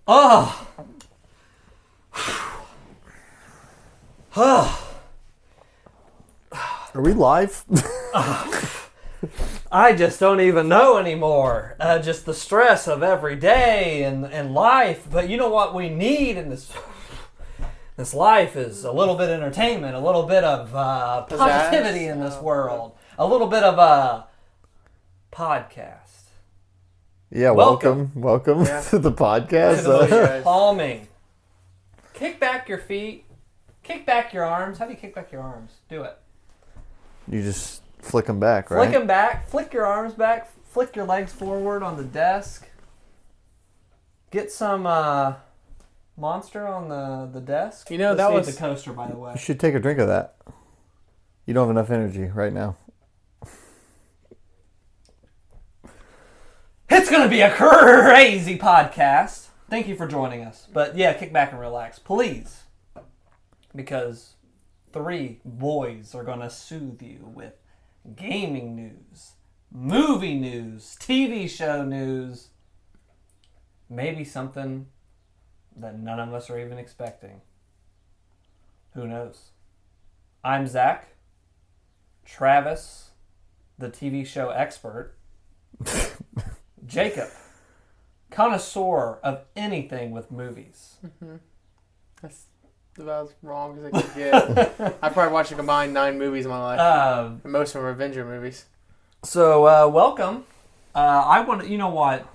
Oh. Are we live? I just don't even know anymore. Just the stress of every day and life. But you know what we need in this life is a little bit of entertainment, a little bit of positivity in this world, a little bit of a podcast. Yeah, welcome to the podcast. Palming. Kick back your feet. Kick back your arms. How do you kick back your arms? Do it. You just flick them back, right? Flick them back. Flick your arms back. Flick your legs forward on the desk. Get some Monster on the desk. You know, that was the coaster, by the way. You should take a drink of that. You don't have enough energy right now. It's going to be a crazy podcast. Thank you for joining us. But yeah, kick back and relax, please. Because 3 boys are going to soothe you with gaming news, movie news, TV show news, maybe something that none of us are even expecting. Who knows? I'm Zach. Travis, the TV show expert. Jacob, connoisseur of anything with movies. Mm-hmm. That's about as wrong as I could get. I probably watched a combined 9 movies in my life. And most of them are Avenger movies. So, welcome. I want to, you know what?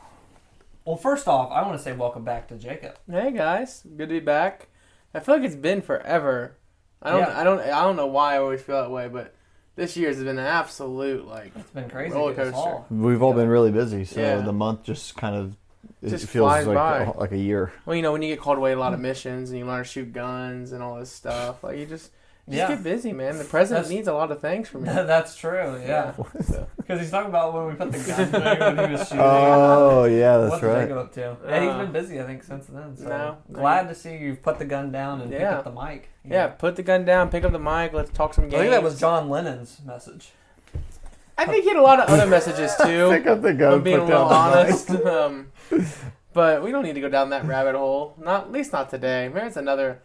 Well, first off, I want to say welcome back to Jacob. Hey guys, good to be back. I feel like it's been forever. I don't know why I always feel that way, but this year has been an absolute it's been crazy roller coaster. We've all been really busy, so the month just kind of feels flies by. like a year. Well, you know, when you get called away to a lot of missions and you learn to shoot guns and all this stuff, like you just get busy, man. The president needs a lot of things from you. That's true, yeah. Because he's talking about when we put the gun there when he was shooting. Oh, yeah, that's right. What's Jacob up to? Yeah, he's been busy, I think, since then. So glad to see you've put the gun down and picked up the mic. Yeah, put the gun down, pick up the mic, let's talk some games. I think that was John Lennon's message. I think he had a lot of other messages, too. Pick up the gun, I'm being a little honest. But we don't need to go down that rabbit hole. At least not today. Maybe it's another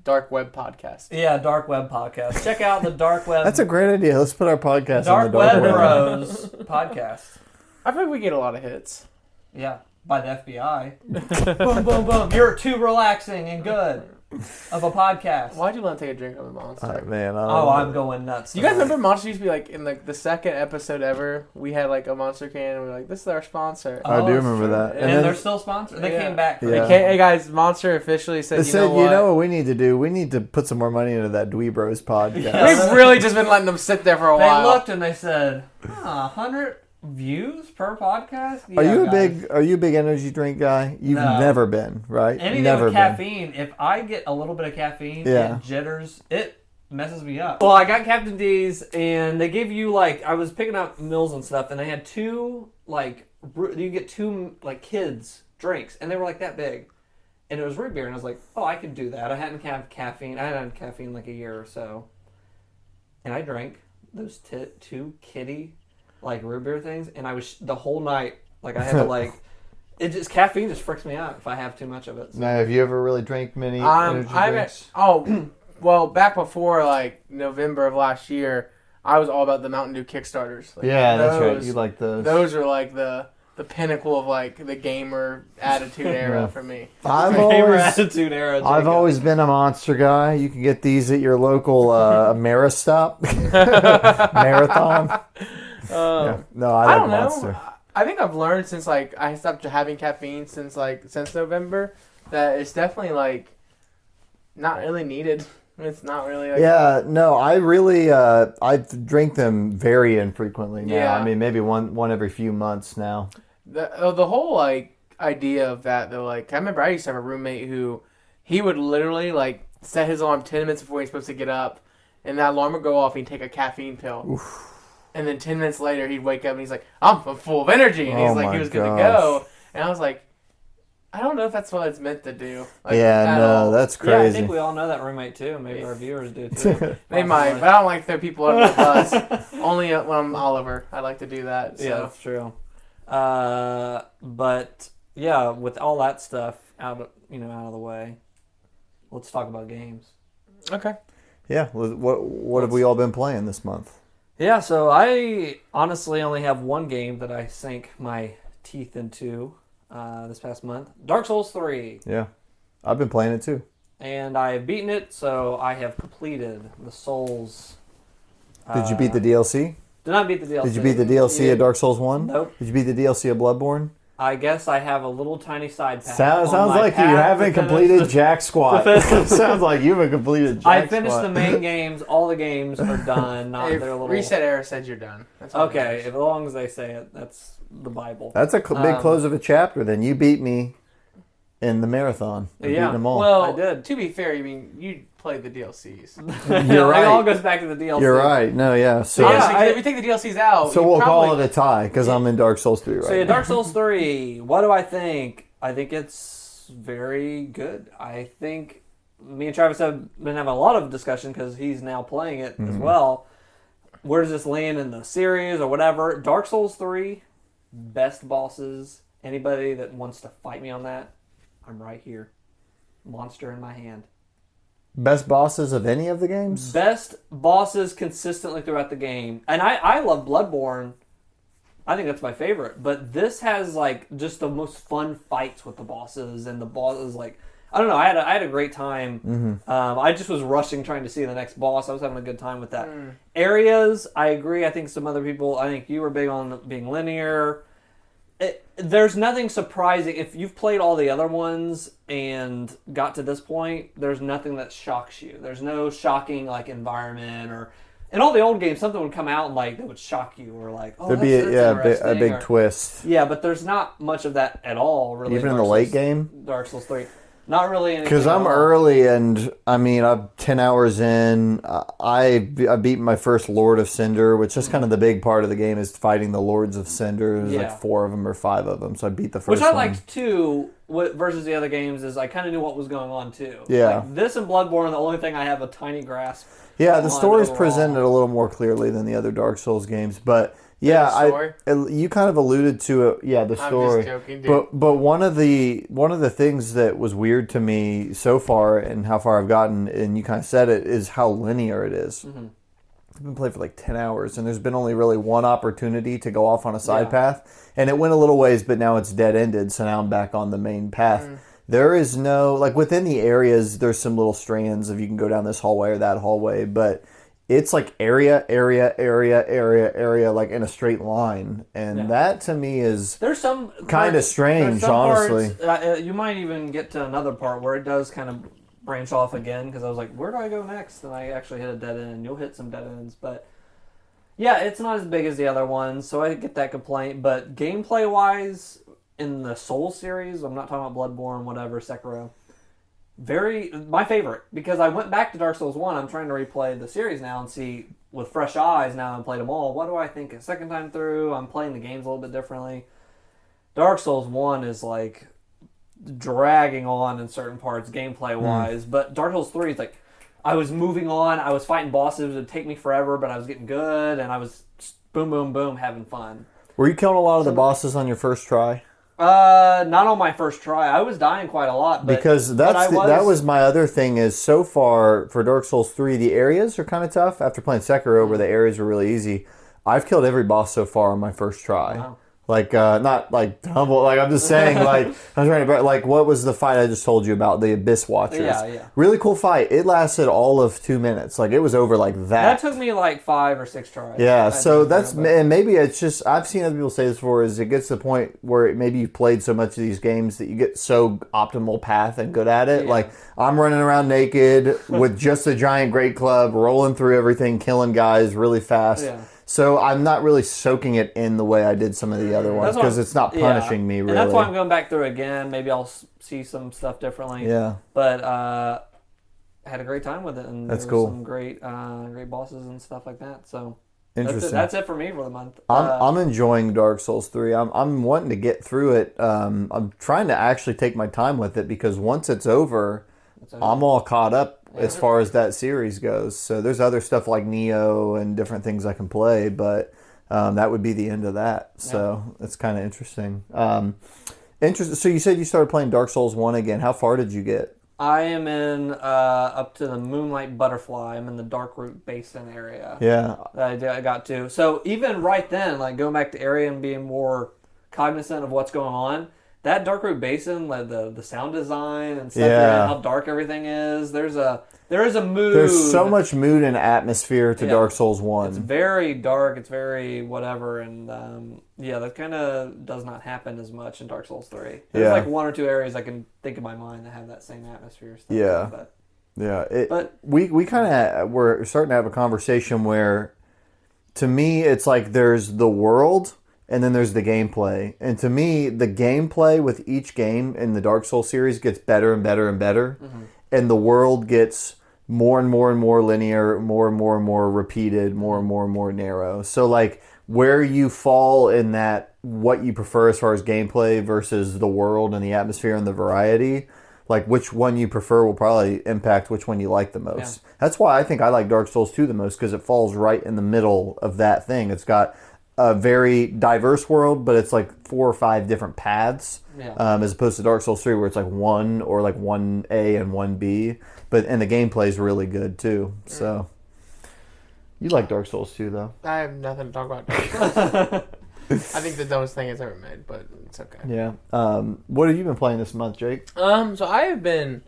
dark web podcast. Yeah, dark web podcast. Check out the dark web. That's a great idea. Let's put our podcast on the dark web. DweeBros podcast. I think we get a lot of hits. Yeah, by the FBI. Boom, boom, boom. You're too relaxing and good of a podcast. Why'd you let him take a drink of a Monster? Man, I'm going nuts. You guys remember Monster used to be in the second episode ever? We had a Monster can and we were like, this is our sponsor. I do remember that. And they're still sponsored. They came back. Hey guys, Monster officially said, you know what we need to do? We need to put some more money into that DweeBros podcast. We've really just been letting them sit there for a while. They looked and they said, 100 views per podcast? Yeah, are you a big energy drink guy? You've never been, right? Anything never with caffeine, if I get a little bit of caffeine, it jitters, it messes me up. Well, I got Captain D's and they give you I was picking up meals and stuff and they had 2 you get 2 kids drinks and they were that big. And it was root beer and I was like, oh, I could do that. I hadn't had caffeine. I hadn't had caffeine a year or so. And I drank those 2 kitty root beer things, and I was the whole night I had to caffeine just freaks me out if I have too much of it. So. Now, have you ever really drank many energy drinks? Well, back before November of last year, I was all about the Mountain Dew Kickstarters. That's right. You like those? Those are the pinnacle of the gamer attitude era for me. I've always been a Monster guy. You can get these at your local Ameristop marathon. No, I like Monster. I think I've learned since I stopped having caffeine since November that it's definitely not really needed. It's not really. I really I drink them very infrequently now. Yeah. I mean, maybe one every few months now. The whole idea of that though, I remember I used to have a roommate who he would literally set his alarm 10 minutes before he's supposed to get up, and that alarm would go off and he'd take a caffeine pill. Oof. And then 10 minutes later, he'd wake up and he's like, I'm full of energy. And he was good to go. And I was like, I don't know if that's what it's meant to do. That's crazy. Yeah, I think we all know that roommate too. Maybe our viewers do too. They might, but I don't like to throw people under the bus. Only when I'm Oliver, I like to do that. So. Yeah, that's true. But yeah, with all that stuff out of the way, let's talk about games. Okay. Yeah. What have we all been playing this month? Yeah, so I honestly only have one game that I sank my teeth into this past month. Dark Souls 3. Yeah. I've been playing it too. And I have beaten it, so I have completed the Souls. Did you beat the DLC? Did not beat the DLC. Did you beat the DLC of Dark Souls 1? Nope. Did you beat the DLC of Bloodborne? I guess I have a little tiny side path. Sounds like you haven't completed jack squat. Sounds like you haven't completed jack squat. I finished the main games. All the games are done. Not their little... Reset Era said you're done. That's okay, as long as they say it. That's the Bible. That's a big close of a chapter. Then you beat me in the marathon. Yeah. Them all. Well, I did. To be fair, you played the DLCs. You're right. It all goes back to the DLC. You're right. No, yeah. So if we take the DLCs out, so we'll call it a tie because I'm in Dark Souls 3 right So now. Dark Souls 3. What do I think? I think it's very good. I think me and Travis have been having a lot of discussion because he's now playing it as well. Where does this land in the series or whatever? Dark Souls 3, best bosses. Anybody that wants to fight me on that, I'm right here. Monster in my hand. Best bosses of any of the games? Best bosses consistently throughout the game. And I love Bloodborne. I think that's my favorite. But this has like just the most fun fights with the bosses, and the bosses like I don't know. I had a great time. I just was rushing trying to see the next boss. I was having a good time with that. Areas, I agree. I think some other people. I think you were big on being linear. There's nothing surprising. If you've played all the other ones and got to this point, there's nothing that shocks you. There's no shocking like environment or in all the old games, something would come out and like that would shock you or like there'd be a big twist. Yeah, but there's not much of that at all. Really, even in the late game, Dark Souls 3. Not really. Because I'm early, and I mean, I'm 10 hours in. I beat my first Lord of Cinder, which is kind of the big part of the game, is fighting the Lords of Cinder. There's like 4 of them or 5 of them, so I beat the first one. Which I liked too, versus the other games, is I kind of knew what was going on too. Yeah. Like this and Bloodborne, the only thing I have a tiny grasp. Yeah, the story's presented a little more clearly than the other Dark Souls games, but... Yeah, you kind of alluded to it. Yeah, the story. I'm just joking, dude. But one of the things that was weird to me so far, and how far I've gotten, and you kind of said it, is how linear it is. I've been playing for like 10 hours, and there's been only really one opportunity to go off on a side path, and it went a little ways, but now it's dead ended. So now I'm back on the main path. There is no like within the areas. There's some little strands of you can go down this hallway or that hallway, but. It's like area, like in a straight line, and that to me is there's some kind of strange, honestly. Parts, you might even get to another part where it does kind of branch off again, because I was like, where do I go next? And I actually hit a dead end. You'll hit some dead ends, but yeah, it's not as big as the other ones, so I get that complaint. But gameplay wise, in the Soul series, I'm not talking about Bloodborne, whatever, Sekiro. My favorite, because I went back to Dark Souls 1. I'm trying to replay the series now and see with fresh eyes now I've played them all. What do I think a second time through? I'm playing the games a little bit differently. Dark Souls 1 is like dragging on in certain parts gameplay wise, but Dark Souls 3 is like I was moving on, I was fighting bosses, it would take me forever, but I was getting good, and I was boom, boom, boom, having fun. Were you killing a lot of the bosses on your first try? Not on my first try. I was dying quite a lot. Because that was my other thing is so far for Dark Souls 3, the areas are kind of tough. After playing Sekiro, where the areas were really easy, I've killed every boss so far on my first try. Wow. Like, not like humble, like I'm just saying, like, I'm trying to, like, what was the fight I just told you about, the Abyss Watchers? Yeah. Really cool fight. It lasted all of 2 minutes. Like, it was over like that. That took me like 5 or 6 tries. Yeah, so and maybe it's just, I've seen other people say this before, is it gets to the point where maybe you've played so much of these games that you get so optimal path and good at it. Yeah. Like, I'm running around naked with just a giant great club, rolling through everything, killing guys really fast. Yeah. So I'm not really soking it in the way I did some of the other ones because it's not punishing me really. And that's why I'm going back through again. Maybe I'll see some stuff differently. Yeah. But I had a great time with it, and that's there were cool. some great bosses and stuff like that. So interesting. That's it for me for the month. I'm enjoying Dark Souls 3. I'm wanting to get through it. I'm trying to actually take my time with it because once it's over. I'm all caught up as far as that series goes. So there's other stuff like Neo and different things I can play, but that would be the end of that. So it's kind of interesting. Interesting. So you said you started playing Dark Souls 1 again. How far did you get? I am in up to the Moonlight Butterfly. I'm in the Darkroot Basin area. Yeah. I got to. So even right then, like going back to area and being more cognizant of what's going on, that Darkroot Basin, like the sound design and stuff, and how dark everything is. There is a mood. There's so much mood and atmosphere to Dark Souls 1. It's very dark. It's very whatever, and that kind of does not happen as much in Dark Souls 3. There's like one or two areas I can think in my mind that have that same atmosphere. Stuff But we kind of we're starting to have a conversation where, to me, it's like there's the world. And then there's the gameplay. And to me, the gameplay with each game in the Dark Souls series gets better and better and better. Mm-hmm. And the world gets more and more and more linear, more and more and more repeated, more and more and more narrow. So, like, where you fall in that, what you prefer as far as gameplay versus the world and the atmosphere and the variety, like, which one you prefer will probably impact which one you like the most. Yeah. That's why I think I like Dark Souls 2 the most, because it falls right in the middle of that thing. It's got a very diverse world, but it's like 4 or 5 different paths, as opposed to Dark Souls 3 where it's like 1 or like 1A and 1B. And the gameplay is really good too. So you like Dark Souls 2 though? I have nothing to talk about Dark Souls. I think the dumbest thing it's ever made, but it's okay. Yeah. What have you been playing this month, Jake? So I have been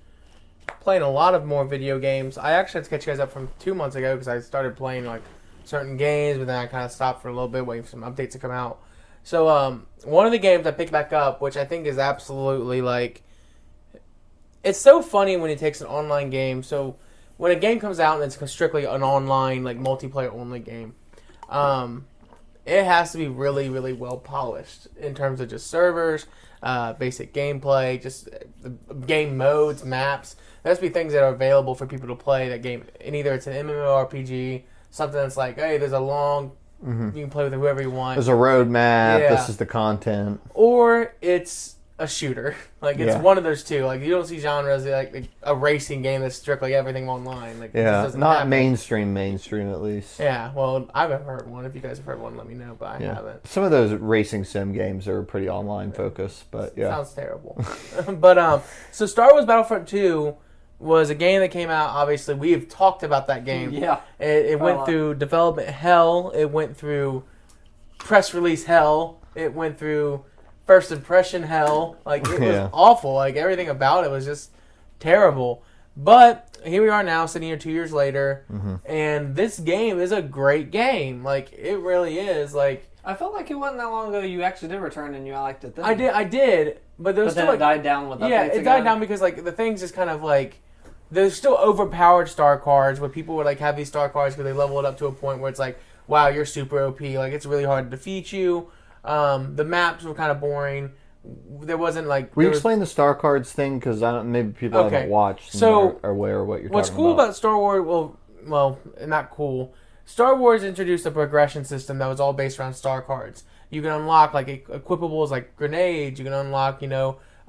playing a lot of more video games. I actually had to catch you guys up from 2 months ago because I started playing like certain games, but then I kind of stopped for a little bit, waiting for some updates to come out. So, one of the games I picked back up, which I think is absolutely, like, it's so funny when it takes an online game. So, when a game comes out and it's strictly an online, like, multiplayer-only game, it has to be really, really well polished in terms of just servers, basic gameplay, just game modes, maps. There has to be things that are available for people to play that game. And either it's an MMORPG, something that's like, hey, there's a long, you can play with whoever you want. There's a roadmap, this is the content. Or it's a shooter. Like, it's one of those two. Like, you don't see genres like a racing game that's strictly everything online. Like, not happen. mainstream at least. Yeah, well, I haven't heard one. If you guys have heard one, let me know, but I haven't. Some of those racing sim games are pretty online focused, but Sounds terrible. But, so Star Wars Battlefront 2 was a game that came out, obviously. We've talked about that game. Yeah. It went through development hell. It went through press release hell. It went through first impression hell. Like, it was awful. Like, everything about it was just terrible. But here we are now, sitting here 2 years later, and this game is a great game. Like, it really is. Like, I felt like it wasn't that long ago you actually did return and you liked it then. I did. But there was still, then it died down with updates it died down because, like, the thing's just kind of, like, there's still overpowered star cards where people would, like, have these star cards because they level it up to a point where it's like, wow, you're super OP. Like, it's really hard to defeat you. The maps were kind of boring. There wasn't, like... Will you explain the star cards thing? Because maybe people haven't watched and are aware of what you're talking about. What's cool about Star Wars... Well, not cool. Star Wars introduced a progression system that was all based around star cards. You can unlock, like, equipables like grenades. You can unlock,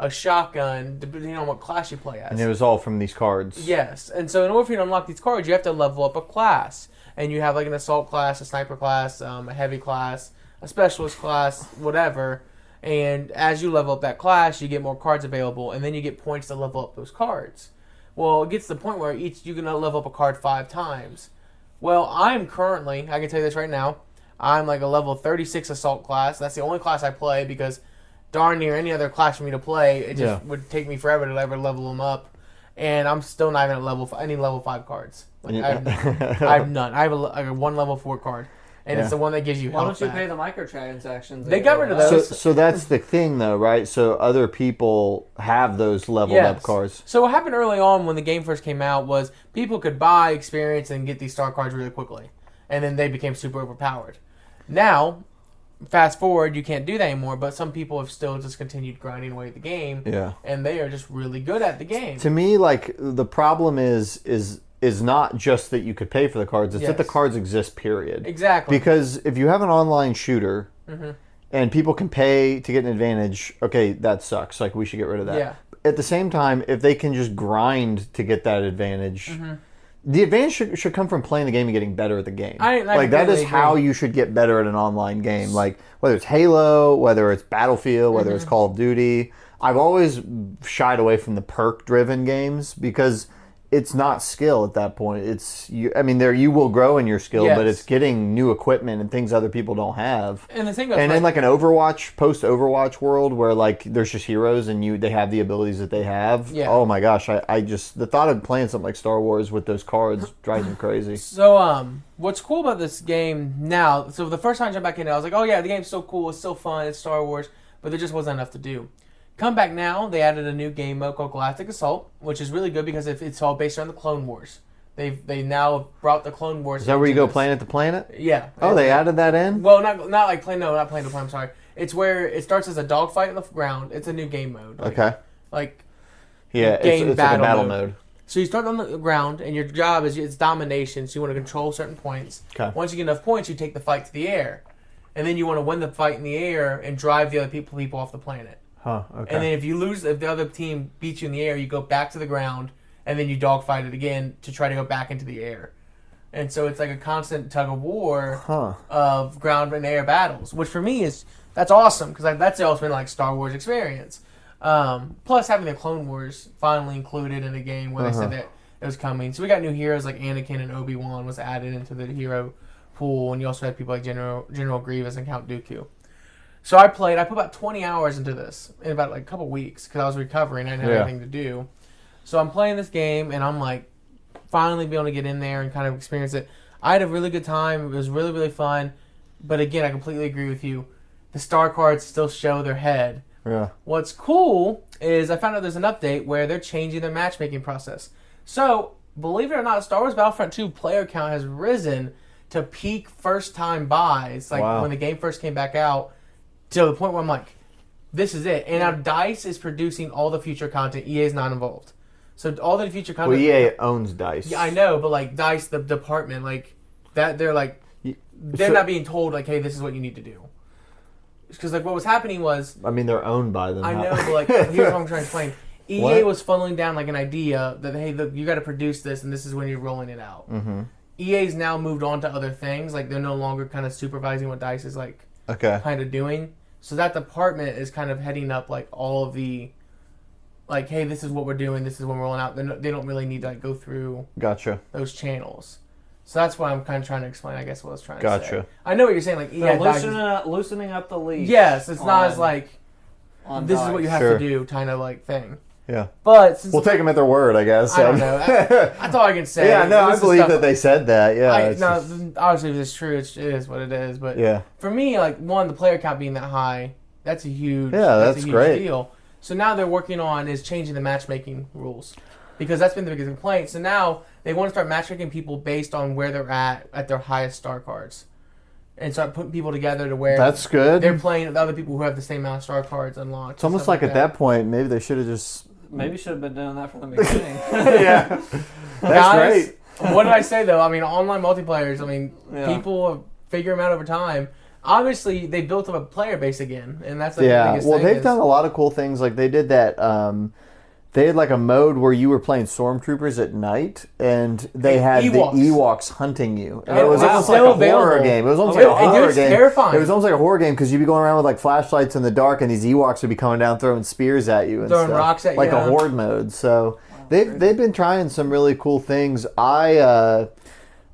a shotgun, depending on what class you play as. And it was all from these cards. Yes. And so in order for you to unlock these cards, you have to level up a class. And you have, like, an assault class, a sniper class, a heavy class, a specialist class, whatever. And as you level up that class, you get more cards available. And then you get points to level up those cards. Well, it gets to the point where you can level up a card 5 times. Well, I'm currently, I can tell you this right now, I'm like a level 36 assault class. That's the only class I play because darn near any other class for me to play, it just would take me forever to ever level them up. And I'm still not even at any level 5 cards. Like, I have none. I have a 1 level 4 card. And it's the one that gives you health. Why don't you pay the microtransactions? They got rid of those. So that's the thing, though, right? So other people have those leveled up cards. So what happened early on when the game first came out was people could buy experience and get these star cards really quickly. And then they became super overpowered. Now, fast forward, you can't do that anymore, but some people have still just continued grinding away at the game. Yeah. And they are just really good at the game. To me, like, the problem is not just that you could pay for the cards, it's that the cards exist, period. Exactly. Because if you have an online shooter and people can pay to get an advantage, okay, that sucks. Like, we should get rid of that. Yeah. At the same time, if they can just grind to get that advantage, the advantage should come from playing the game and getting better at the game. I that is agree. how you should get better at an online game. Like whether it's Halo, whether it's Battlefield, whether it's Call of Duty. I've always shied away from the perk-driven games because it's not skill at that point. You will grow in your skill, but it's getting new equipment and things other people don't have. And the thing in like an Overwatch, post-Overwatch world where like there's just heroes and they have the abilities that they have. Yeah. Oh my gosh, I just the thought of playing something like Star Wars with those cards drives me crazy. So what's cool about this game now? So the first time I jumped back in, I was like, oh yeah, the game's so cool, it's so fun, it's Star Wars, but there just wasn't enough to do. Come back now, they added a new game mode called Galactic Assault, which is really good because it's all based around the Clone Wars. They now brought the Clone Wars. Is that where you go planet to planet? Yeah. Oh, they added that in? Well, not like not planet to planet. I'm sorry. It's where it starts as a dogfight on the ground. It's a new game mode. It's like a battle mode. So you start on the ground, and your job is domination. So you want to control certain points. Okay. Once you get enough points, you take the fight to the air, and then you want to win the fight in the air and drive the other people off the planet. Huh, okay. And then if the other team beats you in the air, you go back to the ground, and then you dogfight it again to try to go back into the air. And so it's like a constant tug of war of ground and air battles, which for me that's awesome because that's the ultimate like Star Wars experience. Plus having the Clone Wars finally included in the game where they said that it was coming. So we got new heroes like Anakin and Obi-Wan was added into the hero pool, and you also had people like General Grievous and Count Dooku. So I put about 20 hours into this in about like a couple weeks because I was recovering. I didn't have anything to do. So I'm playing this game and I'm like finally be able to get in there and kind of experience it. I had a really good time. It was really, really fun. But again, I completely agree with you. The star cards still show their head. Yeah. What's cool is I found out there's an update where they're changing their matchmaking process. So, believe it or not, Star Wars Battlefront 2 player count has risen to peak first-time buys. Like when the game first came back out. To the point where I'm like, this is it. And now DICE is producing all the future content. EA is not involved. So all the future content... Well, EA owns DICE. Yeah, I know, but like DICE, the department, like that, they're like... They're not being told, like, hey, this is what you need to do. Because like what was happening was... I mean, they're owned by them. I know, but like, here's what I'm trying to explain. EA was funneling down like an idea that, hey, look, you got to produce this, and this is when you're rolling it out. Mm-hmm. EA's now moved on to other things. Like, they're no longer kind of supervising what DICE is like kind of doing. So that department is kind of heading up like all of the, like, hey, this is what we're doing. This is when we're rolling out. They don't really need to like go through those channels. So that's what I'm kind of trying to explain. I guess what I was trying to say. I know what you're saying. Like, loosening up the leash. Yes, it's not as like this is what you have to do kind of like thing. Yeah, but we'll take them at their word, I guess. I don't know. That's all I can say. Yeah, no, I believe that they said that. Yeah, obviously, if it's true, it is what it is. But for me, like the player count being that high, that's a huge that's a huge great deal. So now they're working on is changing the matchmaking rules because that's been the biggest complaint. So now they want to start matchmaking people based on where they're at their highest star cards. And start putting people together to where that's good. They're playing with other people who have the same amount of star cards unlocked. It's almost like at that point, maybe they should have just. Maybe should have been doing that from the beginning. Yeah. That's Guys, great. What did I say, though? I mean, online multiplayers, people figure them out over time. Obviously, they built up a player base again, and that's like the biggest thing. They've done a lot of cool things. Like, they did that... they had like a mode where you were playing stormtroopers at night, and they had the Ewoks hunting you. And it was almost like a horror game. It was almost like a horror game. Terrifying. It was almost like a horror game because you'd be going around with like flashlights in the dark, and these Ewoks would be coming down throwing spears at you and throwing rocks at you, like a horde mode. So they've been trying some really cool things.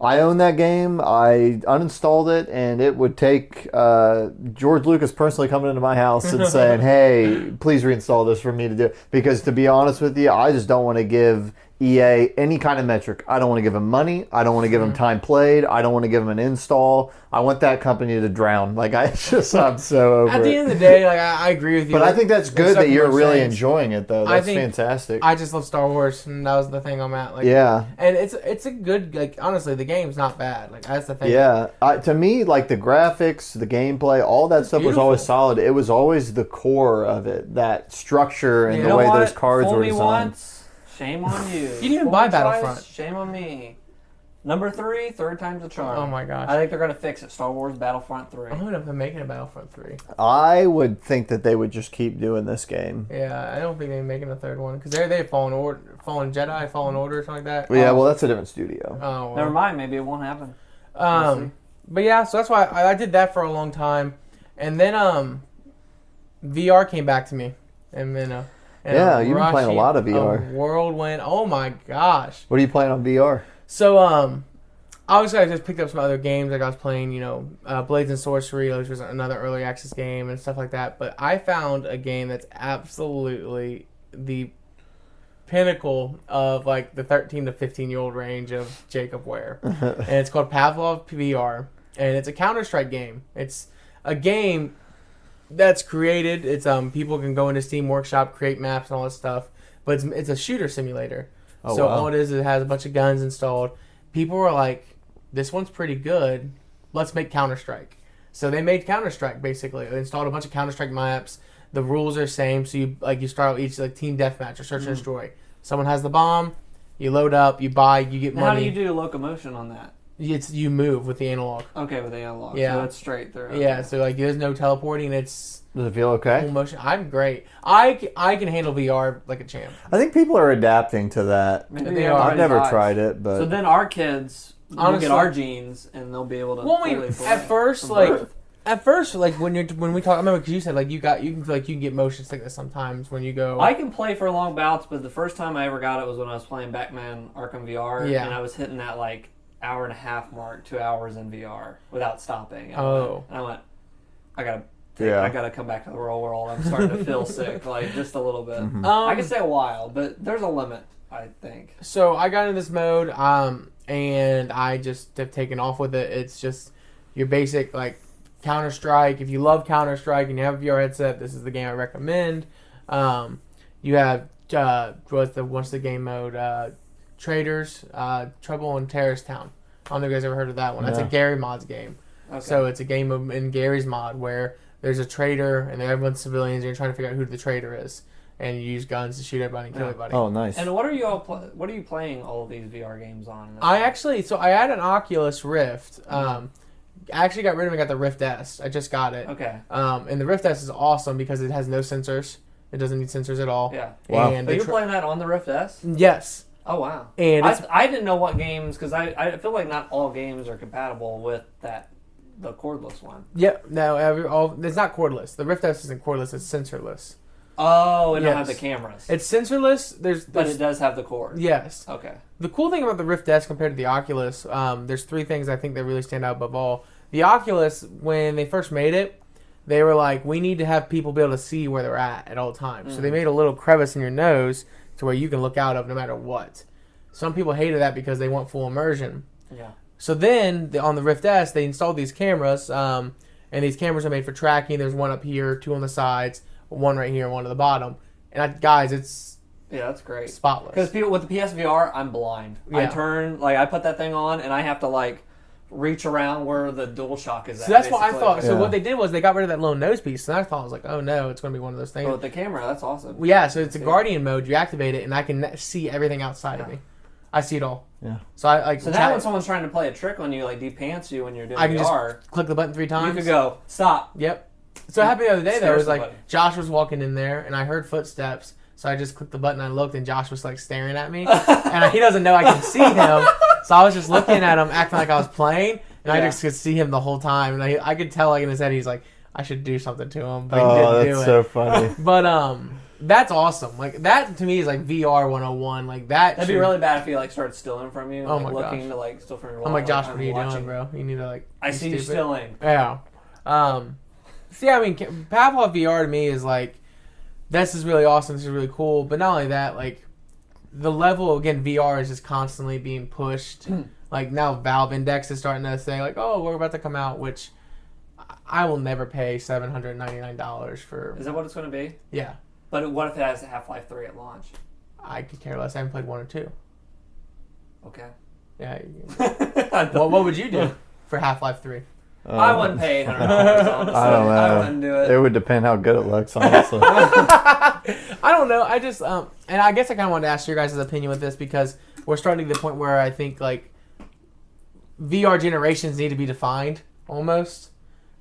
I own that game. I uninstalled it, and it would take George Lucas personally coming into my house and saying, hey, please reinstall this for me to do it. Because to be honest with you, I just don't want to give EA any kind of metric. I don't want to give them money. I don't want to give them time played. I don't want to give them an install. I want that company to drown. Like, I'm so over At the end of the day, like, I agree with you. But I think that's good that you're really enjoying it, though. That's fantastic. I just love Star Wars, and that was the thing I'm at. Like, and it's a good, like, honestly, the game's not bad. Like, that's the thing. Yeah. To me, like, the graphics, the gameplay, all that stuff was always solid. It was always the core of it, that structure and the way those cards were designed. Shame on you. You didn't even buy Battlefront. Shame on me. Number 3, third time's a charm. Oh my gosh. I think they're going to fix it. Star Wars Battlefront 3. I don't know if they're making a Battlefront 3. I would think that they would just keep doing this game. Yeah, I don't think they're making a third one because they're Fallen Jedi, Fallen Order, or something like that. Yeah, well, that's a different studio. Oh, well. Never mind. Maybe it won't happen. We'll see. But yeah, so that's why I did that for a long time, and then VR came back to me, and then yeah, you've been playing a lot of VR. Whirlwind. Oh my gosh. What are you playing on VR? So obviously I just picked up some other games. Like I was playing, Blades and Sorcery, which was another early access game and stuff like that. But I found a game that's absolutely the pinnacle of like the 13 to 15-year-old range of Jacob Ware. And it's called Pavlov VR, and it's a Counter-Strike game. It's a game that's created. It's people can go into Steam Workshop, create maps and all that stuff, but it's a shooter simulator. Oh, so wow. all it is, it has a bunch of guns installed. People were like, this one's pretty good. Let's make Counter-Strike. So they made Counter-Strike, basically. They installed a bunch of Counter-Strike maps. The rules are the same. So you start out each like team deathmatch or search and destroy. Someone has the bomb. You load up. You buy. You get money. How do you do locomotion on that? You move with the analog. Okay, with the analog. Yeah. So it's straight through. Okay. Yeah. So like there's no teleporting. It's Does it feel okay? full motion. I'm great. I can handle VR like a champ. I think people are adapting to that. Maybe They they are. have I've never eyes. tried it, but So then our kids will Honestly- get our genes and they'll be able to. Well, fully play at first, from like birth. when we talk, I remember because you said like you can feel like you can get motion sickness sometimes when you go. I can play for long bouts, but the first time I ever got it was when I was playing Batman Arkham VR, Yeah. and I was hitting that like hour and a half mark, 2 hours in VR without stopping. And I went, I gotta come back to the real world. I'm starting to feel sick, like just a little bit. I can stay a while, but there's a limit, I think. So I got in this mode, and I just have taken off with it. It's just your basic like Counter-Strike. If you love Counter-Strike and you have a VR headset, this is the game I recommend. You have what's the game mode? Traders, Trouble in Terrorist Town. I don't know if you guys ever heard of that one. That's a No. Gary Mod's game. Okay. So it's a game in Gary's mod where there's a trader and everyone's civilians and you're trying to figure out who the trader is. And you use guns to shoot everybody and kill everybody. oh, nice. And what are you all? What are you playing all of these VR games on? I had an Oculus Rift. I actually got rid of it and got the Rift S. I just got it. Okay. And the Rift S is awesome because it has no sensors. It doesn't need sensors at all. Yeah. Wow. And So you're playing that on the Rift S? Yes. Oh wow. And it's, I didn't know what games because I feel like not all games are compatible with the cordless one. Yep. No, it's not cordless. The Rift S isn't cordless. It's sensorless. Oh, it don't Yes. have the cameras. It's sensorless. But it does have the cord. Yes. Okay. The cool thing about the Rift S compared to the Oculus, there's three things I think that really stand out above all. The Oculus, when they first made it, they were like, we need to have people be able to see where they're at all times. So they made a little crevice in your nose to where you can look out of no matter what. Some people hated that because they want full immersion. Yeah. So then, on the Rift S, they installed these cameras, and these cameras are made for tracking. There's one up here, two on the sides, one right here, and one at the bottom. And guys, it's that's great. spotless. Because people with the PSVR, I'm blind. Yeah. I put that thing on, and I have to like reach around where the DualShock is at. So that's what I basically. thought. So Yeah. what they did was they got rid of that little nose piece, and I thought I was like, oh no, it's going to be one of those things. But with the camera, that's awesome. Well, yeah, so it's a Guardian mode. You activate it, and I can see everything outside of Yeah. me. I see it all. Yeah. So I like. So now when someone's trying to play a trick on you, like de-pants you when you're doing I can VR, just click the button 3 times. you could go, stop. Yep. So it happened the other day though. Scare It was like somebody. Josh was walking in there, and I heard footsteps. So I just clicked the button. I looked, and Josh was like staring at me, and he doesn't know I can see him. So I was just looking at him, acting like I was playing, and I Yeah. just could see him the whole time. And I could tell like in his head, he's like, I should do something to him, but he Oh, didn't do that's it. so funny. But that's awesome. Like that to me is like VR 101. Like that. That'd be really bad if he like started stealing from you. Oh like, my looking gosh. to like steal from your I'm wallet. like, Josh, what are you watching. doing, bro? You need to like. I be see you stupid. stealing. Yeah. So yeah, I mean, Pavlov VR to me is like, this is really awesome. This is really cool. But not only that, like, the level again, VR is just constantly being pushed. Like now, Valve Index is starting to say like, oh, we're about to come out, which I will never pay $799 for. Is that what it's going to be? Yeah, But what if it has Half-Life 3 at launch? I could care less. I haven't played 1 or 2. Okay. Yeah. What would you do for Half-Life 3? I wouldn't pay $800, honestly. I don't know. I wouldn't do it. It would depend how good it looks, honestly. I don't know. I just and I guess I kind of wanted to ask your guys' opinion with this because we're starting to the point where I think like VR generations need to be defined almost.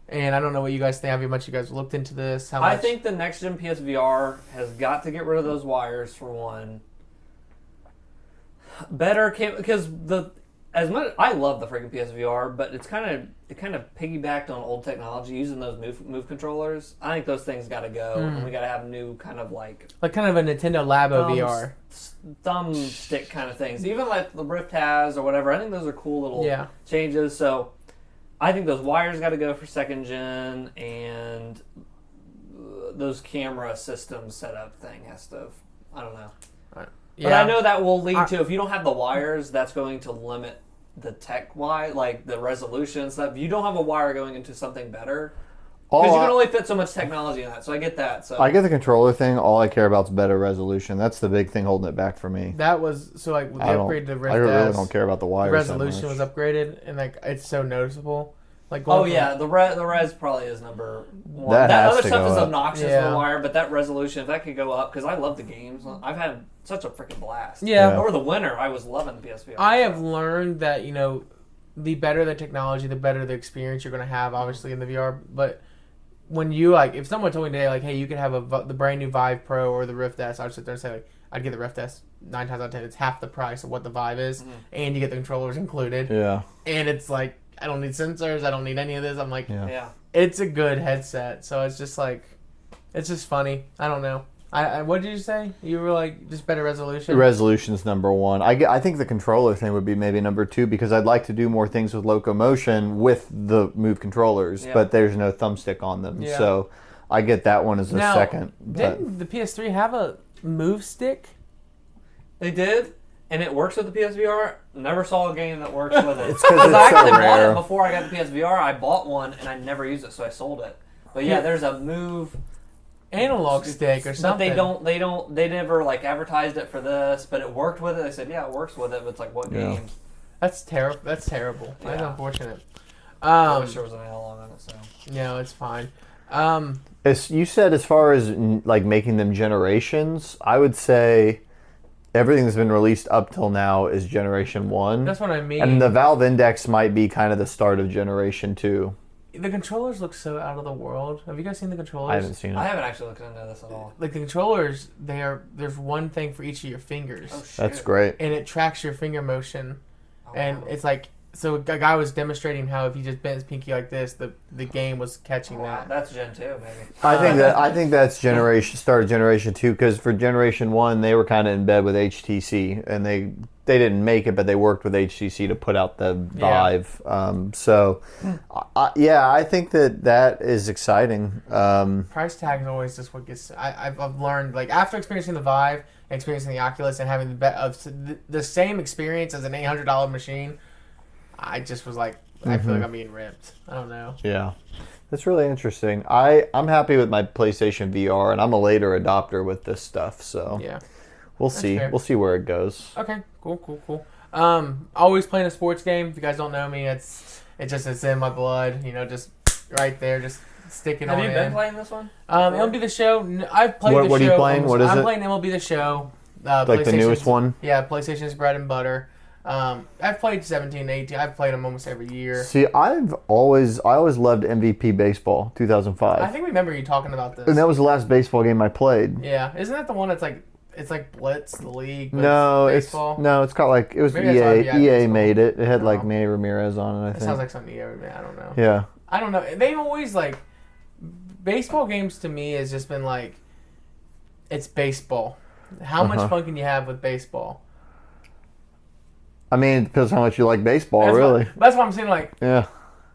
And I don't know what you guys think. How much you guys looked into this? How much? I think the next gen PSVR has got to get rid of those wires for one. Better because as much I love the freaking PSVR, but it kind of piggybacked on old technology using those move controllers. I think those things got to go, and we got to have new kind of like kind of a Nintendo Labo VR thumbstick kind of things. Even like the Rift has or whatever. I think those are cool little changes. So I think those wires got to go for second gen, and those camera system setup thing has to. I don't know. Yeah. But I know that will lead to, if you don't have the wires, that's going to limit the tech-wise, like the resolution and stuff. You don't have a wire going into something better. Because you can only fit so much technology in that, so I get that. So I get the controller thing. All I care about is better resolution. That's the big thing holding it back for me. That was, so like, with the upgrade to Rift I really don't care about the wires. The resolution was upgraded, and like it's so noticeable. Like, the res probably is number one. That other stuff is obnoxious with the wire, but that resolution, if that could go up, because I love the games. I've had such a freaking blast. Yeah. Over the winter, I was loving the PSVR. I have learned that, the better the technology, the better the experience you're going to have, obviously, in the VR. But when you, like, if someone told me today, like, hey, you could have the brand new Vive Pro or the Rift S, I'd sit there and say, like, I'd get the Rift S 9 times out of 10. It's half the price of what the Vive is, and you get the controllers included. Yeah. And it's like, I don't need sensors. I don't need any of this. I'm like, it's a good headset. So it's just like, it's just funny. I don't know. What did you say? You were like, just better resolution? Resolution's number one. I think the controller thing would be maybe number two, because I'd like to do more things with locomotion with the Move controllers, but there's no thumbstick on them. Yeah. So I get that one as a second. Didn't the PS3 have a Move stick? They did. And it works with the PSVR. Never saw a game that works with it. It's because I actually bought it before I got the PSVR. I bought one and I never used it, so I sold it. But yeah, there's a Move analog stick or something. But they never like advertised it for this, but it worked with it. They said, yeah, it works with it. But it's like, what games? That's terrible. That's terrible. That's unfortunate. I wish there was an analog on it. So no, it's fine. As you said, as far as like making them generations, I would say everything that's been released up till now is Generation 1. That's what I mean. And the Valve Index might be kind of the start of Generation 2. The controllers look so out of the world. Have you guys seen the controllers? I haven't seen it. I haven't actually looked into this at all. Like the controllers, there's one thing for each of your fingers. Oh, shit. That's great. And it tracks your finger motion. And it's like, so a guy was demonstrating how if he just bent his pinky like this, the game was catching that. That's Gen 2, maybe. I think that's start of Generation 2, because for Generation 1 they were kind of in bed with HTC, and they didn't make it, but they worked with HTC to put out the Vive. I think that is exciting. Price tag is always just what gets. I've learned, like, after experiencing the Vive, and experiencing the Oculus, and having the same experience as an $800 machine. I just was like, I feel like I'm being ripped. I don't know. Yeah. That's really interesting. I'm happy with my PlayStation VR, and I'm a later adopter with this stuff, so we'll see. We'll see where it goes. Okay, cool. Always playing a sports game. If you guys don't know me, it's in my blood. Just right there, just sticking on in. Have you been playing this one? MLB The Show. I've played the show. What are you playing? What is it? I'm playing MLB The Show. Like the newest one? Yeah, PlayStation's bread and butter. I've played 17, 18. I've played them almost every year. See, I always loved MVP Baseball 2005. I think I remember you talking about this. And that was the last baseball game I played. Yeah, isn't that the one that's like it's like Blitz the League? But it's got like, it was EA made it. It had like Manny Ramirez on it. I think. It sounds like something EA made. I don't know. Yeah. I don't know. They've always like baseball games to me has just been like it's baseball. How much fun can you have with baseball? I mean, it depends how much you like baseball, really. That's what I'm saying, like... Yeah.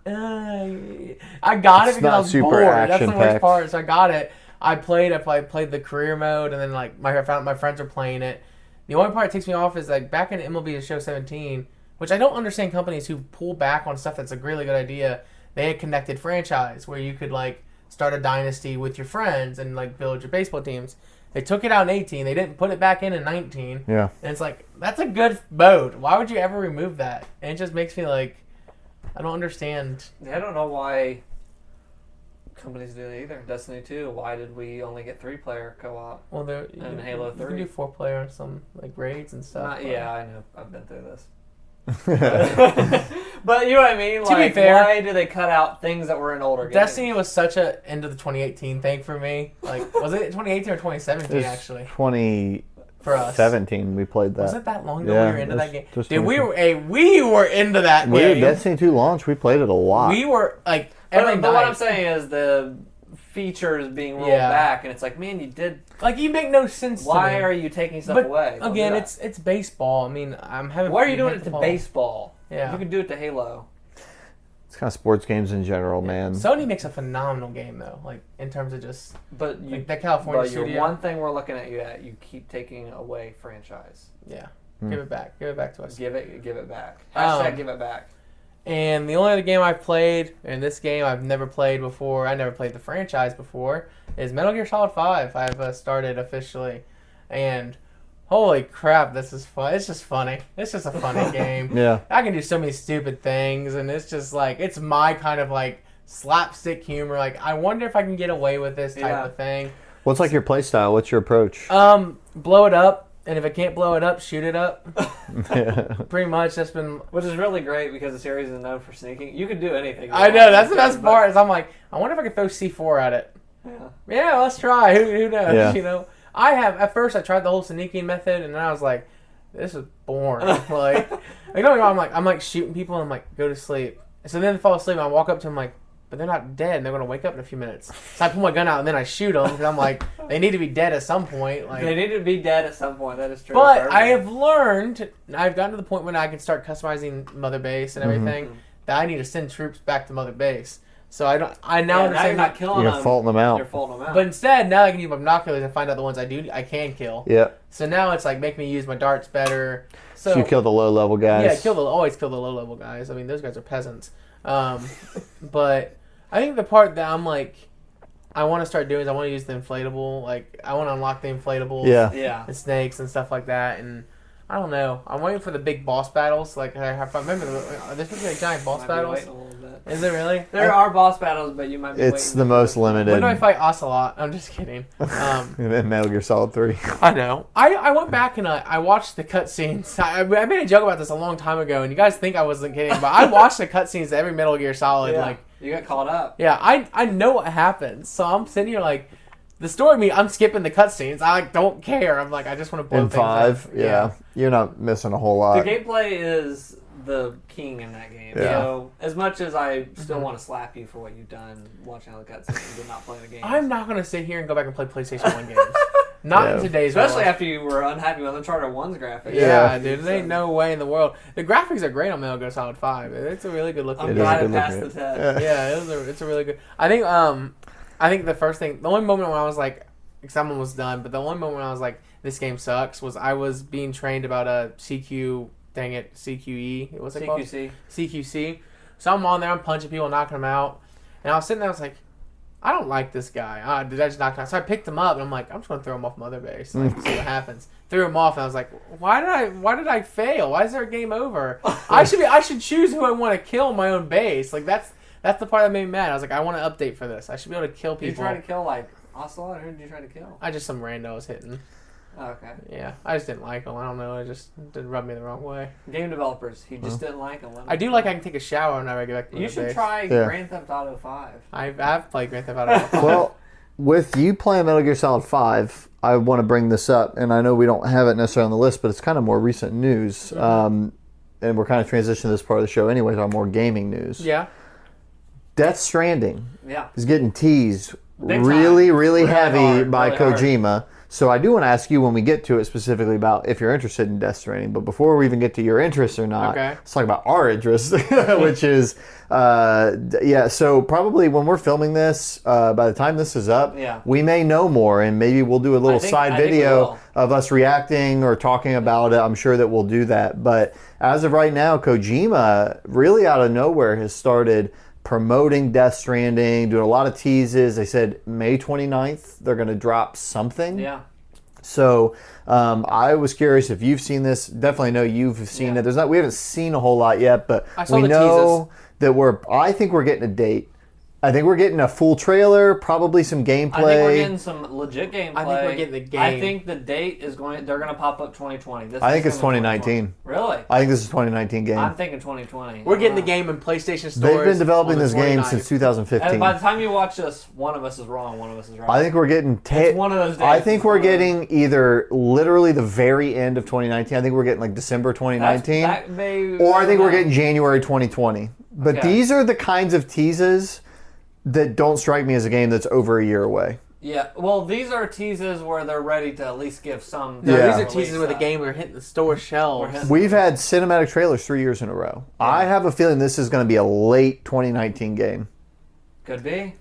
I got it because I was bored. That's the worst part. So I got it. I played the career mode, and then like my friends are playing it. The only part that takes me off is like back in MLB The Show 17, which I don't understand companies who pull back on stuff that's a really good idea. They had connected franchise where you could like start a dynasty with your friends and like build your baseball teams. They took it out in 18. They didn't put it back in 19. Yeah. And it's like, that's a good mode. Why would you ever remove that? And it just makes me like, I don't understand. Yeah, I don't know why companies do that either. Destiny 2, why did we only get 3-player co-op? Well, and Halo 3. You can do 4-player on some like raids and stuff. Yeah, I know. I've been through this. But you know what I mean? To be fair, why do they cut out things that were in older games? Destiny was such a end of the 2018 thing for me. Like, was it 2018 or 2017 actually? 2017 we played that. Was it that long ago we were into that game? Dude, we were into that game. Destiny 2 launch, we played it a lot. We were like every night. But what I'm saying is the features being rolled back, and it's like, man, you did. Like, you make no sense. Why are you taking stuff away? Again, it's baseball. I mean, I'm having. Why are you doing it to baseball? Yeah, you can do it to Halo. It's kind of sports games in general, man. Sony makes a phenomenal game though, like in terms of just. But like that California studio. One thing we're looking at you at, you keep taking away franchise. Yeah, give it back. Give it back to us. Give it back. Hashtag give it back. And the only other game I've played, and this game I've never played before, I never played the franchise before, is Metal Gear Solid 5. I've started officially, and holy crap, this is fun. It's just funny. It's just a funny game. Yeah. I can do so many stupid things, and it's just like, it's my kind of like slapstick humor. Like, I wonder if I can get away with this type of thing. What's like your play style? What's your approach? Blow it up. And if I can't blow it up, shoot it up. Pretty much, that's been... Which is really great because the series is known for sneaking. You can do anything. I know, that's the best part. Is I'm like, I wonder if I can throw C4 at it. Yeah, let's try. Who knows? Yeah. You know, at first I tried the whole sneaking method, and then I was like, this is boring. Like, you know, I'm like shooting people, and I'm like, go to sleep. So then I fall asleep, and I walk up to them like, but they're not dead, and they're going to wake up in a few minutes. So I pull my gun out, and then I shoot them, because I'm like, they need to be dead at some point. Like, they need to be dead at some point, that is true. But I have learned, I've gotten to the point when I can start customizing Mother Base and everything, that I need to send troops back to Mother Base. So I now understand. You're not killing them. You're faulting them out. You're faulting them out. But instead, now I can use my binoculars and find out the ones I can kill. Yeah. So now it's like, make me use my darts better. So you kill the low-level guys. Yeah, always kill the low-level guys. I mean, those guys are peasants. But... I think the part that I'm like, I want to start doing is I want to use the inflatable. Like, I want to unlock the inflatables. Yeah. And snakes and stuff like that. And I don't know. I'm waiting for the big boss battles. Like, I remember, there's supposed to be like giant boss battles. Is it really? There are boss battles, but you might be It's the most limited. When do I fight Ocelot? I'm just kidding. In Metal Gear Solid 3. I know. I went back and I watched the cutscenes. I made a joke about this a long time ago, and you guys think I wasn't kidding, but I watched the cutscenes every Metal Gear Solid. Yeah. Like, you got caught up. Yeah, I know what happens. So I'm sitting here like, the story, I'm skipping the cutscenes. I don't care. I'm like, I just want to blow things up. In 5, yeah. You're not missing a whole lot. The gameplay is the king in that game. Yeah. So as much as I still want to slap you for what you've done watching all the cutscenes and not playing the game, I'm not going to sit here and go back and play PlayStation 1 games. Not in today's world. Especially after you were unhappy with Uncharted 1's graphics. Yeah, dude. There ain't no way in the world. The graphics are great on Metal Gear Solid 5. It's a really good looking game. I'm glad it passed the test. Yeah, it's a really good... I think the first thing... The only moment when I was like... Because I'm almost done, but the only moment when I was like, this game sucks, was I was being trained about a CQ... Dang it, CQE. What's it called? CQC. So I'm on there, I'm punching people, knocking them out. And I was sitting there, I was like, I don't like this guy. Did I just knock him out? So I picked him up, and I'm like, I'm just going to throw him off Mother Base. Like, see what happens. Threw him off, and I was like, why did I fail? Why is there a game over? I should choose who I want to kill on my own base. Like, that's the part that made me mad. I was like, I want to update for this. I should be able to kill people. You try to kill, like, Ocelot? Who did you try to kill? Just some rando I was hitting. Oh, okay. Yeah, I just didn't like him. I don't know. It just didn't rub me the wrong way. Game developers, he just didn't like him. I do like I can take a shower whenever I get back to my base. You should try Grand Theft Auto 5. I've played Grand Theft Auto 5. Well, with you playing Metal Gear Solid 5, I want to bring this up, and I know we don't have it necessarily on the list, but it's kind of more recent news. And we're kind of transitioning to this part of the show anyway to our more gaming news. Yeah. Death Stranding is getting teased really heavy hard, by really Kojima. Hard. So I do want to ask you when we get to it specifically about if you're interested in Death Stranding. But before we even get to your interest or not, let's talk about our interest, which is, so probably when we're filming this, by the time this is up, we may know more, and maybe we'll do a little side video of us reacting or talking about it. I'm sure that we'll do that. But as of right now, Kojima really out of nowhere has started promoting Death Stranding, doing a lot of teases. They said May 29th they're going to drop something. Yeah. So I was curious if you've seen this. Definitely know you've seen it. We haven't seen a whole lot yet, but we know that I think we're getting a date I think we're getting a full trailer, probably some gameplay. I think we're getting some legit gameplay. I think we're getting the game. I think the date is they're going to pop up 2020. I think it's 2019. Really? I think this is a 2019 game. I'm thinking 2020. We're getting the game in PlayStation stores. They've been developing on the this game 29th. since 2015. And by the time you watch this, one of us is wrong, one of us is right. I think we're getting... It's one of those days. I think we're getting either literally the very end of 2019. I think we're getting like December 2019. Or I think we're getting January 2020. But these are the kinds of teases that don't strike me as a game that's over a year away. Yeah, well, these are teases where they're ready to at least give some... No, these are teases where the game are hitting the store shelves. We've had cinematic trailers 3 years in a row. Yeah. I have a feeling this is going to be a late 2019 game. Could be.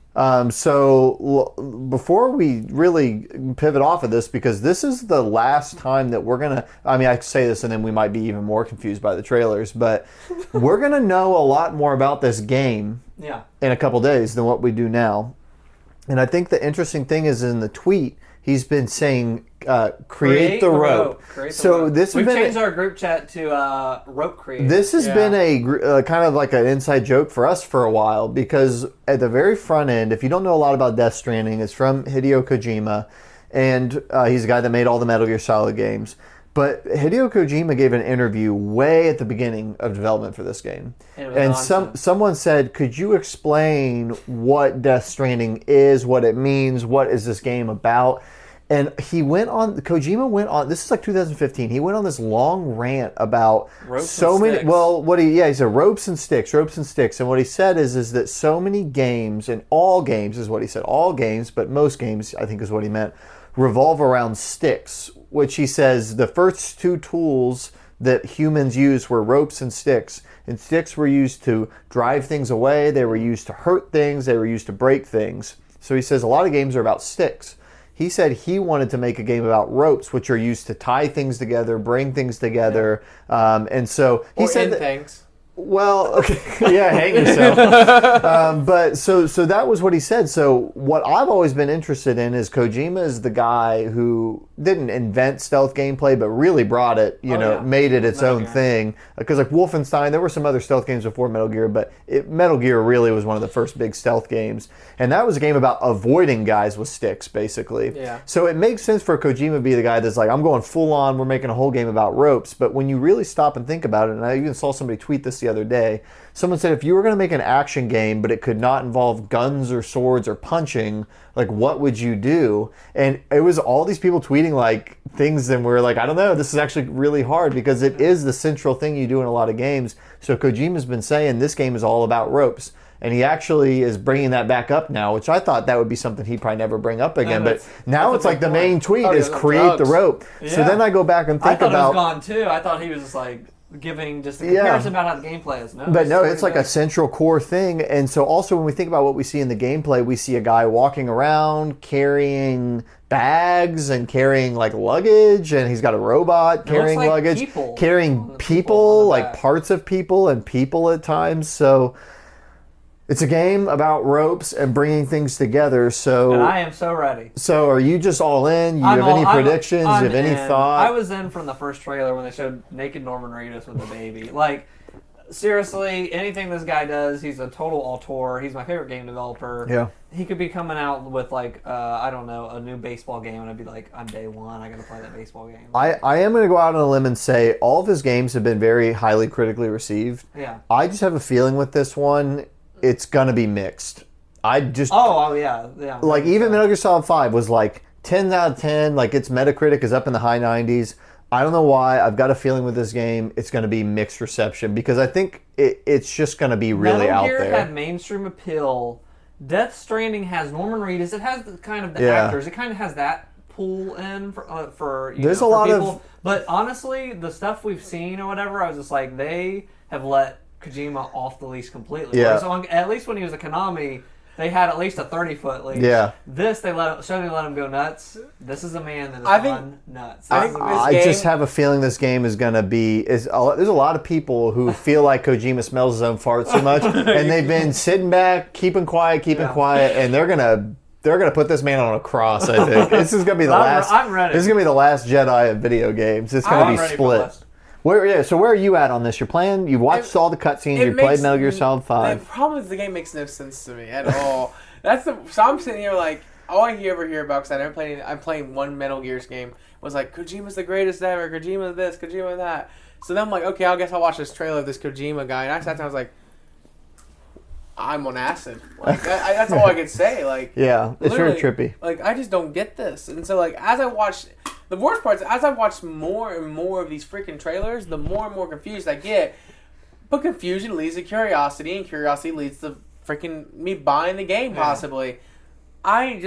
So before we really pivot off of this, because this is the last time that we're going to... I mean, I say this and then we might be even more confused by the trailers, but we're going to know a lot more about this game in a couple days than what we do now. And I think the interesting thing is in the tweet, he's been saying, create the rope. We've changed our group chat to rope create. This has been a kind of like an inside joke for us for a while, because at the very front end, if you don't know a lot about Death Stranding, it's from Hideo Kojima, and he's a guy that made all the Metal Gear Solid games. But Hideo Kojima gave an interview way at the beginning of development for this game. And someone said, could you explain what Death Stranding is, what it means, what is this game about? And Kojima went on, this is like 2015, he went on this long rant about he said ropes and sticks. And what he said is that so many games, and all games is what he said, all games, but most games, I think is what he meant, revolve around sticks, which he says the first two tools that humans used were ropes and sticks. And sticks were used to drive things away, they were used to hurt things, they were used to break things. So he says a lot of games are about sticks. He said he wanted to make a game about ropes, which are used to tie things together, bring things together. And so he said things. Well, okay, yeah, hang yourself. But so that was what he said. So what I've always been interested in is Kojima is the guy who didn't invent stealth gameplay, but really brought it, made it its own thing. Because like Wolfenstein, there were some other stealth games before Metal Gear, but Metal Gear really was one of the first big stealth games. And that was a game about avoiding guys with sticks, basically. Yeah. So it makes sense for Kojima to be the guy that's like, I'm going full on, we're making a whole game about ropes. But when you really stop and think about it, and I even saw somebody tweet this the other day, someone said if you were going to make an action game but it could not involve guns or swords or punching, like what would you do? And it was all these people tweeting like things, and we're like, I don't know, this is actually really hard because it is the central thing you do in a lot of games. So Kojima's been saying this game is all about ropes, and he actually is bringing that back up now, which I thought that would be something he'd probably never bring up again. But now it's like the main tweet is create the rope. Yeah. So then I go back and think about... I thought it was gone too. I thought he was just like giving just a comparison about how the gameplay is. No, it's like a central core thing. And so also when we think about what we see in the gameplay, we see a guy walking around carrying bags and carrying like luggage, and he's got a robot carrying luggage, carrying people, like parts of people and people at times. So it's a game about ropes and bringing things together. And I am so ready. So are you just all in? You have any predictions? You have any thought? I was in from the first trailer when they showed naked Norman Reedus with the baby. Like, seriously, anything this guy does, he's a total auteur. He's my favorite game developer. Yeah. He could be coming out with like, I don't know, a new baseball game, and I'd be like, I'm day one, I gotta play that baseball game. I am going to go out on a limb and say all of his games have been very highly critically received. Yeah. I just have a feeling with this one, it's gonna be mixed. Yeah. Like even Metal Gear Solid 5 was like 10 out of 10. Like its Metacritic is up in the high 90s. I don't know why. I've got a feeling with this game, it's gonna be mixed reception because I think it's just gonna be really out there. Metal Gear had mainstream appeal. Death Stranding has Norman Reedus. It has the kind of the actors. It kind of has that pull in for there's a lot people. of. But honestly, the stuff we've seen or whatever, I was just like, they have let Kojima off the leash completely. Yeah. So at least when he was at Konami, they had at least a 30-foot leash. Yeah. This, Sony let him go nuts. This is a man that has gone nuts. I just have a feeling this game is going to be... There's a lot of people who feel like Kojima smells his own fart so much, and they've been sitting back, keeping quiet, and they're going to put this man on a cross, I think. This is going to be the last... I'm ready. This is going to be the last Jedi of video games. It's going to be split. So where are you at on this? You're playing. You watched all the cutscenes. You played Metal Gear Solid 5. The problem is the game makes no sense to me at all. So I'm sitting here like all I ever hear about, because I never played. I'm playing one Metal Gear's game, was like Kojima's the greatest ever. Kojima this, Kojima that. So then I'm like, okay, I guess I'll watch this trailer of this Kojima guy, and I sat down. I was like, I'm on acid. Like that's all I could say. Like, yeah, it's very trippy. Like, I just don't get this. And so like as I watched, the worst part is as I watched more and more of these freaking trailers, the more and more confused I get. But confusion leads to curiosity, and curiosity leads to freaking me buying the game possibly. I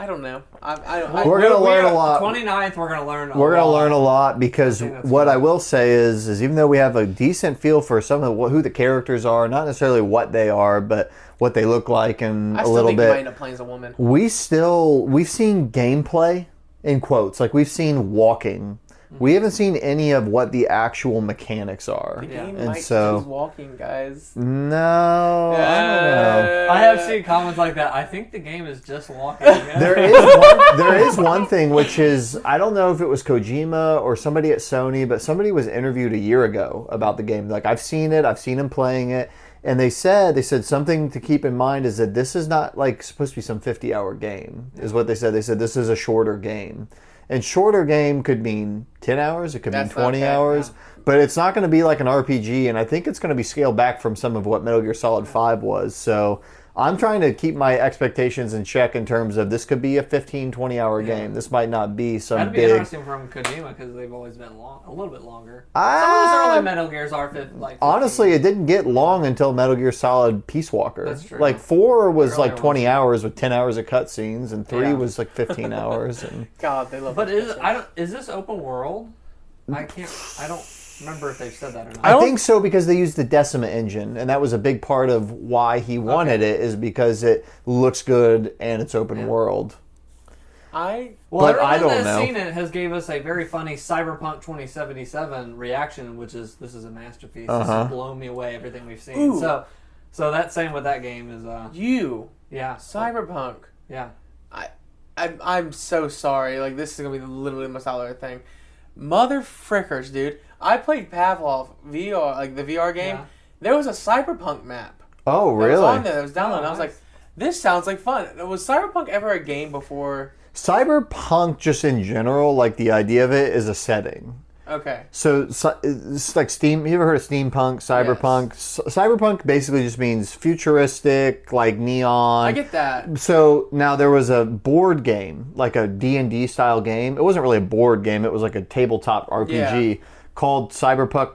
don't know. We're going to learn a lot. 29th, we're going to learn a lot. We're going to learn a lot because what I will say is even though we have a decent feel for some of who the characters are, not necessarily what they are, but what they look like and a little bit. I still think you might end up playing as a woman. We've seen gameplay, in quotes, like we've seen walking. We haven't seen any of what the actual mechanics are. The game might choose walking, guys. No, I don't know. I have seen comments like that. I think the game is just walking. There is one thing, which is, I don't know if it was Kojima or somebody at Sony, but somebody was interviewed a year ago about the game. Like, I've seen him playing it, and they said something to keep in mind is that this is not like supposed to be some 50-hour game, is what they said. They said this is a shorter game. And shorter game could mean 10 hours, it could mean 20 hours, but it's not going to be like an RPG, and I think it's going to be scaled back from some of what Metal Gear Solid 5 was. So I'm trying to keep my expectations in check in terms of this could be a 15, 20-hour game. This might not be some That'd big... be interesting from Kojima because they've always been a little bit longer. Some of those early Metal Gears are like 15. Honestly, it didn't get long until Metal Gear Solid Peace Walker. That's true. Like 4 was like 20 hours with 10 hours of cutscenes, and 3 was like 15 hours. And God, they love. But is this open world? I don't remember if they've said that or not. I think so because they used the Decima engine, and that was a big part of why he wanted it, is because it looks good and it's open world. I don't know. Seen it has gave us a very funny Cyberpunk 2077 reaction, which is this is a masterpiece. This has blown me away. Everything we've seen. Ooh. So that's same with that game is Cyberpunk. Yeah. I'm so sorry. Like, this is gonna be literally the most outlier thing. Mother frickers, dude. I played Pavlov VR, like the VR game. Yeah. There was a Cyberpunk map. Oh, really? That was on there. That was downloaded. And I was like, this sounds like fun. Was Cyberpunk ever a game before? Cyberpunk, just in general, like the idea of it is a setting. Okay. So it's like Steam. You ever heard of steampunk, cyberpunk? Yes. Cyberpunk basically just means futuristic, like neon. I get that. So now there was a board game, like a D&D style game. It wasn't really a board game. It was like a tabletop RPG called Cyberpunk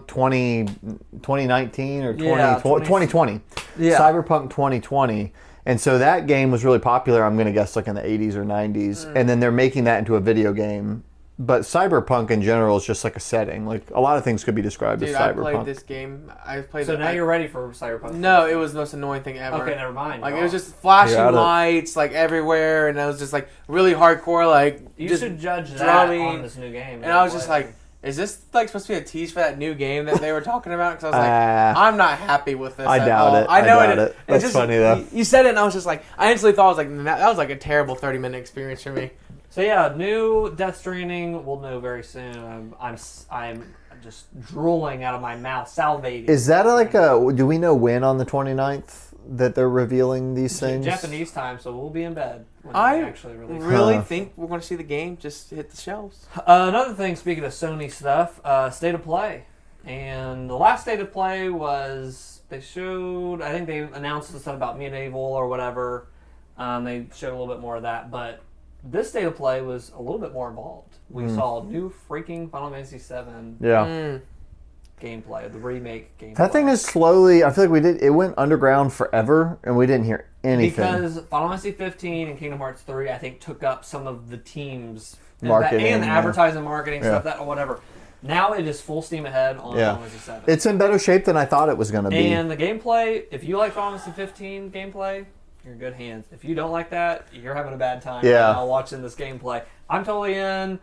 2019 or 2020. Yeah. Cyberpunk 2020. And so that game was really popular, I'm going to guess, like in the 80s or 90s. And then they're making that into a video game. But Cyberpunk in general is just like a setting. Like, a lot of things could be described as Cyberpunk. I played this game. So now you're ready for Cyberpunk? No, it was the most annoying thing ever. Okay, never mind. Like, it was just flashing lights, like, everywhere. And it was just, like, really hardcore, like, you just should judge that drumming on this new game. And I was just like, is this, like, supposed to be a tease for that new game that they were talking about? Because I was like, I'm not happy with this I doubt it. I doubt it. That's just funny, though. You said it, and I was just like, I instantly thought, I was like, that was, like, a terrible 30-minute experience for me. So yeah, new Death Stranding. We'll know very soon. I'm just drooling out of my mouth, salivating. Is that like do we know when on the 29th that they're revealing these things? Japanese time, so we'll be in bed when I they actually release really think we're going to see the game just hit the shelves. Another thing, speaking of Sony stuff, State of Play. And the last State of Play was, I think they announced some stuff about Medieval or whatever. They showed a little bit more of that, but this State of Play was a little bit more involved. We saw new freaking Final Fantasy VII gameplay, the remake gameplay. That thing is slowly, I feel like it went underground forever, and we didn't hear anything. Because Final Fantasy 15 and Kingdom Hearts 3, I think, took up some of the team's marketing and advertising, marketing stuff, that or whatever. Now it is full steam ahead on Final Fantasy 7. It's in better shape than I thought it was going to be. And the gameplay, if you like Final Fantasy 15 gameplay, you're in good hands. If you don't like that, you're having a bad time right now watching this gameplay. I'm totally in.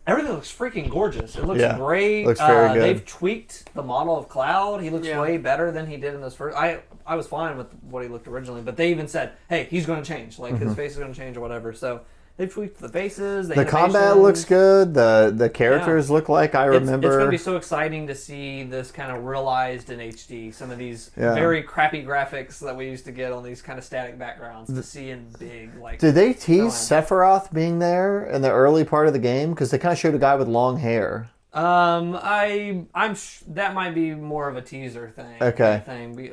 Everything looks freaking gorgeous. It looks great. Looks very good. They've tweaked the model of Cloud. He looks way better than he did in this first. I was fine with what he looked originally, but they even said, hey, he's going to change. Like, his face is going to change or whatever. So They've tweaked the faces. The combat looks good. The characters look like I remember. It's going to be so exciting to see this kind of realized in HD. Some of these very crappy graphics that we used to get on these kind of static backgrounds to see in big. Like, did they tease Sephiroth being there in the early part of the game? Because they kind of showed a guy with long hair. That might be more of a teaser thing. Okay.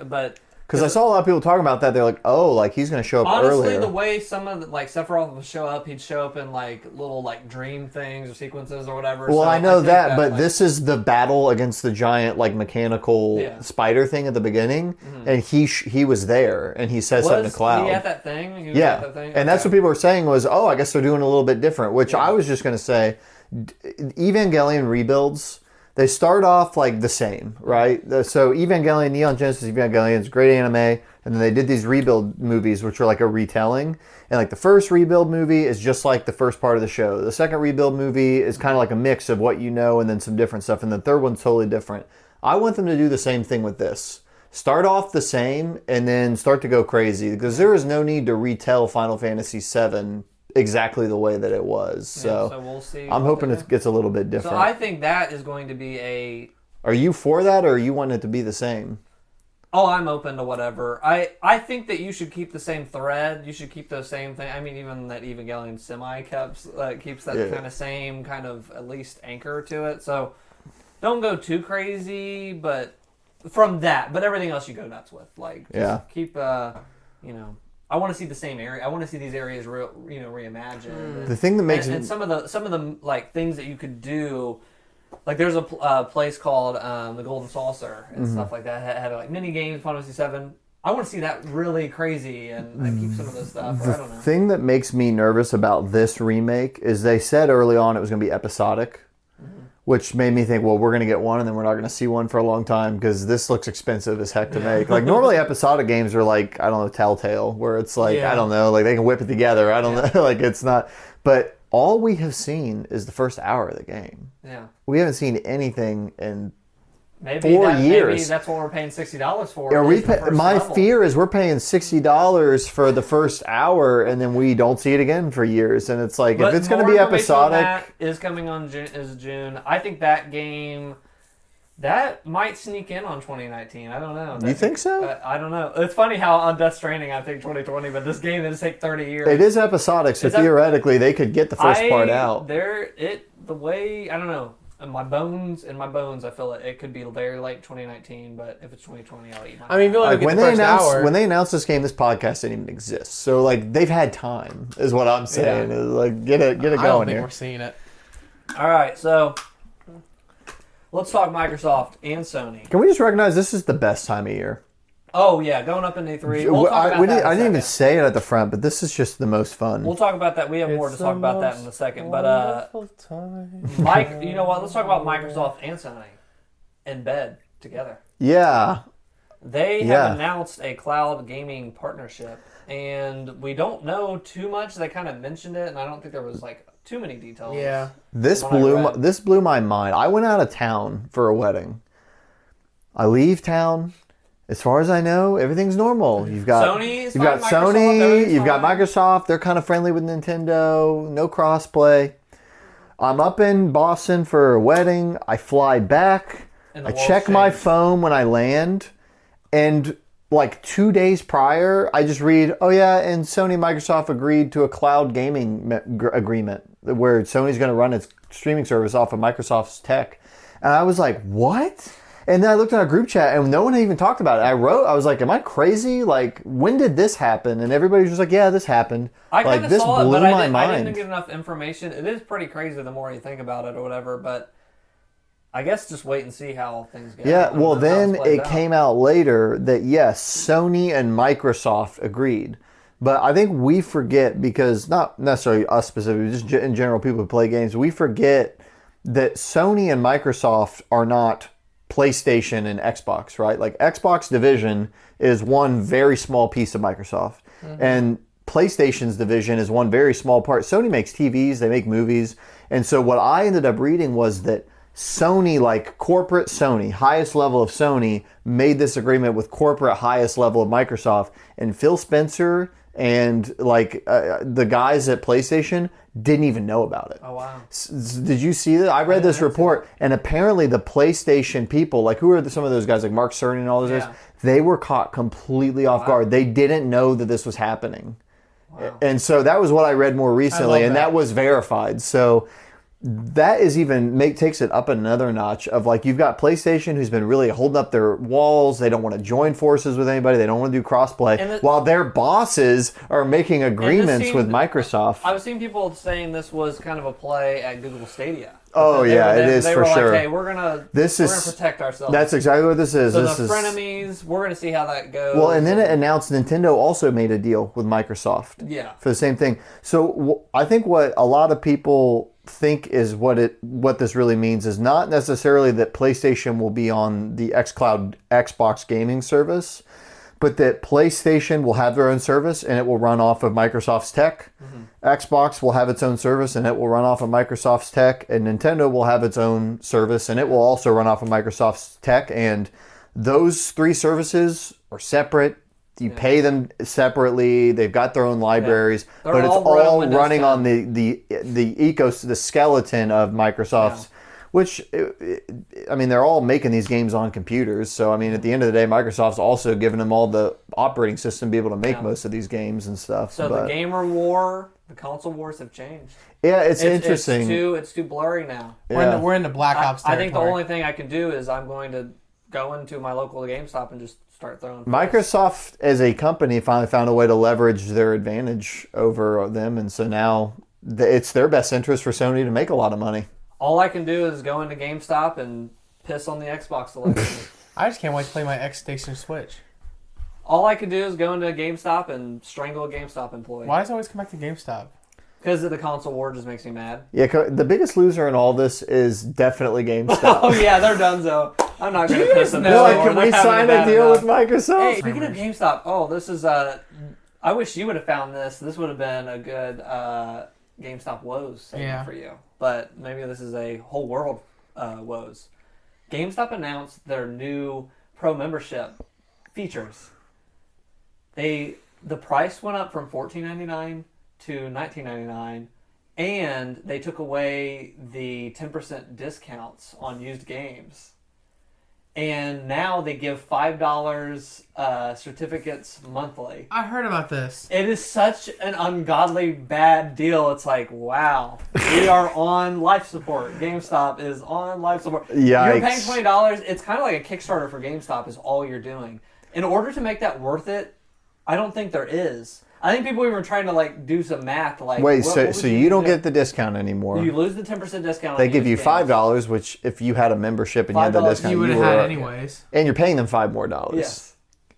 But. Because I saw a lot of people talking about that. They're like, oh, like he's going to show up earlier. Honestly, the way some of like Sephiroth would show up, he'd show up in like little like dream things or sequences or whatever. Well, so I know that, but like, this is the battle against the giant like mechanical spider thing at the beginning, and he was there, and he says something to Cloud. Was he at that thing? He was yeah, at that thing? And that's what people were saying was, oh, I guess they're doing a little bit different. Which I was just going to say, Evangelion rebuilds. They start off like the same, right? So Evangelion, Neon Genesis Evangelion is great anime, and then they did these rebuild movies, which are like a retelling. And like the first rebuild movie is just like the first part of the show. The second rebuild movie is kind of like a mix of what you know and then some different stuff. And the third one's totally different. I want them to do the same thing with this. Start off the same and then start to go crazy, because there is no need to retell Final Fantasy VII exactly the way that it was. So we'll see. I'm hoping it gets a little bit different. So I think that is going to be a... Are you for that, or you want it to be the same? Oh, I'm open to whatever. I think that you should keep the same thread. You should keep the same thing. I mean, even that Evangelion semi keeps that kind of same kind of at least anchor to it. So don't go too crazy, but from that. But everything else you go nuts with. Like, just keep, I want to see the same area. I want to see these areas, reimagined. The thing that makes and some of the like things that you could do, like there's a place called the Golden Saucer and stuff like that. Had like mini games, Final Fantasy VII. I want to see that really crazy and keep some of this stuff. I don't know. The thing that makes me nervous about this remake is they said early on it was going to be episodic. Which made me think, well, we're going to get one and then we're not going to see one for a long time because this looks expensive as heck to make. Like, normally episodic games are like, I don't know, Telltale, where it's like, I don't know, like they can whip it together. I don't know, like it's not. But all we have seen is the first hour of the game. Yeah. We haven't seen anything in 4 years. Maybe that's what we're paying $60 for. My fear is we're paying $60 for the first hour and then we don't see it again for years. And it's like, if it's going to be episodic, that is coming on June. I think that game that might sneak in on 2019. I don't know. You think so? I don't know. It's funny how on Death Stranding I think 2020, but this game is take 30 years. It is episodic, so theoretically they could get the first part out. I don't know. In my bones, I feel it could be very late 2019. But if it's 2020, I'll eat my. I mean, when they announced this game, this podcast didn't even exist. So like they've had time, is what I'm saying. Is like get it going. I don't think we're seeing it. All right, so let's talk Microsoft and Sony. Can we just recognize this is the best time of year? Oh yeah, going up into E3. We'll talk about that. I didn't even say it at the front, but this is just the most fun. We'll talk about that. We have more to talk about that in a second. But Mike, you know what? Let's talk about Microsoft and Sony in bed together. Yeah. They have announced a cloud gaming partnership, and we don't know too much. They kind of mentioned it, and I don't think there was like too many details. Yeah. This blew my mind. I went out of town for a wedding. I leave town. As far as I know, everything's normal. You've got Sony, you've got Microsoft. They're kind of friendly with Nintendo. No crossplay. I'm up in Boston for a wedding. I fly back. I check my phone when I land. And like 2 days prior, I just read, oh yeah, and Sony and Microsoft agreed to a cloud gaming agreement where Sony's going to run its streaming service off of Microsoft's tech. And I was like, what? And then I looked at our group chat and no one had even talked about it. I was like, am I crazy? Like, when did this happen? And everybody was just like, yeah, this happened. I kind of saw it, but I didn't get enough information. It is pretty crazy the more you think about it or whatever, but I guess just wait and see how things go. Yeah, well, then it came out later that, yes, Sony and Microsoft agreed. But I think we forget, because not necessarily us specifically, just in general, people who play games, we forget that Sony and Microsoft are not PlayStation and Xbox, right? Like Xbox division is one very small piece of Microsoft, and PlayStation's division is one very small part. Sony makes TVs, they make movies, and so what I ended up reading was that Sony, like corporate Sony, highest level of Sony, made this agreement with corporate highest level of Microsoft, and Phil Spencer And like the guys at PlayStation didn't even know about it. Oh wow! Did you see that? I read this report, and apparently the PlayStation people, like who are some of those guys, like Mark Cerny and all those guys, they were caught completely off guard. They didn't know that this was happening. Wow. And so that was what I read more recently, and that was verified. So that is even takes it up another notch of like you've got PlayStation who's been really holding up their walls. They don't want to join forces with anybody. They don't want to do crossplay. While their bosses are making agreements with Microsoft. I was seeing people saying this was kind of a play at Google Stadia. Oh yeah, it is for sure. Like, hey, we're gonna protect ourselves. That's exactly what this is. So the frenemies, we're gonna see how that goes. Well, and then it announced Nintendo also made a deal with Microsoft. Yeah. For the same thing. So I think what a lot of people think is what this really means is not necessarily that PlayStation will be on the xCloud Xbox gaming service, but that PlayStation will have their own service and it will run off of Microsoft's tech. Xbox will have its own service and it will run off of Microsoft's tech, and Nintendo will have its own service and it will also run off of Microsoft's tech. And those three services are separate. You pay them separately. They've got their own libraries, but it's all running on the skeleton of Microsoft's. Which, I mean, they're all making these games on computers. So, I mean, at the end of the day, Microsoft's also giving them all the operating system to be able to make most of these games and stuff. So the gamer war, the console wars have changed. Yeah, it's interesting. It's too blurry now. Yeah. We're in the Black Ops territory. I think the only thing I can do is I'm going to go into my local GameStop and just start throwing. Microsoft as a company finally found a way to leverage their advantage over them, and so now it's their best interest for Sony to make a lot of money. All I can do is go into GameStop and piss on the Xbox selection. I just can't wait to play my X-Station Switch. All I can do is go into GameStop and strangle a GameStop employee. Why does it always come back to GameStop? Because the console war just makes me mad. Yeah, the biggest loser in all this is definitely GameStop. Oh yeah, they're donezo. I'm not going to piss them off. Like, can we sign a deal with Microsoft? Hey, speaking of GameStop, this is I wish you would have found this. This would have been a good GameStop woes segment for you. But maybe this is a whole world woes. GameStop announced their new Pro membership features. The price went up from $14.99 to $19.99, and they took away the 10% discounts on used games. And now they give $5 certificates monthly. I heard about this. It is such an ungodly bad deal. It's like, wow, we are on life support. GameStop is on life support. Yikes. You're paying $20. It's kind of like a Kickstarter for GameStop is all you're doing. In order to make that worth it, I don't think there is. I think people even trying to like do some math. Like, wait, so you don't get the discount anymore? You lose the 10% discount. They give you $5, which if you had a membership and you had the discount, you would have had anyways. And you're paying them $5 more. Yes.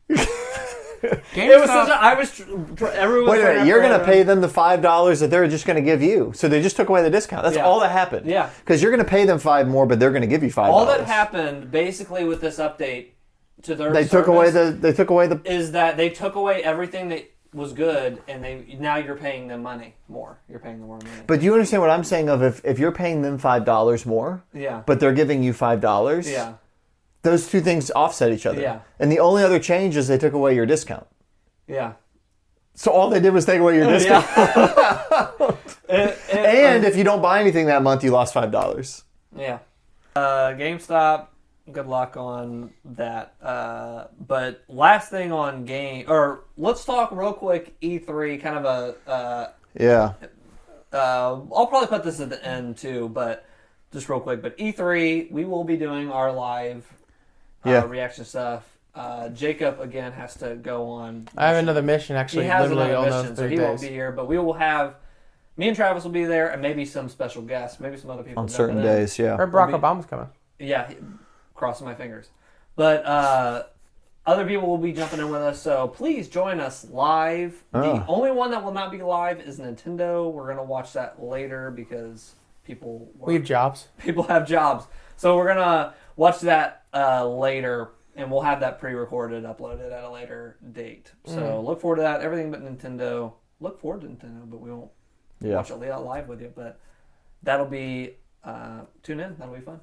It was such a, everyone. Wait a minute, you're going to pay them the $5 that they're just going to give you. So they just took away the discount. That's all that happened. Yeah. Because you're going to pay them $5 more, but they're going to give you $5. All that happened basically with this update to their They took away the is that they took away everything that was good, and now you're paying them more. You're paying them more money. But do you understand what I'm saying? Of if you're paying them $5 more, but they're giving you $5, those two things offset each other. Yeah. And the only other change is they took away your discount. Yeah. So all they did was take away your discount. And if you don't buy anything that month, you lost $5. Yeah. GameStop. Good luck on that. But last thing on let's talk real quick E3, kind of I'll probably put this at the end too, but just real quick. But E3, we will be doing our live reaction stuff. Jacob, again, has to go on. I have another mission, actually. He has another mission, so he won't be here. But we will have, me and Travis will be there, and maybe some special guests, maybe some other people. On certain days, yeah. Or Barack Obama's coming. Yeah, crossing my fingers. But other people will be jumping in with us, so please join us live. The only one that will not be live is Nintendo. We're going to watch that later because people... We have jobs. People have jobs. So we're going to watch that later, and we'll have that pre-recorded, uploaded at a later date. So look forward to that. Everything but Nintendo. Look forward to Nintendo, but we won't watch it live with you. But that'll be... tune in. That'll be fun.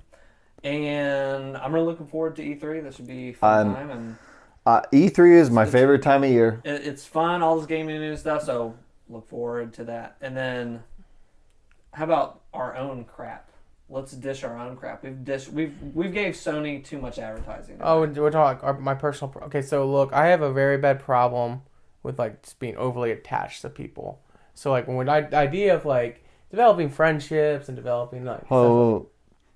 And I'm really looking forward to E3. This would be a fun time. And E3 is my favorite time of year. It's fun, all this gaming news stuff, so look forward to that. And then, how about our own crap? Let's dish our own crap. We've gave Sony too much advertising. Oh, we're talking my personal. Okay, so look, I have a very bad problem with like just being overly attached to people. So like when the idea of like developing friendships and developing like. Oh,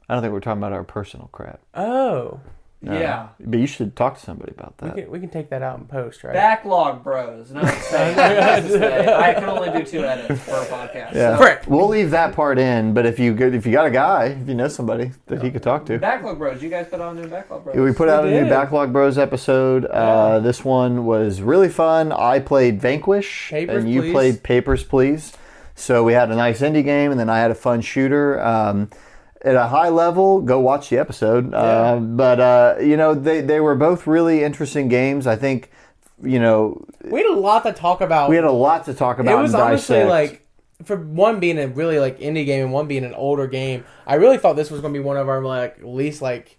I don't think we're talking about our personal crap. Oh. Yeah. But you should talk to somebody about that. We can take that out in post, right? Backlog bros. No, I can only do 2 edits per podcast. Yeah. So. We'll leave that part in, but if you got a guy, if you know somebody that he could talk to. Backlog bros. You guys put out a new Backlog bros. We put out a new Backlog Bros episode. This one was really fun. I played Vanquish, and you played Papers, Please. So we had a nice indie game, and then I had a fun shooter. At a high level, go watch the episode. But they were both really interesting games. I think, we had a lot to talk about. It was honestly like, for one being a really like indie game and one being an older game, I really thought this was going to be one of our like least like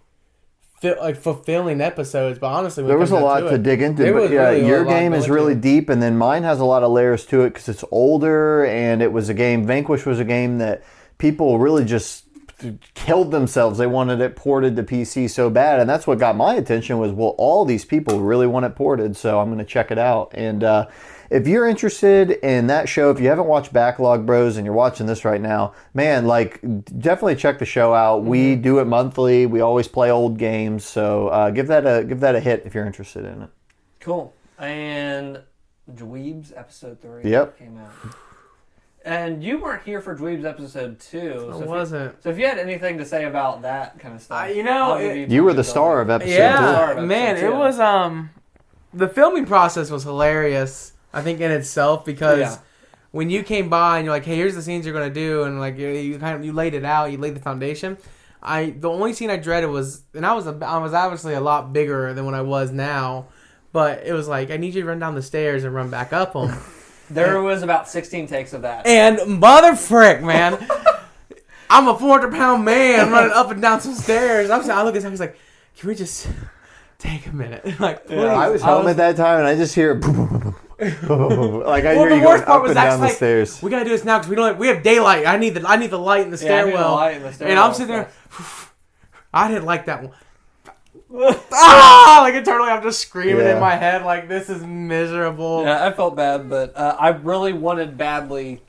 fulfilling episodes. But honestly, there was a lot to dig into. But your game is really deep, and then mine has a lot of layers to it because it's older, and it was a game. Vanquish was a game that people really just killed themselves. They wanted it ported to PC so bad, and that's what got my attention was, well, all these people really want it ported, so I'm going to check it out. And if you're interested in that show, if you haven't watched Backlog Bros and you're watching this right now, man, like, definitely check the show out. We do it monthly. We always play old games, so give that a hit if you're interested in it. Cool. And Dweebs episode 3 came out. And you weren't here for Dweebs episode 2. I wasn't. So if you had anything to say about that kind of stuff, you were the star of episode 2. Yeah, man, it was the filming process was hilarious. I think in itself because when you came by and you're like, hey, here's the scenes you're gonna do, and like you laid it out, you laid the foundation. The only scene I dreaded was, and I was obviously a lot bigger than what I was now, but it was like I need you to run down the stairs and run back up them. There was about 16 takes of that. And mother frick, man. I'm a 400-pound man running up and down some stairs. I look at him, he's like, can we just take a minute? Like, please. I was home at that time, and I just hear like I hear you going up and down the stairs. We gotta do this now because we have daylight. I need the light in the stairwell. And I'm sitting there. I didn't like that one. Like internally I'm just screaming in my head like this is miserable. Yeah, I felt bad, but I really wanted badly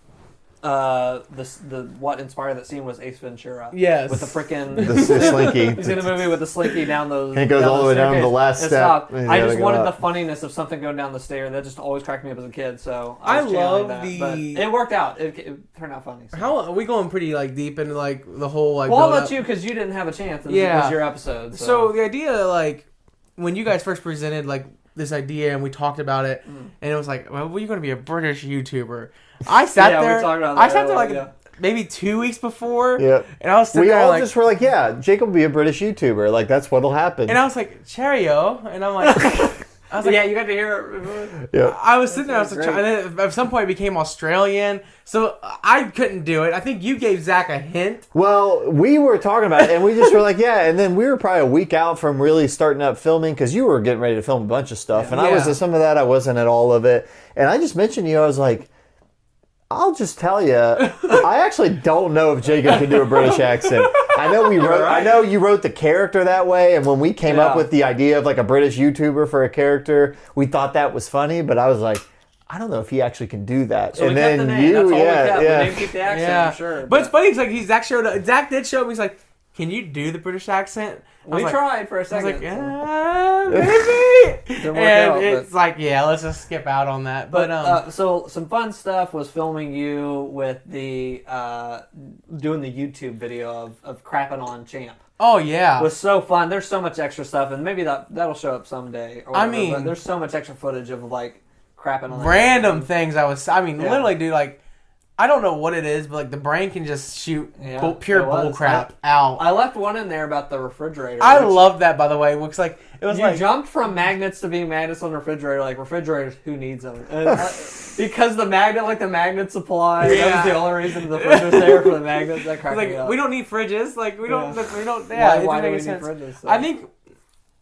what inspired that scene was Ace Ventura. Yes. With the freaking the slinky. He's in a movie with the slinky down those. And it goes all the way down to the last step. I just wanted the funniness of something going down the stair. That just always cracked me up as a kid. So I love that. But it worked out. It turned out funny. So. How are we going pretty like deep into like the whole like? Well, I'll let you because you didn't have a chance. It was your episode. So the idea like when you guys first presented like this idea and we talked about it and it was like, well, you're going to be a British YouTuber. I sat there. We talked about that. I sat there like maybe 2 weeks before. Yeah. And I was sitting there like, just were like, Jacob will be a British YouTuber. Like that's what'll happen. And I was like, cheerio. And I'm like, yeah, you got to hear it. Yeah. I was sitting there. I was like, and then at some point it became Australian. So I couldn't do it. I think you gave Zach a hint. Well, we were talking about it, and we just were like, and then we were probably a week out from really starting up filming because you were getting ready to film a bunch of stuff, and I was at some of that. I wasn't at all of it, and I just mentioned to you, I was like, I'll just tell you, I actually don't know if Jacob can do a British accent. I know you wrote the character that way, and when we came up with the idea of like a British YouTuber for a character, we thought that was funny, but I was like, I don't know if he actually can do that. So and we then kept the name. That's all we kept. We didn't keep the accent, sure. But it's funny because like Zach did show me. He's like, "Can you do the British accent?" We tried for a second. I was like, maybe. And it's like, let's just skip out on that. But so some fun stuff was filming you with the doing the YouTube video of crapping on Champ. Oh yeah, it was so fun. There's so much extra stuff, and maybe that'll show up someday. Or whatever, but there's so much extra footage of like crapping on random things. Literally, dude, like. I don't know what it is, but like the brain can just shoot pure bull crap out. I left one in there about the refrigerator. I love that, by the way. Looks like it was you jumped from magnets to being magnets on the refrigerator. Like refrigerators, who needs them? Because the magnet supply. That was the only reason the fridge was there for the magnets. That cracked me up. We don't need fridges. Like we don't. Why do we need fridges? So? I think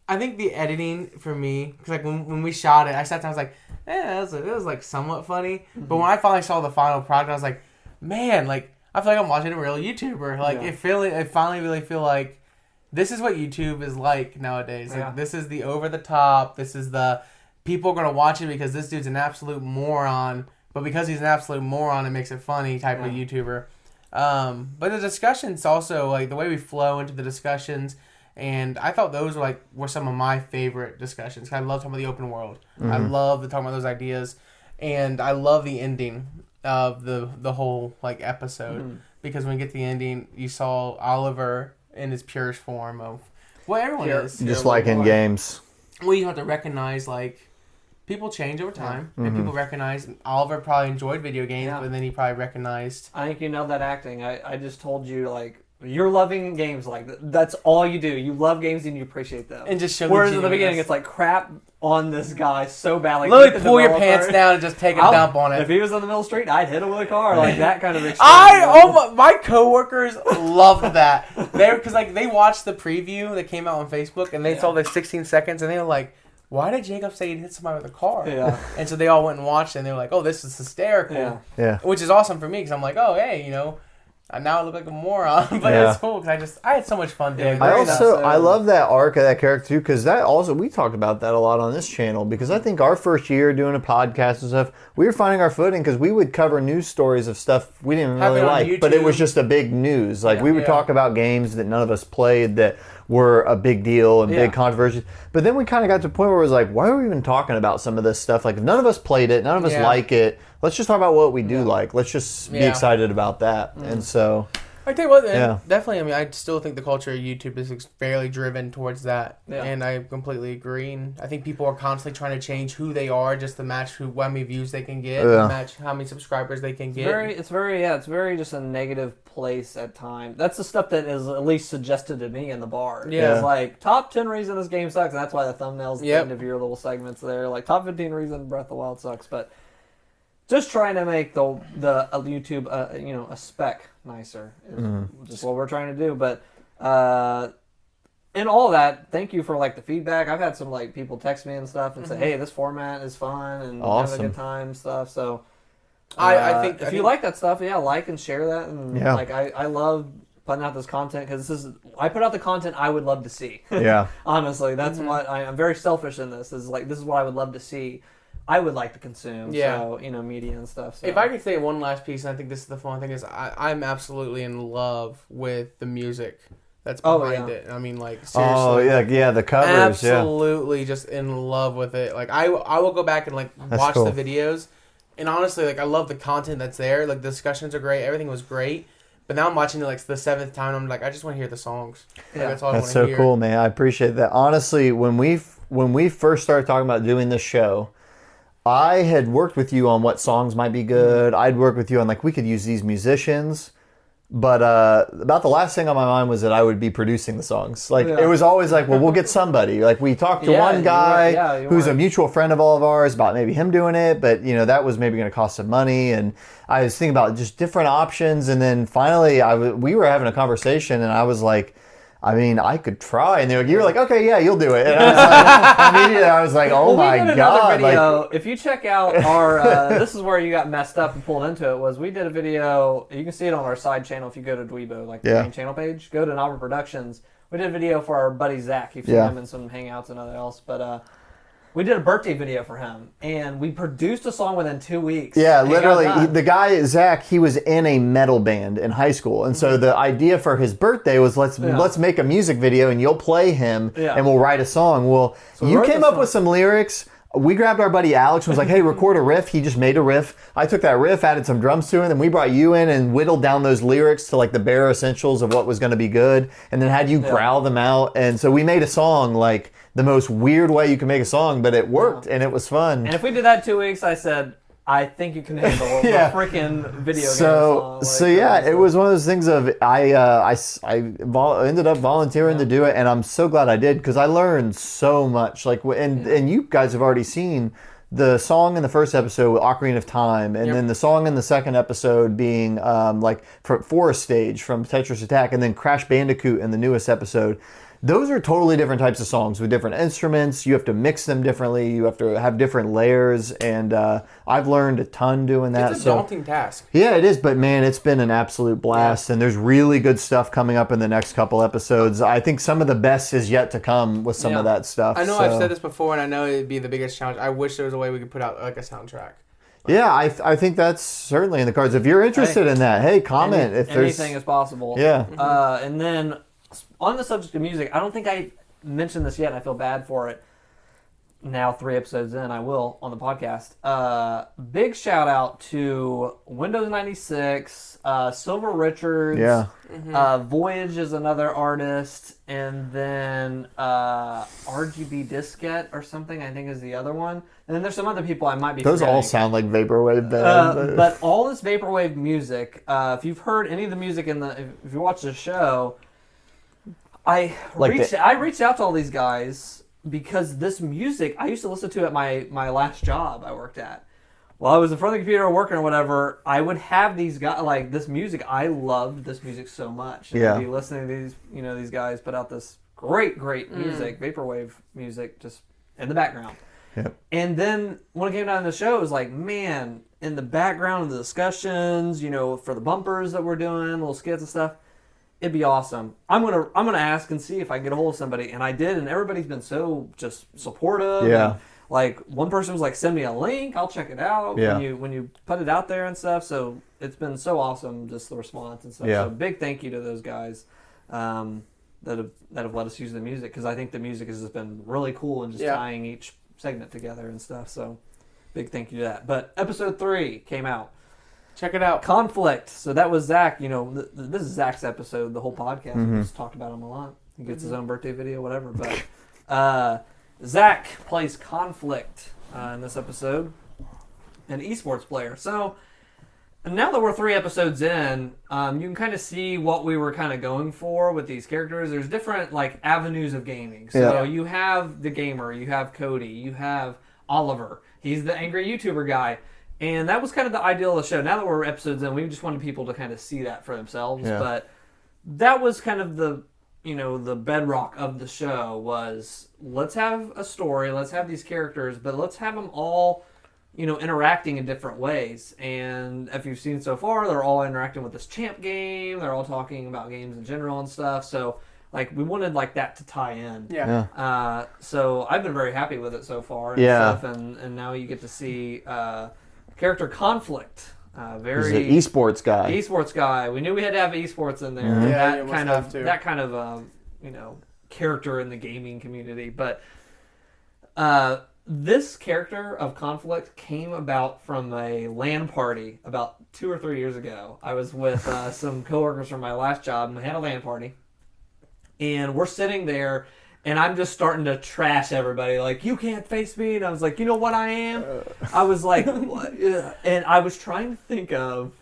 I think the editing for me, because like when we shot it, I sat down, I was like, it was like somewhat funny. Mm-hmm. But when I finally saw the final product, I was like, man, like I feel like I'm watching a real YouTuber. Like it finally really feel like this is what YouTube is like nowadays. Like this is the over the top. This is the people are gonna watch it because this dude's an absolute moron. But because he's an absolute moron, it makes it funny type of YouTuber. But the discussions also, like the way we flow into the discussions, and I thought those were some of my favorite discussions. I love talking about the open world. Mm-hmm. I love talking about those ideas, and I love the ending of the whole like episode because when you get to the ending, you saw Oliver in his purest form of what everyone is. Just like in games. Well, you have to recognize like. People change over time, and people recognize Oliver probably enjoyed video games, but then he probably recognized. I think you know that acting. I just told you like you're loving games, like that's all you do. You love games and you appreciate them. And just show. Whereas in the beginning, it's like crap on this guy so bad. Like literally pull your pants down and just take a dump on it. If he was on the middle of the street, I'd hit him with a car, like that kind of exchange. My coworkers loved that. Because like they watched the preview that came out on Facebook, and they saw the 16 seconds, and they were like. Why did Jacob say he hit somebody with a car? Yeah. And so they all went and watched it, and they were like, oh, this is hysterical. Yeah. Which is awesome for me, because I'm like, oh, hey, now I look like a moron. But it's cool, because I had so much fun doing it. I love that arc of that character, too, because that also, we talked about that a lot on this channel, because I think our first year doing a podcast and stuff, we were finding our footing, because we would cover news stories of stuff we didn't really like, but it was just a big news. Like, we would talk about games that none of us played that were a big deal and big controversies. But then we kind of got to the point where it was like, why are we even talking about some of this stuff? Like, if none of us played it, none of us like it, let's just talk about what we do like. Let's just be excited about that. And so... I tell you what, definitely, I mean, I still think the culture of YouTube is fairly driven towards that. Yeah. And I completely agree. And I think people are constantly trying to change who they are just to match how many views they can get, to match how many subscribers they can get. It's very just a negative place at times. That's the stuff that is at least suggested to me in the bar. Yeah. It's like, top 10 reasons this game sucks, and that's why the thumbnail's at the end of your little segments there. Like, top 15 reasons Breath of the Wild sucks, but... Just trying to make the YouTube a speck nicer is just what we're trying to do. But in all that, thank you for like the feedback. I've had some like people text me and stuff and say, "Hey, this format is fun and having a good time stuff." So I think if you like that stuff, like and share that. And like I love putting out this content because I put out the content I would love to see. Yeah, honestly, that's what I'm very selfish in this. Is like this is what I would love to see. I would like to consume, so, media and stuff. So. If I could say one last piece, and I think this is the fun thing, is I'm absolutely in love with the music that's behind it. I mean, like, seriously. Oh, the covers, absolutely just in love with it. Like, I will go back and, like, watch the videos, and honestly, like, I love the content that's there. Like, the discussions are great. Everything was great. But now I'm watching it, like, the 7th time, and I'm like, I just want to hear the songs. Like, that's all I want to hear. That's so cool, man. I appreciate that. Honestly, when we first started talking about doing this show, I had worked with you on what songs might be good. I'd worked with you on, like, we could use these musicians. But about the last thing on my mind was that I would be producing the songs. Like, it was always like, well, we'll get somebody. Like, we talked to one guy who's a mutual friend of all of ours about maybe him doing it. But, that was maybe going to cost some money. And I was thinking about just different options. And then finally, we were having a conversation, and I was like, I mean, I could try. And you were like, okay, yeah, you'll do it. And I was like, oh my God. Video. Like, if you check out our, this is where you got messed up and pulled into it, was we did a video, you can see it on our side channel if you go to DweeBros, like the main channel page, go to Nava Productions. We did a video for our buddy Zach. You've seen him in some hangouts and other else. But we did a birthday video for him, and we produced a song within 2 weeks. Yeah, literally, the guy, Zach, he was in a metal band in high school. And so the idea for his birthday was let's make a music video, and you'll play him, and we'll write a song. Well, so you came up with some lyrics. We grabbed our buddy Alex and was like, hey, record a riff. He just made a riff. I took that riff, added some drums to it, and we brought you in and whittled down those lyrics to like the bare essentials of what was going to be good, and then had you growl them out. And so we made a song like the most weird way you can make a song, but it worked, and it was fun. And if we did that 2 weeks, I said, I think you can handle a freaking video game song. It was one of those things of I ended up volunteering to do it, and I'm so glad I did because I learned so much. Like, and you guys have already seen the song in the first episode, Ocarina of Time, and then the song in the second episode being like Forest Stage from Tetris Attack, and then Crash Bandicoot in the newest episode. Those are totally different types of songs with different instruments. You have to mix them differently. You have to have different layers. And I've learned a ton doing that. It's a daunting task. Yeah, it is. But man, it's been an absolute blast. And there's really good stuff coming up in the next couple episodes. I think some of the best is yet to come with some of that stuff. I know I've said this before, and I know it'd be the biggest challenge. I wish there was a way we could put out like a soundtrack. Yeah, I think that's certainly in the cards. If you're interested in that, hey, comment. If anything is possible. Yeah. And then on the subject of music, I don't think I mentioned this yet, and I feel bad for it. Now 3 episodes in, I will on the podcast. Big shout out to Windows 96, Silver Richards. Yeah. Voyage is another artist, and then RGB Diskette or something I think is the other one. And then there's some other people I might be Those forgetting. all sound like vaporwave bands. But all this vaporwave music, if you've heard any of the music if you watch the show, I reached out to all these guys because this music I used to listen to at my last job I worked at. While I was in front of the computer working or whatever, I would have these guys like this music. I loved this music so much. And I'd be listening to these guys put out this great music, vaporwave music, just in the background. Yep. And then when it came down to the show, it was like, man, in the background of the discussions, for the bumpers that we're doing, little skits and stuff, it'd be awesome. I'm gonna ask and see if I can get a hold of somebody, and I did, and everybody's been so just supportive. Yeah. And, like one person was like, send me a link, I'll check it out when you put it out there and stuff. So it's been so awesome, just the response and stuff. Yeah. So big thank you to those guys that have let us use the music, because I think the music has just been really cool and just tying each segment together and stuff. So big thank you to that. But episode 3 came out. Check it out. Conflict. So that was Zach. This is Zach's episode, the whole podcast. We just talked about him a lot. He gets his own birthday video, whatever. But Zach plays Conflict in this episode, an esports player. So now that we're 3 episodes in, you can kind of see what we were kind of going for with these characters. There's different avenues of gaming. So you have the gamer, you have Cody, you have Oliver. He's the angry YouTuber guy. And that was kind of the ideal of the show. Now that we're episodes in, we just wanted people to kind of see that for themselves. Yeah. But that was kind of the bedrock of the show was, let's have a story, let's have these characters, but let's have them all, interacting in different ways. And if you've seen so far, they're all interacting with this champ game. They're all talking about games in general and stuff. So, we wanted that to tie in. Yeah. So I've been very happy with it so far. And stuff, and now you get to see character Conflict. He's an esports guy. Esports guy. We knew we had to have esports in there. Mm-hmm. Yeah, that kind of character in the gaming community. But this character of Conflict came about from a LAN party about 2 or 3 years ago. I was with some coworkers from my last job, and we had a LAN party. And we're sitting there, and I'm just starting to trash everybody. Like, you can't face me. And I was like, you know what I am? I was like, what? And I was trying to think of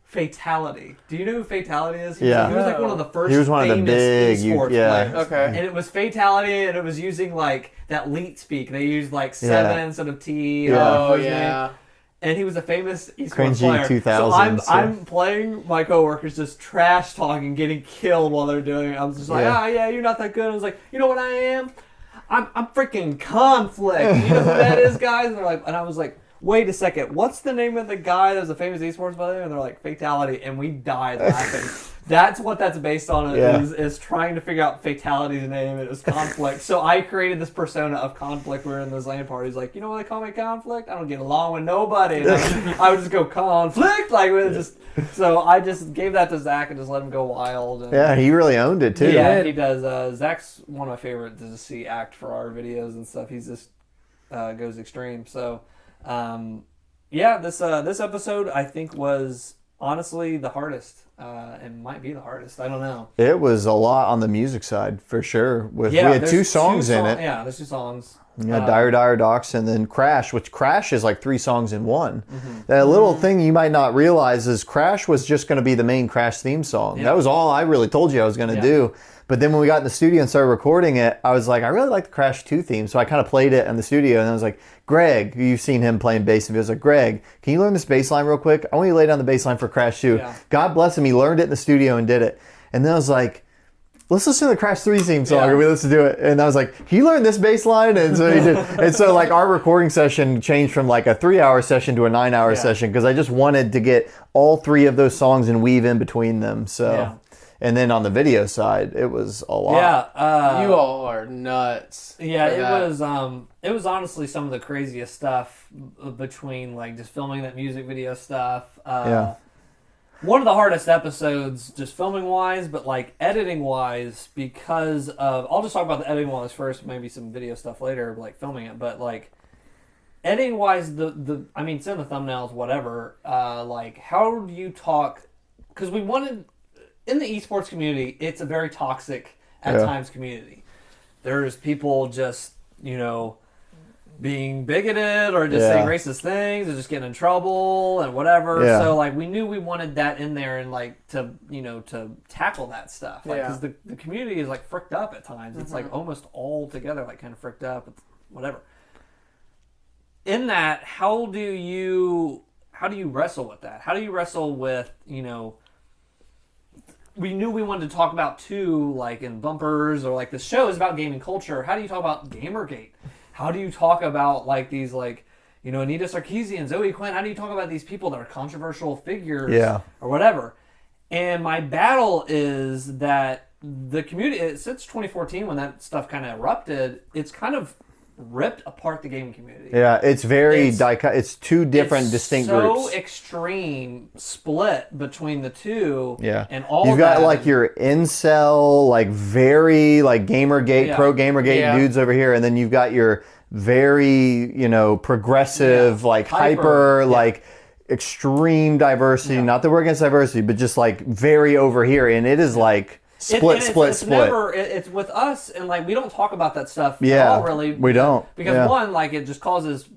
Fatality. Do you know who Fatality is? He was one of the first famous esports players. Okay. And it was Fatality, and it was using that leet speak. They used 7 instead of T. Oh, yeah. And he was a famous esports Cringy player. 2000s. So I'm playing my coworkers just trash talking, getting killed while they're doing it. I was just like, you're not that good. I was like, you know what I am? I'm freaking Conflict. You know who that is, guys? And they're like, and I was like, wait a second, what's the name of the guy that was a famous esports player? And they're like, Fatality, and we died laughing. That's what that's based on, is trying to figure out Fatality's name, and it was Conflict. So I created this persona of Conflict. We were in those LAN parties, you know why they call me Conflict? I don't get along with nobody. And I would just go, Conflict! So I just gave that to Zach and just let him go wild. And, he really owned it, too. Yeah, he does. Zach's one of my favorites to see act for our videos and stuff. He's just goes extreme. So... this episode I think was honestly the hardest. It might be the hardest. I don't know. It was a lot on the music side for sure. We had 2 songs in it. Yeah, there's 2 songs. Dire Docks, and then Crash, which Crash is 3 songs in one. Mm-hmm. That little thing you might not realize is Crash was just going to be the main Crash theme song. Yeah. That was all I really told you I was going to do. But then when we got in the studio and started recording it, I was like, I really like the Crash 2 theme. So I kind of played it in the studio, and I was like, Greg, you've seen him playing bass, and he was like, Greg, can you learn this bass line real quick? I want you to lay down the bass line for Crash 2. Yeah. God bless him, he learned it in the studio and did it. And then I was like, let's listen to the Crash 3 theme song, Yeah. and we listened to it, and I was like, he learned this bass line, and so he did. And so like our recording session changed from like a 3-hour session to a 9-hour session, because I just wanted to get all 3 of those songs and weave in between them. So, and then on the video side, it was a lot. Yeah. You all are nuts. Yeah, it was honestly some of the craziest stuff between like just filming that music video stuff. One of the hardest episodes, just filming wise, but like editing wise, because of, I'll just talk about the editing wise first, maybe some video stuff later, like filming it, but like editing wise, I mean, it's in the thumbnails, whatever. Like, how do you talk? Because we wanted, in the esports community, it's a very toxic at times community. There's people just, you know, being bigoted or just saying racist things or just getting in trouble and whatever. Yeah. So like we knew we wanted that in there and like to, you know, to tackle that stuff. Like, because the community is like fricked up at times. It's like almost all together, like kind of fricked up. It's whatever. In that, how do you wrestle with that? How do you wrestle with, you know, we knew we wanted to talk about too, like in bumpers or like the show is about gaming culture. How do you talk about Gamergate? How do you talk about like these like, you know, Anita Sarkeesian, Zoe Quinn? How do you talk about these people that are controversial figures or whatever? And my battle is that the community, since 2014 when that stuff kind of erupted, it's kind of ripped apart the gaming community. Yeah, it's very it's two different distinct groups. So extreme split between the two. Yeah, and all you've got that. like your incel, like very like Gamergate, pro Gamergate dudes over here, and then you've got your very, you know, progressive, like hyper, like extreme diversity. Not that we're against diversity, but just like very over here, and it is like. Split. Never, it's with us, and like we don't talk about that stuff at all, really. We don't. Because one, like it just causes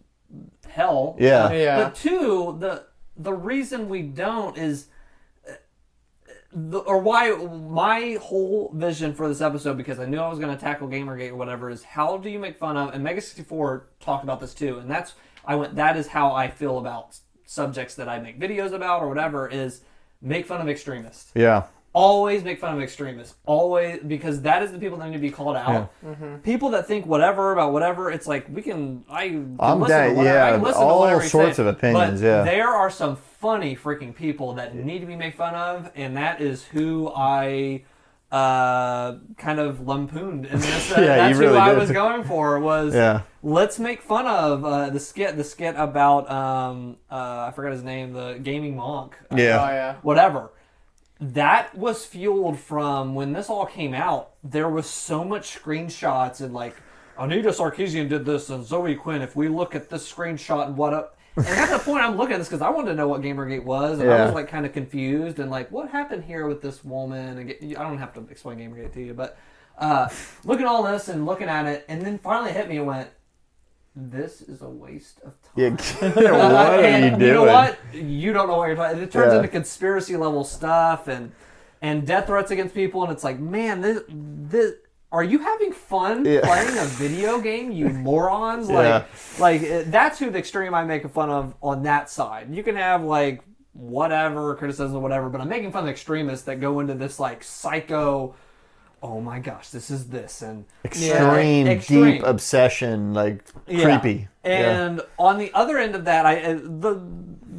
hell. But two, the reason we don't is, why my whole vision for this episode, because I knew I was going to tackle Gamergate or whatever, is how do you make fun of, and Mega64 talked about this too, and that is how I feel about subjects that I make videos about or whatever, is make fun of extremists. Yeah. Always make fun of extremists. Always, because that is the people that need to be called out. People that think whatever about whatever, it's like I can listen to whatever sorts of opinions. But there are some funny freaking people that need to be made fun of, and that is who I kind of lampooned in this. That's who I was going for. Let's make fun of the skit about I forgot his name, the gaming monk. Whatever. That was fueled from when this all came out. There was so much screenshots and like Anita Sarkeesian did this and Zoe Quinn. If we look at this screenshot and and at the point I'm looking at this because I wanted to know what Gamergate was, and I was like kind of confused and like what happened here with this woman. And I don't have to explain Gamergate to you, but looking at all this and looking at it, and then finally it hit me and went, this is a waste of time. What are you doing? You know what? You don't know what you're talking. It turns into conspiracy level stuff and death threats against people, and it's like, man, this are you having fun playing a video game, you morons? Like that's who the extreme I'm making fun of on that side. You can have like whatever criticism, whatever, but I'm making fun of extremists that go into this like psycho. Oh my gosh, this is this and extreme deep obsession, like creepy. And on the other end of that,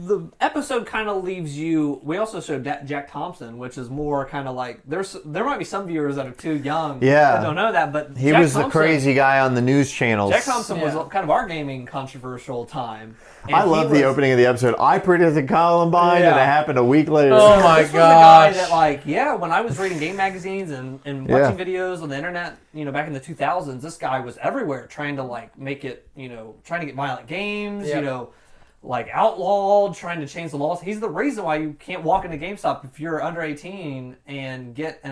the episode kind of leaves you. We also showed Jack Thompson, which is more kind of like there might be some viewers that are too young that don't know that, but he was the crazy guy on the news channels. Jack Thompson was kind of our gaming controversial time. And I love the opening of the episode. I predicted Columbine, and it happened a week later. Oh my gosh! This was the guy that, like, when I was reading game magazines and watching videos on the internet, you know, back in the 2000s, this guy was everywhere trying to like make it, you know, trying to get violent games, you know, like outlawed, trying to change the laws. He's the reason why you can't walk into GameStop if you're under 18 and get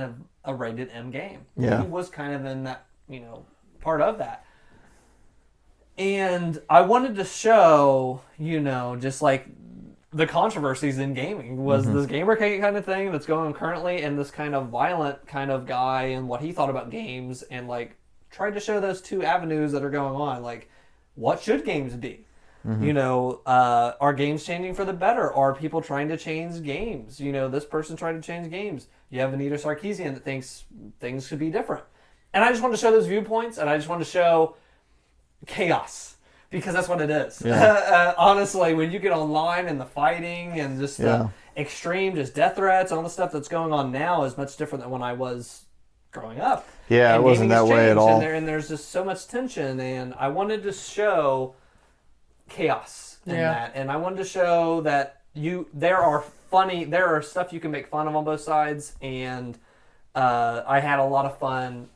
a rated M game. He was kind of in that, you know, part of that. And I wanted to show, you know, just like the controversies in gaming was this Gamergate kind of thing that's going on currently, and this kind of violent kind of guy and what he thought about games, and like tried to show those two avenues that are going on. Like, what should games be? You know, are games changing for the better? Are people trying to change games? You know, this person trying to change games. You have Anita Sarkeesian that thinks things could be different. And I just want to show those viewpoints, and I just want to show chaos. Because that's what it is. Yeah. Honestly, when you get online and the fighting and just the extreme, just death threats, all the stuff that's going on now is much different than when I was growing up. Yeah, and it wasn't that way at all. And there's just so much tension, and I wanted to show chaos in that. And I wanted to show that there are stuff you can make fun of on both sides, and I had a lot of fun.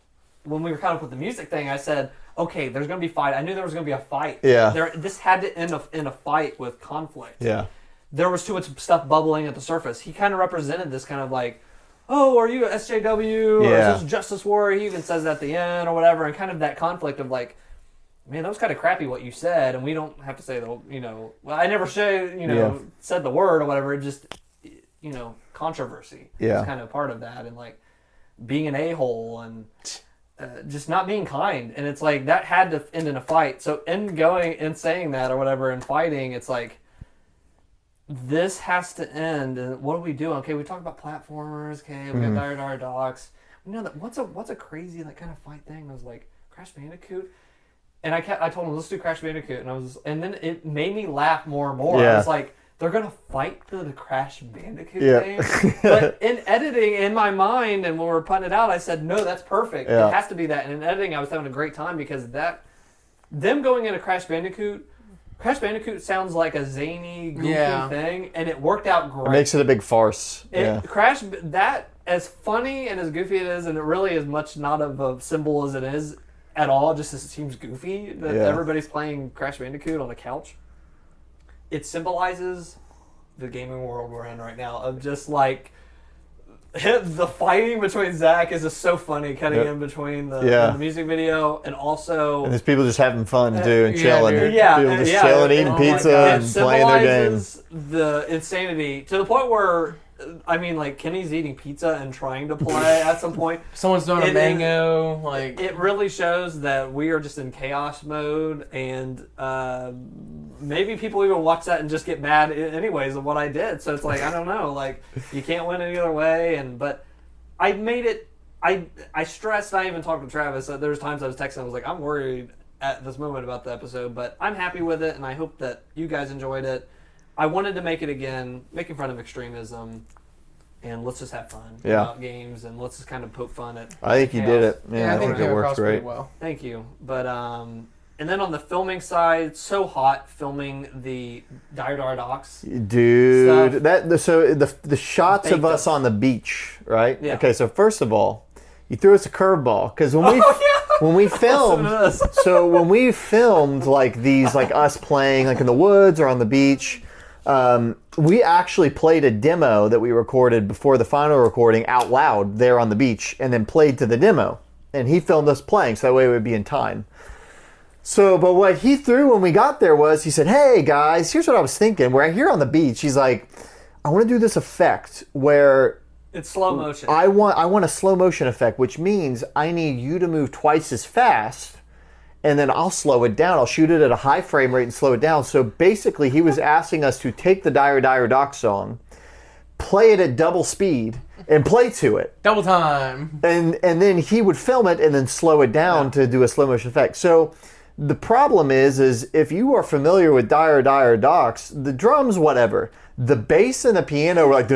When we were kind of with the music thing, I said, okay, there's going to be fight. I knew there was going to be a fight. Yeah. This had to end in a fight with conflict. Yeah. There was too much stuff bubbling at the surface. He kind of represented this kind of like, oh, are you a SJW? Or is this Justice War? He even says that at the end or whatever. And kind of that conflict of like, man, that was kind of crappy what you said. And we don't have to say, well, I never said the word or whatever. It just, controversy is kind of part of that. And like being an a-hole and... just not being kind, and it's like that had to end in a fight. So in going and saying that or whatever and fighting, it's like this has to end. And what do we do? Okay, we talk about platformers. Okay, we got Dire Docs. We know that what's a crazy like kind of fight thing? I was like Crash Bandicoot, and I told him let's do Crash Bandicoot, and then it made me laugh more and more. I was like, they're gonna fight the Crash Bandicoot game, but in editing, in my mind, and when we were putting it out, I said, "No, that's perfect. It has to be that." And in editing, I was having a great time because them going into Crash Bandicoot sounds like a zany, goofy thing, and it worked out great. It makes it a big farce. That as funny and as goofy it is, and it really is much not of a symbol as it is at all. Just as it seems goofy that everybody's playing Crash Bandicoot on a couch. It symbolizes the gaming world we're in right now of just like the fighting between Zach is just so funny cutting in between the music video and also... And there's people just having fun too and chilling. People just chilling, eating pizza and playing their games. The insanity to the point where... I mean, like, Kenny's eating pizza and trying to play at some point. Someone's throwing a mango. It really shows that we are just in chaos mode, and maybe people even watch that and just get mad anyways of what I did. So it's like, I don't know, like, you can't win any other way. But I made it, I stressed, I even talked to Travis, there was times I was texting, I was like, I'm worried at this moment about the episode, but I'm happy with it, and I hope that you guys enjoyed it. I wanted to make it again, making fun of extremism, and let's just have fun about games, and let's just kind of poke fun at. I think you did it. Yeah, I think it worked great. Well. Thank you. But and then on the filming side, it's so hot filming the Dire Docs. Dude, the shots of us on the beach, right? Yeah. Okay, so first of all, you threw us a curveball because when we filmed, so when we filmed like these, like us playing like in the woods or on the beach. We actually played a demo that we recorded before the final recording out loud there on the beach and then played to the demo. And he filmed us playing, so that way it would be in time. So, but what he threw when we got there was, he said, hey guys, here's what I was thinking. We're here on the beach. He's like, I want to do this effect where... It's slow motion. I want a slow motion effect, which means I need you to move twice as fast. And then I'll slow it down. I'll shoot it at a high frame rate and slow it down. So basically, he was asking us to take the Dire Doc song, play it at double speed, and play to it. Double time. And then he would film it and then slow it down to do a slow motion effect. So the problem is if you are familiar with Dire Docs, the drums, whatever. The bass and the piano were like...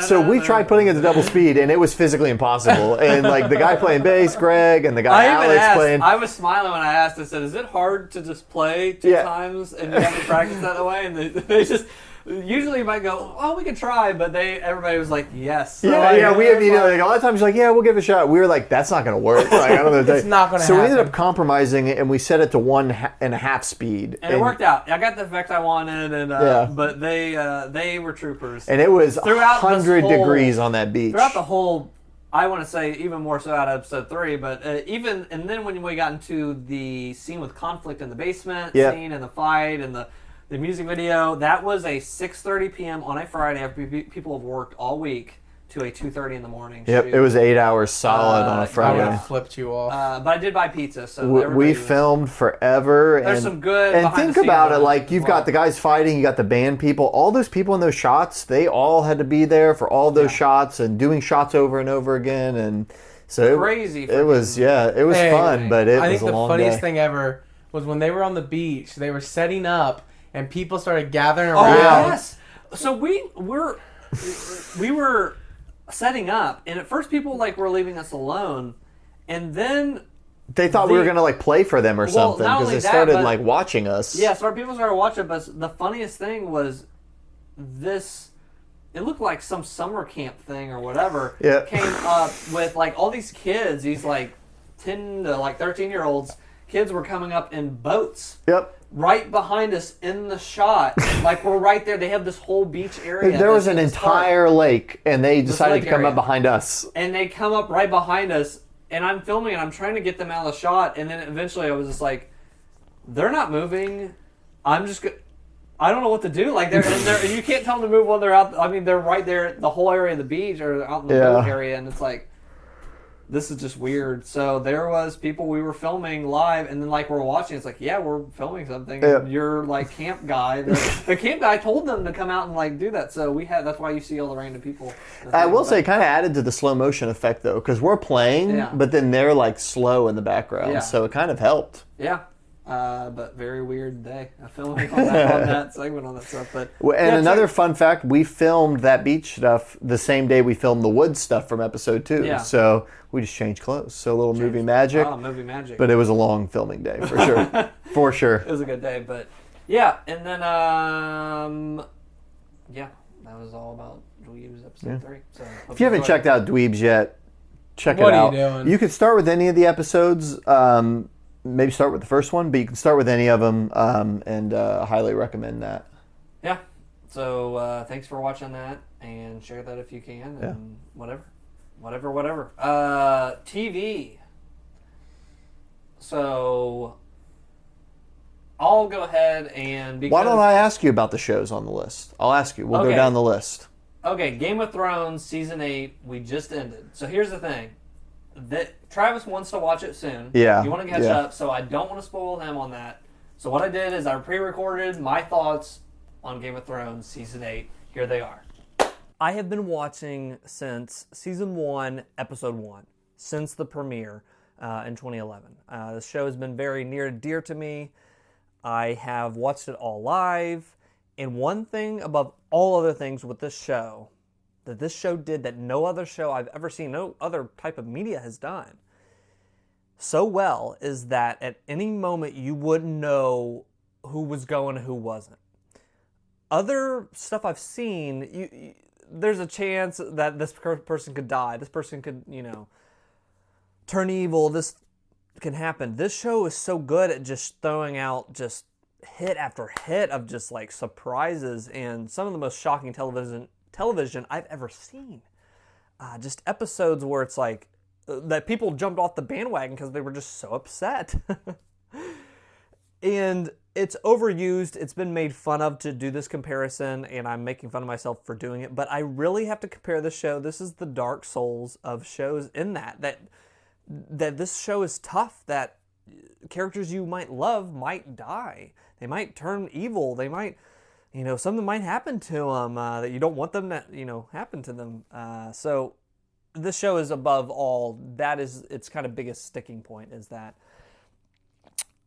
So we tried putting it to double speed, and it was physically impossible. And like the guy playing bass, Greg, and the guy Alex playing... I was smiling when I asked. I said, is it hard to just play two times and you have to practice that way? And they just... Usually you might go, oh, we could try, but everybody was like, yes. So we immediately, like, a lot of times, like, yeah, we'll give it a shot. We were like, that's not going to work. Like, I don't know. It's not going to happen. So we ended up compromising, and we set it to 1.5 speed. And it worked out. I got the effect I wanted, and but they were troopers. And it was 100 degrees on that beach. Throughout the whole, I want to say even more so out of episode 3, but and then when we got into the scene with conflict in the basement scene and the fight and the music video, that was a 6:30 p.m. on a Friday after people have worked all week to a 2:30 in the morning. Yep, shoot. it was 8 hours solid on a I would Friday. have flipped you off. But I did buy pizza, so We filmed forever. There's and, some good. And behind think the scenes about it, on like as you've well. got the guys fighting, you got the band people, all those people in those shots. They all had to be there for all those shots and doing shots over and over again, and so crazy. It was fun, but it I was think a long the funniest day. thing ever was when they were on the beach. They were setting up, and people started gathering Oh around. yes. So we were setting up, and at first people were leaving us alone, and then They thought we were gonna play for them or something not because only they that, started but- watching us. yeah, so people started watching. But the funniest thing was this. It looked like some summer camp thing or whatever. Yeah. Came up with all these kids, these 10 to 13-year-olds. Kids were coming up in boats. Yep. Right behind us in the shot, we're right there. They have this whole beach area. There was that's an in this park. entire lake, and they decided lake to come area. up behind us. And they come up right behind us, and I'm filming, and I'm trying to get them out of the shot, and then eventually I was just like, they're not moving. I'm just I don't know what to do. They're you can't tell them to move when they're out. I mean, they're right there, the whole area of the beach, or out in the boat area, and it's this is just weird. So there was people we were filming live, and then we're watching. It's we're filming something. Yeah. And you're camp guy. The camp guy told them to come out and do that. So that's why you see all the random people. I will say, it kind of added to the slow motion effect though, because we're playing, but then they're slow in the background, so it kind of helped. Yeah. But very weird day. I filming on that segment on that stuff. But another fun fact: we filmed that beach stuff the same day we filmed the wood stuff from episode 2. Yeah. So we just changed clothes. So a little movie magic. Oh, movie magic. But it was a long filming day for sure. For sure. It was a good day, but yeah. And then that was all about Dweebs episode 3. So If you haven't checked out Dweebs yet, check it What out. are you doing? You could start with any of the episodes. Maybe start with the first one, but you can start with any of them, and I highly recommend that. Yeah. So thanks for watching that, and share that if you can, and whatever. TV. So I'll go ahead and Why don't I ask you about the shows on the list? I'll ask you. We'll go down the list. Okay, Game of Thrones season 8 we just ended. So here's the thing. That Travis wants to watch it soon. Yeah. You want to catch up, so I don't want to spoil him on that. So what I did is I pre-recorded my thoughts on Game of Thrones season 8. Here they are. I have been watching since season 1, episode 1, since the premiere in 2011. The show has been very near and dear to me. I have watched it all live, and one thing above all other things with this show that this show did that no other show I've ever seen, no other type of media has done so well, is that at any moment you wouldn't know who was going and who wasn't. Other stuff I've seen, there's a chance that this person could die, this person could, turn evil, this can happen. This show is so good at just throwing out just hit after hit of just surprises and some of the most shocking television I've ever seen. Just episodes where it's that people jumped off the bandwagon because they were just so upset. And it's overused. It's been made fun of to do this comparison, and I'm making fun of myself for doing it. But I really have to compare this show. This is the Dark Souls of shows in that this show is tough, that characters you might love might die. They might turn evil. They might... something might happen to them that you don't want them to, happen to them. So this show is above all. That is its kind of biggest sticking point, is that.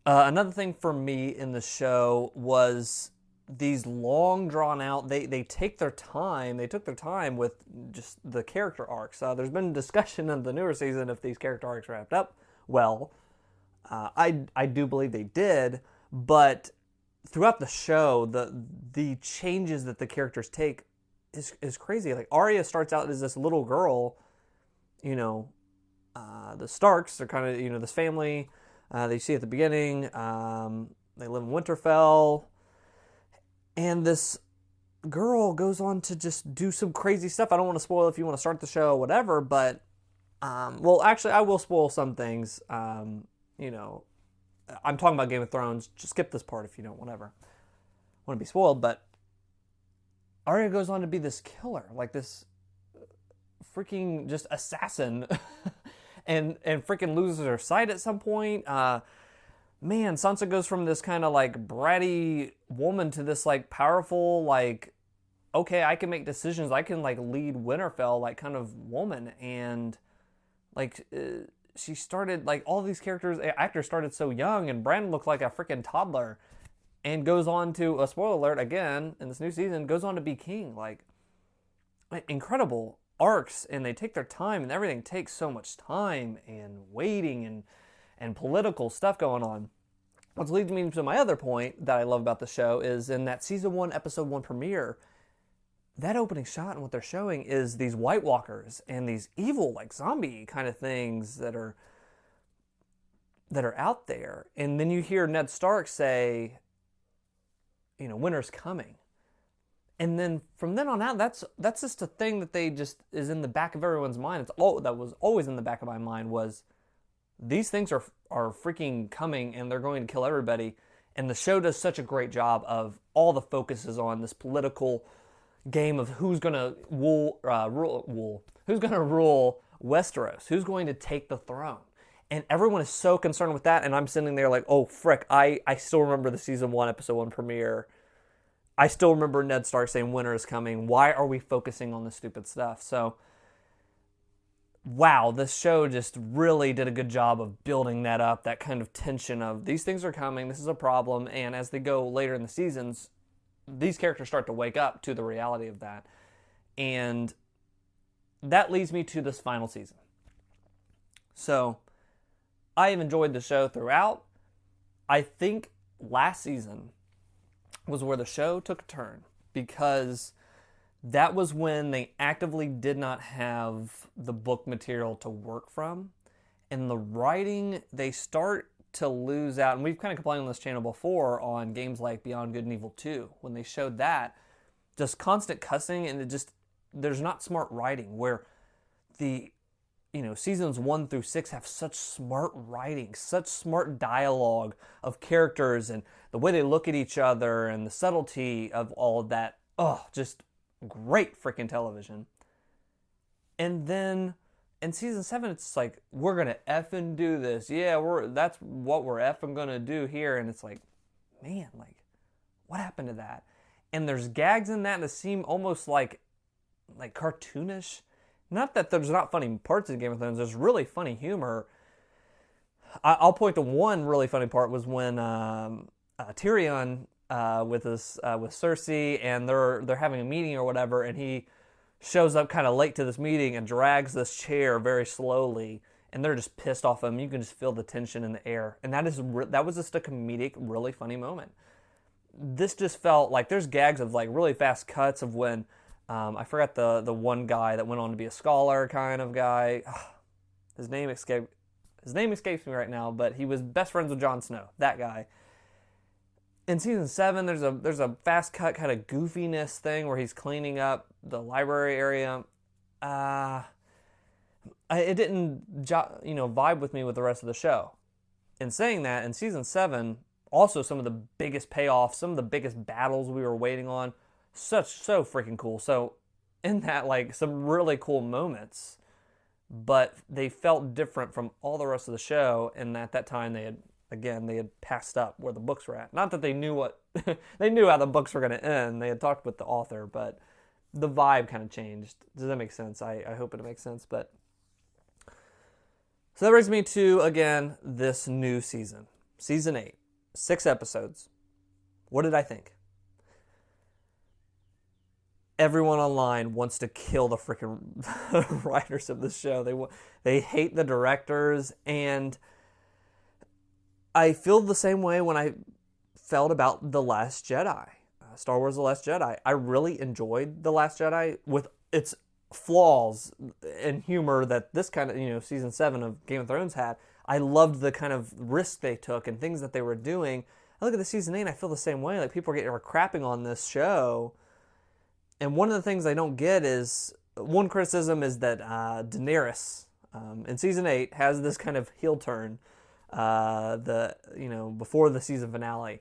Another thing for me in the show was these long drawn out, they take their time. They took their time with just the character arcs. There's been discussion in the newer season if these character arcs wrapped up well. I do believe they did, but throughout the show, the changes that the characters take is crazy. Arya starts out as this little girl, the Starks are kind of, this family that you see at the beginning. They live in Winterfell, and this girl goes on to just do some crazy stuff. I don't want to spoil if you want to start the show or whatever, but well, actually, I will spoil some things. I'm talking about Game of Thrones. Just skip this part if you don't want to be spoiled. But Arya goes on to be this killer, this freaking just assassin and freaking loses her sight at some point. Man, Sansa goes from this kind of like bratty woman to this like powerful, like, okay, I can make decisions. I can like lead Winterfell, like kind of woman. And like she started, like all these actors started so young, and Bran looked like a freaking toddler, and goes on to, a spoiler alert again, in this new season, goes on to be king. Like incredible arcs, and they take their time, and everything takes so much time and waiting and political stuff going on. Which leads me to my other point that I love about the show is in that season 1, episode 1 premiere, that opening shot and what they're showing is these White Walkers and these evil, like zombie kind of things that are out there. And then you hear Ned Stark say, you know, winter's coming. And then from then on out, that's just a thing that they just is in the back of everyone's mind. That was always in the back of my mind was these things are freaking coming, and they're going to kill everybody. And the show does such a great job of all the focus is on this political game of who's going to rule Westeros, who's going to take the throne. And everyone is so concerned with that, and I'm sitting there like, oh, frick, I still remember the season 1, episode 1 premiere. I still remember Ned Stark saying winter is coming. Why are we focusing on this stupid stuff? So, wow, this show just really did a good job of building that up, that kind of tension of these things are coming, this is a problem, and as they go later in the seasons, these characters start to wake up to the reality of that. And that leads me to this final season. So, I have enjoyed the show throughout. I think last season was where the show took a turn, because that was when they actively did not have the book material to work from. And the writing, they start to lose out. And we've kind of complained on this channel before on games like Beyond Good and Evil 2. When they showed that, just constant cussing, and there's not smart writing, where the, seasons 1 through 6 have such smart writing, such smart dialogue of characters and the way they look at each other and the subtlety of all of that. Oh, just great freaking television. And then in season 7, it's like, we're going to effing do this. Yeah, that's what we're effing going to do here. And it's like, man, like, what happened to that? And there's gags in that that seem almost like cartoonish. Not that there's not funny parts in Game of Thrones. There's really funny humor. I'll point to one really funny part was when Tyrion with Cersei, and they're having a meeting or whatever, and he shows up kind of late to this meeting and drags this chair very slowly, and they're just pissed off him. You can just feel the tension in the air, and that was just a comedic, really funny moment. This just felt like there's gags of like really fast cuts of when I forgot the one guy that went on to be a scholar kind of guy. His name escapes me right now, but he was best friends with Jon Snow. That guy. In season 7, there's a fast cut kind of goofiness thing where he's cleaning up the library area. It didn't vibe with me with the rest of the show. In saying that, in season 7, also some of the biggest payoffs, some of the biggest battles we were waiting on. So freaking cool. So in that, like, some really cool moments, but they felt different from all the rest of the show. And at that time, they had passed up where the books were at. Not that they knew they knew how the books were going to end. They had talked with the author, but the vibe kind of changed. Does that make sense? I hope it makes sense. But so that brings me to, again, this new season. Season 8. 6 episodes. What did I think? Everyone online wants to kill the freaking writers of the show. They hate the directors, and I feel the same way when I felt about The Last Jedi, Star Wars The Last Jedi. I really enjoyed The Last Jedi with its flaws and humor that this kind of, season 7 of Game of Thrones had. I loved the kind of risk they took and things that they were doing. I look at the season 8 and I feel the same way. Like, people are crapping on this show. And one of the things I don't get is, one criticism is that Daenerys in season 8 has this kind of heel turn before the season finale.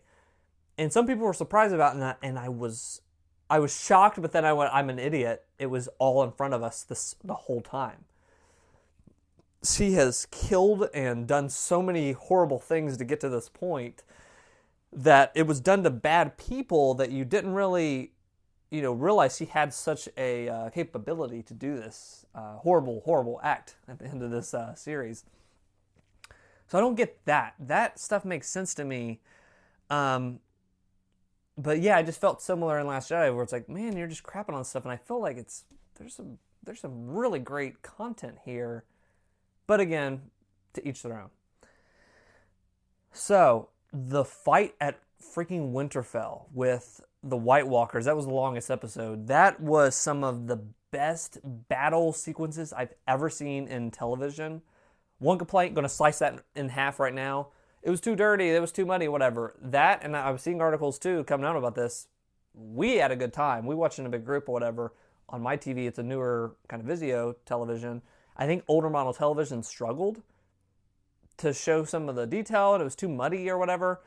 And some people were surprised about that, and I was I was shocked, but then I went, I'm an idiot. It was all in front of us the whole time. She has killed and done so many horrible things to get to this point that it was done to bad people that you didn't really, realize she had such a capability to do this horrible, horrible act at the end of this series. So I don't get that. That stuff makes sense to me. But yeah, I just felt similar in Last Jedi, where it's like, man, you're just crapping on stuff, and I feel like there's some really great content here. But again, to each their own. So the fight at freaking Winterfell with the White Walkers, that was the longest episode. That was some of the best battle sequences I've ever seen in television. One complaint, going to slice that in half right now. It was too dirty, it was too muddy, whatever. That, and I was seeing articles too coming out about this. We had a good time. We watched in a big group or whatever. On my TV, it's a newer kind of Vizio television. I think older model television struggled to show some of the detail, and it was too muddy or whatever.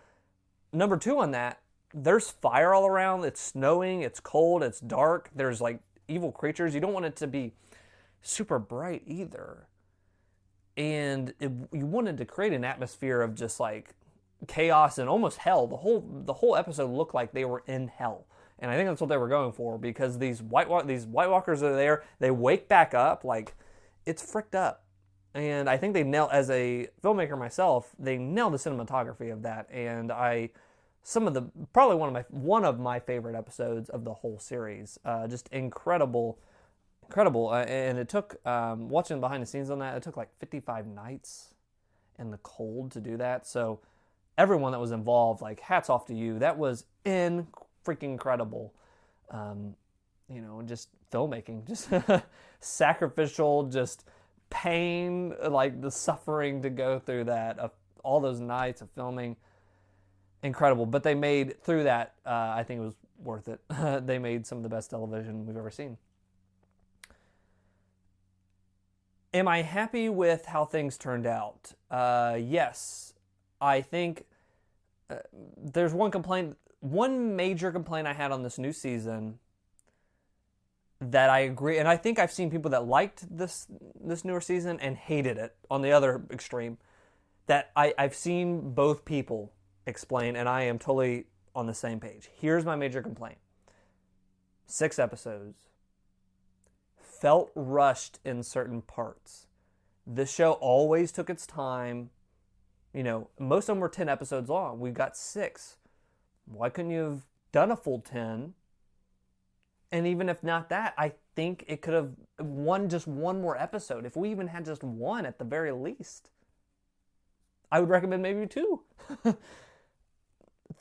Number two on that, there's fire all around. It's snowing, it's cold, it's dark. There's like evil creatures. You don't want it to be super bright either. And you wanted to create an atmosphere of just like chaos and almost hell. The whole episode looked like they were in hell. And I think that's what they were going for, because these White Walkers are there. They wake back up like it's fricked up. And I think they nailed, as a filmmaker myself, they nailed the cinematography of that. And probably one of my favorite episodes of the whole series. Just incredible. And it took, watching behind the scenes on that, it took like 55 nights in the cold to do that. So everyone that was involved, like, hats off to you. That was freaking incredible. Just filmmaking, just sacrificial, just pain, like the suffering to go through that, of all those nights of filming. Incredible. But they made through that, I think it was worth it. They made some of the best television we've ever seen. Am I happy with how things turned out? Yes. I think there's one major complaint I had on this new season that I agree, and I think I've seen people that liked this newer season and hated it on the other extreme, that I've seen both people explain, and I am totally on the same page. Here's my major complaint. 6 episodes. Felt rushed in certain parts. This show always took its time. Most of them were 10 episodes long. We got 6. Why couldn't you have done a full 10? And even if not that, I think it could have just one more episode. If we even had just one at the very least, I would recommend maybe 2.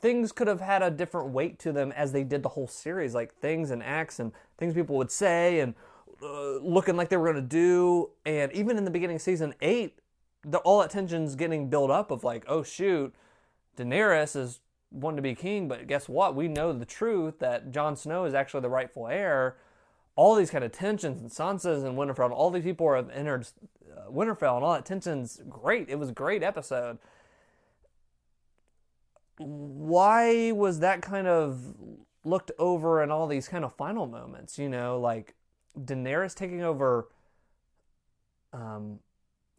Things could have had a different weight to them as they did the whole series, like things and acts and things people would say and looking like they were going to do. And even in the beginning of season 8, all that tension's getting built up of like, oh shoot, Daenerys is wanting to be king, but guess what? We know the truth that Jon Snow is actually the rightful heir. All these kind of tensions, and Sansa's in Winterfell, and all these people have entered Winterfell, and all that tension's great. It was a great episode. Why was that kind of looked over in all these kind of final moments? Like Daenerys taking over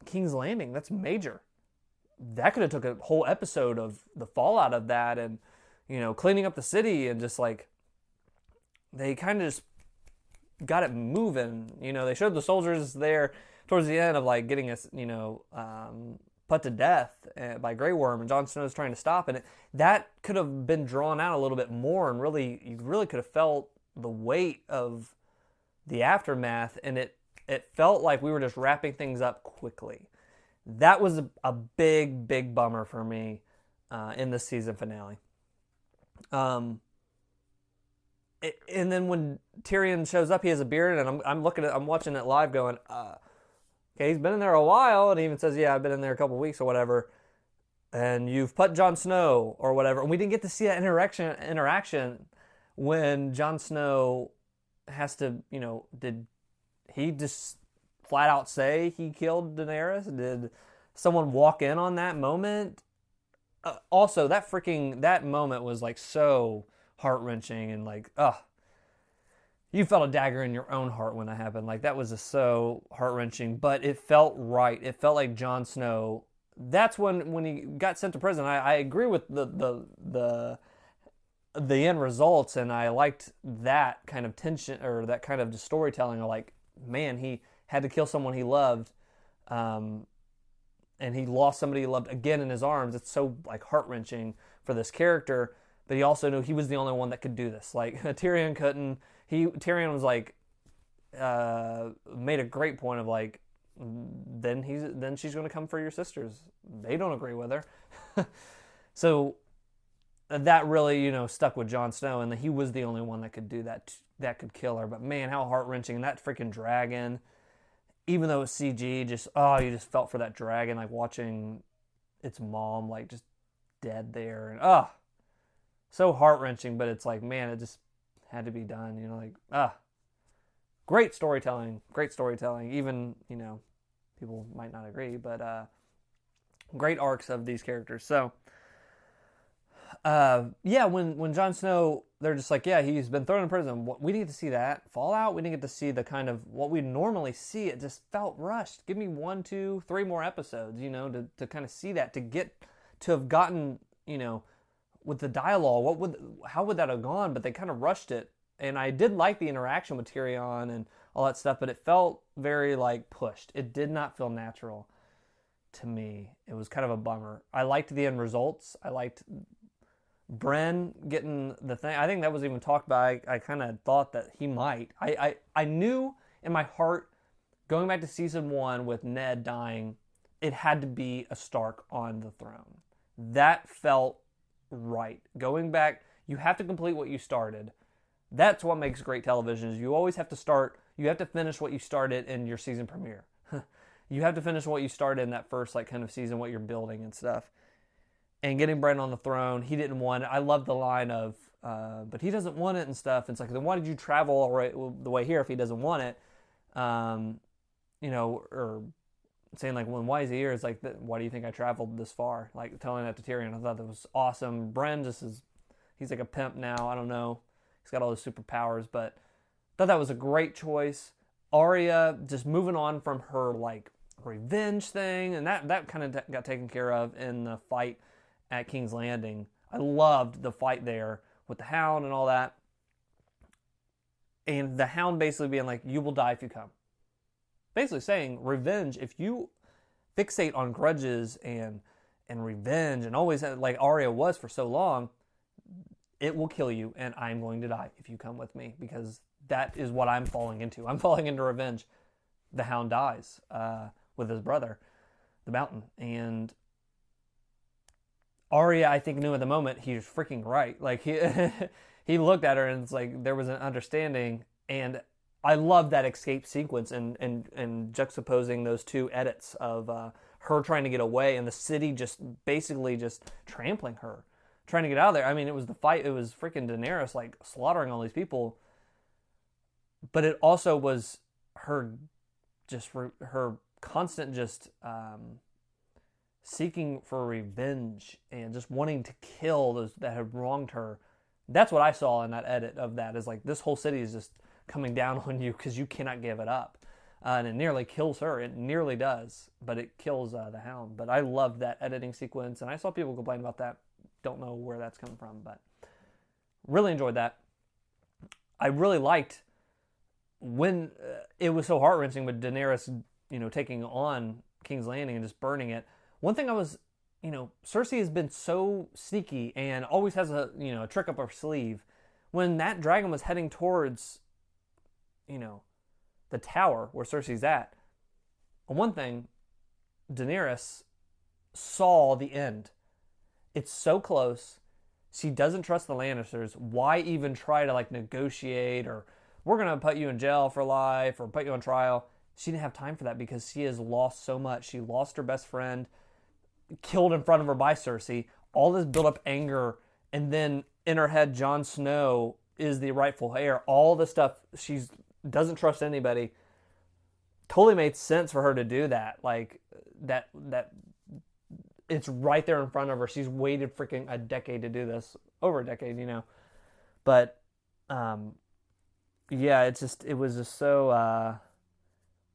King's Landing. That's major. That could have took a whole episode of the fallout of that, and cleaning up the city, and just like they kind of just got it moving. They showed the soldiers there towards the end of like getting us put to death by Grey Worm, and Jon Snow's trying to stop, and that could have been drawn out a little bit more, and you really could have felt the weight of the aftermath, and it felt like we were just wrapping things up quickly. That was a big, big bummer for me in the season finale. And then when Tyrion shows up, he has a beard, and I'm watching it live going, okay, he's been in there a while, and he even says, yeah, I've been in there a couple weeks or whatever, and you've put Jon Snow or whatever. And we didn't get to see that interaction when Jon Snow has to, did he just flat out say he killed Daenerys? Did someone walk in on that moment? Also, that moment was like so heart-wrenching, and like, you felt a dagger in your own heart when that happened. Like, that was just so heart-wrenching, but it felt right. It felt like Jon Snow. That's when he got sent to prison. I agree with the end results, and I liked that kind of tension, or that kind of storytelling. Like, man, he had to kill someone he loved, and he lost somebody he loved again in his arms. It's so like heart-wrenching for this character, but he also knew he was the only one that could do this. Like, Tyrion couldn't. Tyrion was like, made a great point of like, then she's going to come for your sisters. They don't agree with her. So that really, stuck with Jon Snow, and he was the only one that could do that could kill her. But man, how heart-wrenching. And that freaking dragon, even though it was CG, you just felt for that dragon, like watching its mom, like just dead there. And so heart-wrenching, but it's like, man, it just had to be done, great storytelling, even, people might not agree, but great arcs of these characters. So, when Jon Snow, they're just like, yeah, he's been thrown in prison. We need to see that. Fallout, we didn't get to see the kind of, what we normally see. It just felt rushed. Give me 1, 2, 3 more episodes, to kind of see that, to have gotten, with the dialogue, how would that have gone? But they kind of rushed it. And I did like the interaction with Tyrion and all that stuff, but it felt very like pushed. It did not feel natural to me. It was kind of a bummer. I liked the end results. I liked Bren getting the thing. I think that was even talked about. I kind of thought that he might. I knew in my heart, going back to season 1 with Ned dying, it had to be a Stark on the throne. That felt right. Going back, you have to complete what you started. That's what makes great television, is you always have to you have to finish what you started in your season premiere. You have to finish what you started in that first kind of season, what you're building and stuff. And getting Bran on the throne, he didn't want it. I love the line of, but he doesn't want it and stuff. It's like, then why did you travel the way here if he doesn't want it? Or saying like, well, why is he here? It's like, why do you think I traveled this far? Like telling that to Tyrion. I thought that was awesome. Bran he's like a pimp now. I don't know. He's got all those superpowers, but I thought that was a great choice. Arya just moving on from her like revenge thing, and that kind of got taken care of in the fight at King's Landing. I loved the fight there with the Hound and all that. And the Hound basically being like, you will die if you come. Basically saying, revenge, if you fixate on grudges and revenge and always, like Arya was for so long, it will kill you, and I'm going to die if you come with me, because that is what I'm falling into. I'm falling into revenge. The Hound dies with his brother, the Mountain. And Arya, I think, knew at the moment he was freaking right. Like, he looked at her, and it's like there was an understanding. And I love that escape sequence and juxtaposing those two edits of her trying to get away and the city just basically just trampling her, trying to get out of there. I mean, it was the fight. It was freaking Daenerys like slaughtering all these people. But it also was her constant just seeking for revenge and just wanting to kill those that had wronged her. That's what I saw in that edit of that, is like this whole city is just coming down on you because you cannot give it up. And it nearly kills her. It nearly does, but it kills the Hound. But I love that editing sequence, and I saw people complain about that. Don't know where that's coming from, but really enjoyed that. I really liked when it was so heart-wrenching with Daenerys, taking on King's Landing and just burning it. One thing I was, Cersei has been so sneaky and always has a trick up her sleeve. When that dragon was heading towards, the tower where Cersei's at, one thing, Daenerys saw the end. It's so close. She doesn't trust the Lannisters. Why even try to negotiate, or we're going to put you in jail for life or put you on trial? She didn't have time for that because she has lost so much. She lost her best friend, killed in front of her by Cersei, all this built-up anger, and then in her head, Jon Snow is the rightful heir. All the stuff, she doesn't trust anybody. Totally made sense for her to do that. Like, that it's right there in front of her. She's waited freaking a decade to do this. Over a decade, But yeah, it was just so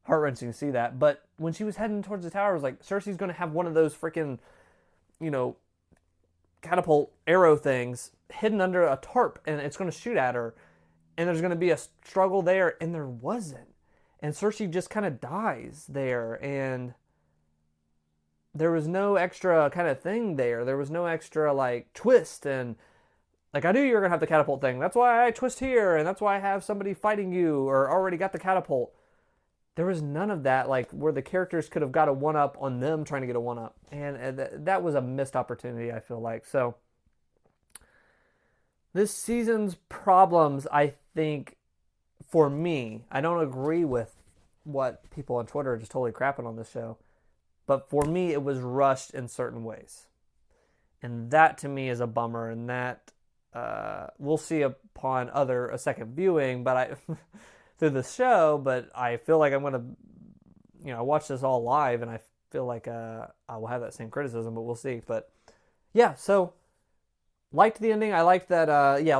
heart-wrenching to see that. But when she was heading towards the tower, I was like, Cersei's going to have one of those freaking, catapult arrow things hidden under a tarp, and it's going to shoot at her, and there's going to be a struggle there, and there wasn't. And Cersei just kind of dies there, and there was no extra kind of thing there. There was no extra, twist, and, I knew you were going to have the catapult thing. That's why I twist here, and that's why I have somebody fighting you, or already got the catapult. There was none of that, where the characters could have got a one-up on them trying to get a one-up. And that was a missed opportunity, I feel like. So, this season's problems, I think, for me, I don't agree with what people on Twitter are just totally crapping on this show. But for me, it was rushed in certain ways. And that, to me, is a bummer. And that, we'll see upon a second viewing, but through the show, but I feel like I'm going to, I watched this all live, and I feel like I will have that same criticism, but we'll see. But, yeah, so, liked the ending. I liked that,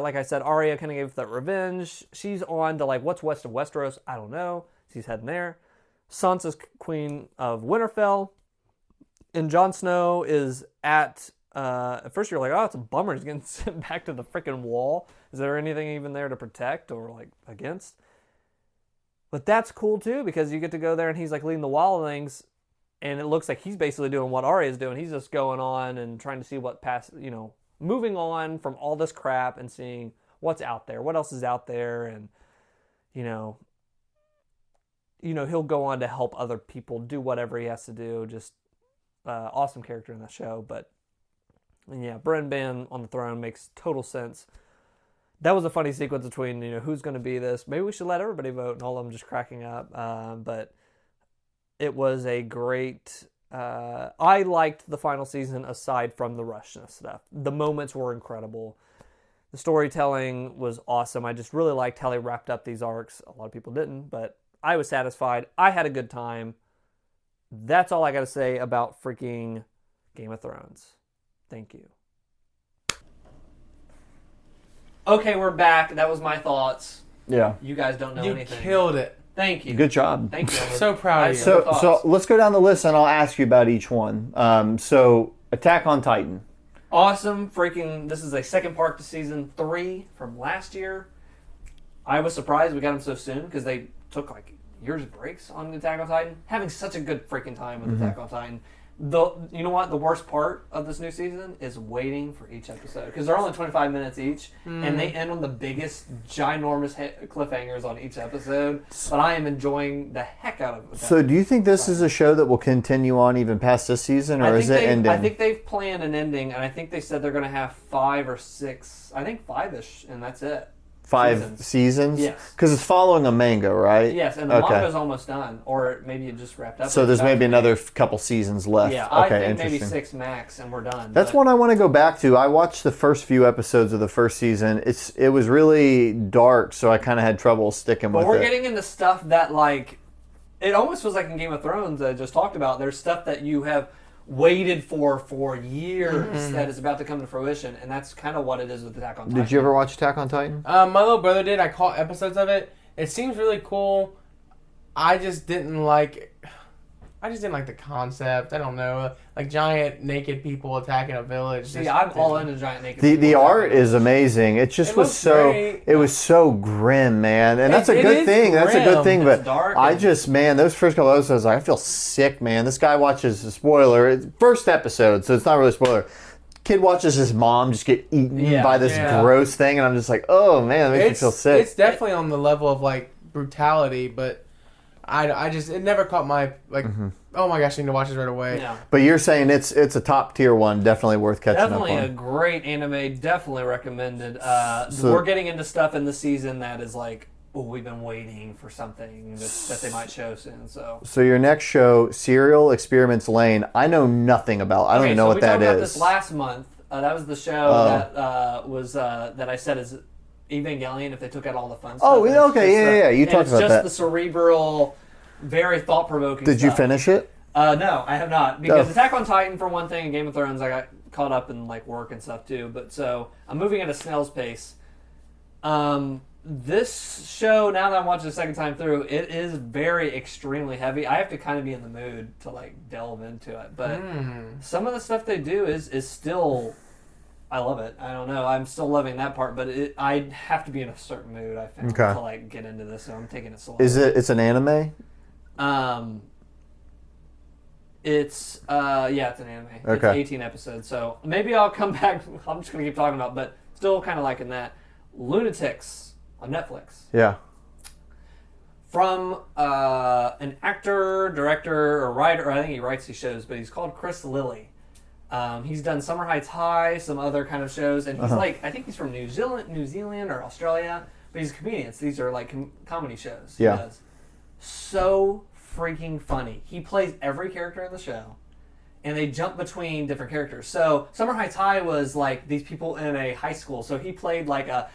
like I said, Arya kind of gave that revenge. She's on to, what's west of Westeros? I don't know. She's heading there. Sansa's queen of Winterfell. And Jon Snow is at first you're like, oh, it's a bummer. He's getting sent back to the freaking wall. Is there anything even there to protect or, against? But that's cool, too, because you get to go there and he's, leading the wildlings, and it looks like he's basically doing what Arya's doing. He's just going on and trying to see what moving on from all this crap and seeing what's out there, what else is out there, and, he'll go on to help other people do whatever he has to do. Just awesome character in that show. But, yeah, Bran being on the throne makes total sense. That was a funny sequence between, who's going to be this. Maybe we should let everybody vote, and all of them just cracking up. But it was a great... I liked the final season aside from the rushness stuff. The moments were incredible. The storytelling was awesome. I just really liked how they wrapped up these arcs. A lot of people didn't, but I was satisfied. I had a good time. That's all I got to say about freaking Game of Thrones. Thank you. Okay, we're back. That was my thoughts. Yeah. You guys don't know anything. You killed it. Thank you. Good job. Thank you. So proud of you. So let's go down the list, and I'll ask you about each one. So Attack on Titan. Awesome. Freaking, this is a second part to season 3 from last year. I was surprised we got them so soon because they took years of breaks on Attack on Titan. Having such a good freaking time with Attack on Titan. You know what? The worst part of this new season is waiting for each episode because they're only 25 minutes each, and they end on the biggest, ginormous cliffhangers on each episode. But I am enjoying the heck out of it. So, do you think this is a show that will continue on even past this season, or is it ending? I think they've planned an ending, and I think they said they're going to have 5 or 6. I think 5-ish, and that's it. 5 seasons? Yes. Because it's following a manga, right? Yes, and the manga's almost done. Or maybe it just wrapped up. So there's maybe another couple seasons left. Yeah, I think interesting. maybe 6 max, and we're done. That's one I want to go back to. I watched the first few episodes of the first season. It was really dark, so I kind of had trouble sticking with it. But we're getting into stuff that, it almost feels like in Game of Thrones that I just talked about. There's stuff that you have waited for years that is about to come to fruition, and that's kind of what it is with Attack on Titan. Did you ever watch Attack on Titan? My little brother did. I caught episodes of it. It seems really cool. I just didn't like the concept. I don't know, giant naked people attacking a village. See, I'm all into giant naked people. The art is amazing. It just was so great. It was so grim, man, and that's a good thing. Grim. That's a good thing. It's But dark I just, man, those first couple episodes, I feel sick, man. This guy watches a spoiler first episode, so it's not really a spoiler. Kid watches his mom just get eaten by this gross thing, and I'm just like, oh man, it makes me feel sick. It's definitely on the level of brutality, but I just it never caught my oh my gosh, I need to watch this right away. Yeah. But you're saying it's a top tier one, definitely worth catching Definitely up on. a great anime, definitely recommended. We're getting into stuff in the season that is we've been waiting for something that they might show soon. So your next show, Serial Experiments Lane, I know nothing about. I don't even know what that is. We talked about this last month. That was the show that was that I said is Evangelion if they took out all the fun stuff. Oh, okay, yeah. You talked about that. It's just the cerebral, very thought-provoking stuff. Did you finish it? No, I have not. Because Attack on Titan, for one thing, and Game of Thrones, I got caught up in work and stuff too. But so I'm moving at a snail's pace. this show, now that I'm watching the second time through, it is very extremely heavy. I have to kind of be in the mood to like delve into it. But some of the stuff they do is still, I love it. I don't know. I'm still loving that part, but I have to be in a certain mood, I think, to like get into this. So I'm taking it slow. It's an anime? It's it's an anime. Okay. It's 18 episodes. So maybe I'll come back. I'm just gonna keep talking about, but still kind of liking that. Lunatics on Netflix. Yeah. From an actor, director, or writer. I think he writes these shows, but he's called Chris Lilly. He's done Summer Heights High, some other kind of shows, and he's I think he's from New Zealand or Australia, but he's a comedian. So these are like comedy shows. Yeah. He does. So freaking funny. He plays every character in the show, and they jump between different characters. So Summer Heights High was like these people in a high school. So he played like a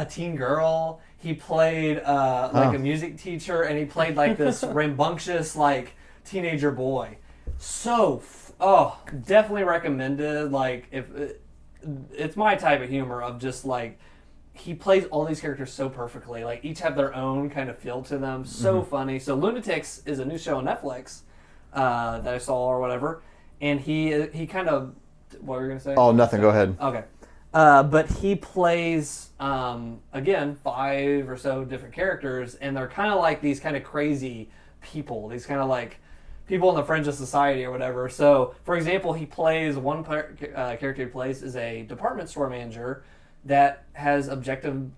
teen girl. He played like a music teacher, and he played like this rambunctious like teenager boy. So definitely recommended. Like if it's my type of humor of just like he plays all these characters so perfectly. Like each have their own kind of feel to them. So funny. So Lunatics is a new show on Netflix that I saw or whatever, and he kind of what were you gonna say? Oh, nothing. Go ahead. Okay. But he plays, again, 5 or so different characters, and they're kind of like these kind of crazy people, these kind of like people on the fringe of society or whatever. So, for example, he plays one character he plays is a department store manager that has objective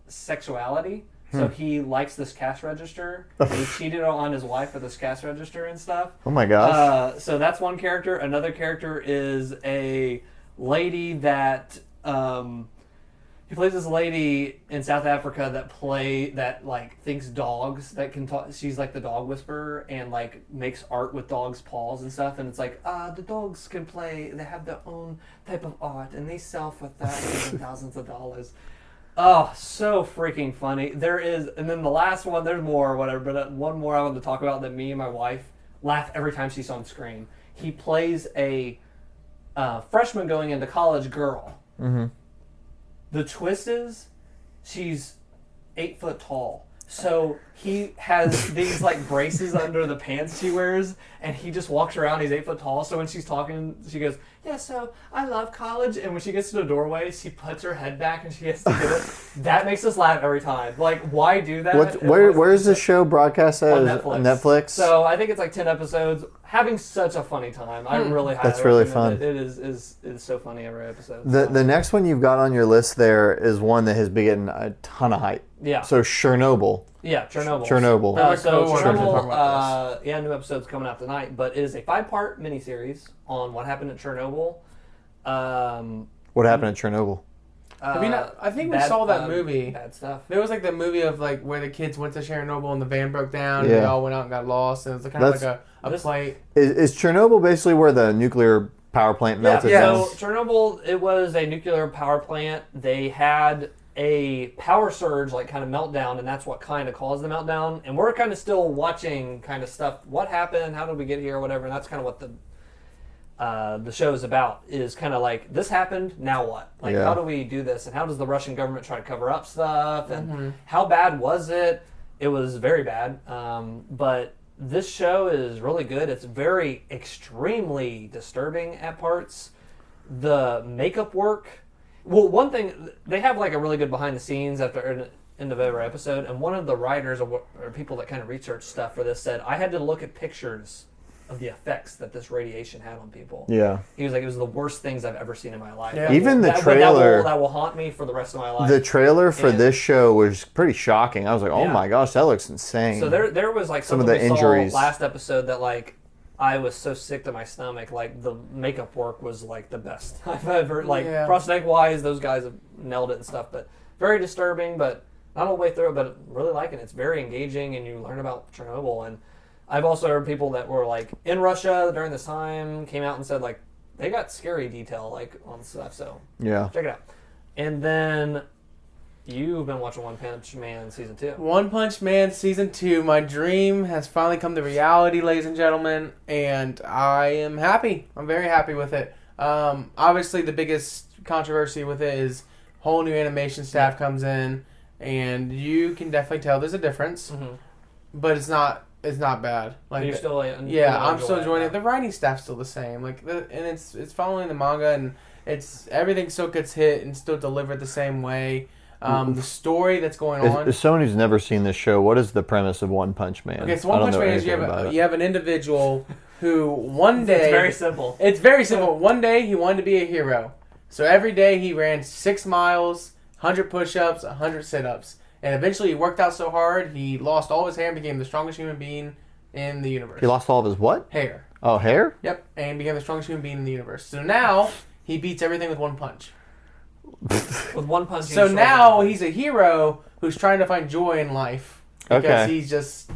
sexuality. So he likes this cash register. And he cheated on his wife with this cash register and stuff. Oh my gosh. So that's one character. Another character is a lady that he plays this lady in South Africa that like thinks dogs that can talk. She's like the dog whisperer and like makes art with dogs' paws and stuff. And it's like the dogs can play. They have their own type of art and they sell for thousands and thousands of dollars. Oh, so freaking funny. There is, and then the last one. There's more or whatever, but one more I wanted to talk about that me and my wife laugh every time she's on screen. He plays a freshman going into college girl. Mm-hmm. The twist is she's 8 foot tall. So he has these like braces under the pants she wears, and he just walks around. He's 8 foot tall. So when she's talking, she goes, "Yeah, so I love college." And when she gets to the doorway, she puts her head back and she has to get it. That makes us laugh every time. Like, why do that? Where is this show broadcast at? On Netflix. Netflix. So I think it's like 10 episodes. Having such a funny time. I really highly That's really recommend fun. It is so funny every episode. The next one you've got on your list there is one that has been getting a ton of hype. Yeah. So Chernobyl. Yeah, Chernobyl. Chernobyl. New episode's coming out tonight, but it is a 5-part miniseries on what happened at Chernobyl. What happened at Chernobyl? I think we saw that movie. Bad stuff. There was like the movie of like where the kids went to Chernobyl and the van broke down and they all went out and got lost, and it was kind of like a plate. Is Chernobyl basically where the nuclear power plant melted down? So Chernobyl, it was a nuclear power plant. They had a power surge, like kind of meltdown, and that's what kind of caused the meltdown. And we're kind of still watching kind of stuff. What happened? How did we get here? Whatever. And that's kind of what the show is about. Is kind of like, this happened. Now what? Like, how do we do this? And how does the Russian government try to cover up stuff? And how bad was it? It was very bad. But this show is really good. It's very extremely disturbing at parts. The makeup work. Well, one thing, they have like a really good behind the scenes after an end of every episode, and one of the writers or people that kind of research stuff for this said, I had to look at pictures of the effects that this radiation had on people. Yeah. He was like, it was the worst things I've ever seen in my life. Yeah. Even the trailer. That will haunt me for the rest of my life. The trailer for this show was pretty shocking. I was like, oh my gosh, that looks insane. So there was like some of the injuries. Last episode that like, I was so sick to my stomach. Like, the makeup work was like the best I've ever, like prosthetic wise, those guys have nailed it and stuff, but very disturbing, but not all the way through it, but really liking it. It's very engaging and you learn about Chernobyl. And I've also heard people that were like in Russia during this time came out and said like they got scary detail like on stuff. So check it out. And then you've been watching One Punch Man Season 2. One Punch Man Season 2. My dream has finally come to reality, ladies and gentlemen, and I am happy. I'm very happy with it. Obviously, the biggest controversy with it is whole new animation staff comes in, and you can definitely tell there's a difference, but it's not bad. Like you're still I'm still enjoying it. The writing staff's still the same. And it's following the manga, and everything still gets hit and still delivered the same way. The story that's going on. As someone who's never seen this show, what is the premise of One Punch Man? Okay, so One Punch Man is you have an individual who one day... It's very simple. It's very simple. One day he wanted to be a hero. So every day he ran 6 miles, 100 push-ups, 100 sit-ups. And eventually he worked out so hard, he lost all his hair and became the strongest human being in the universe. He lost all of his what? Hair. Oh, hair? Yep, and became the strongest human being in the universe. So now he beats everything with one punch. With one punch. So now he's a hero who's trying to find joy in life because he's just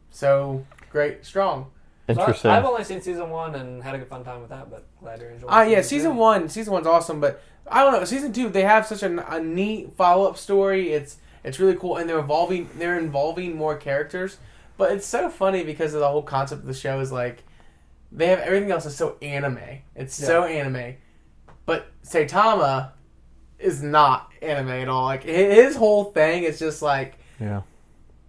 so great, strong. Interesting. So I've only seen season 1 and had a good fun time with that, but glad you're enjoying. Yeah, season 1's awesome, but I don't know. Season 2, they have such a neat follow-up story. It's really cool, and they're involving more characters. But it's so funny because of the whole concept of the show is like they have everything else is so anime. It's so anime, but Saitama is not anime at all. Like his whole thing is just like,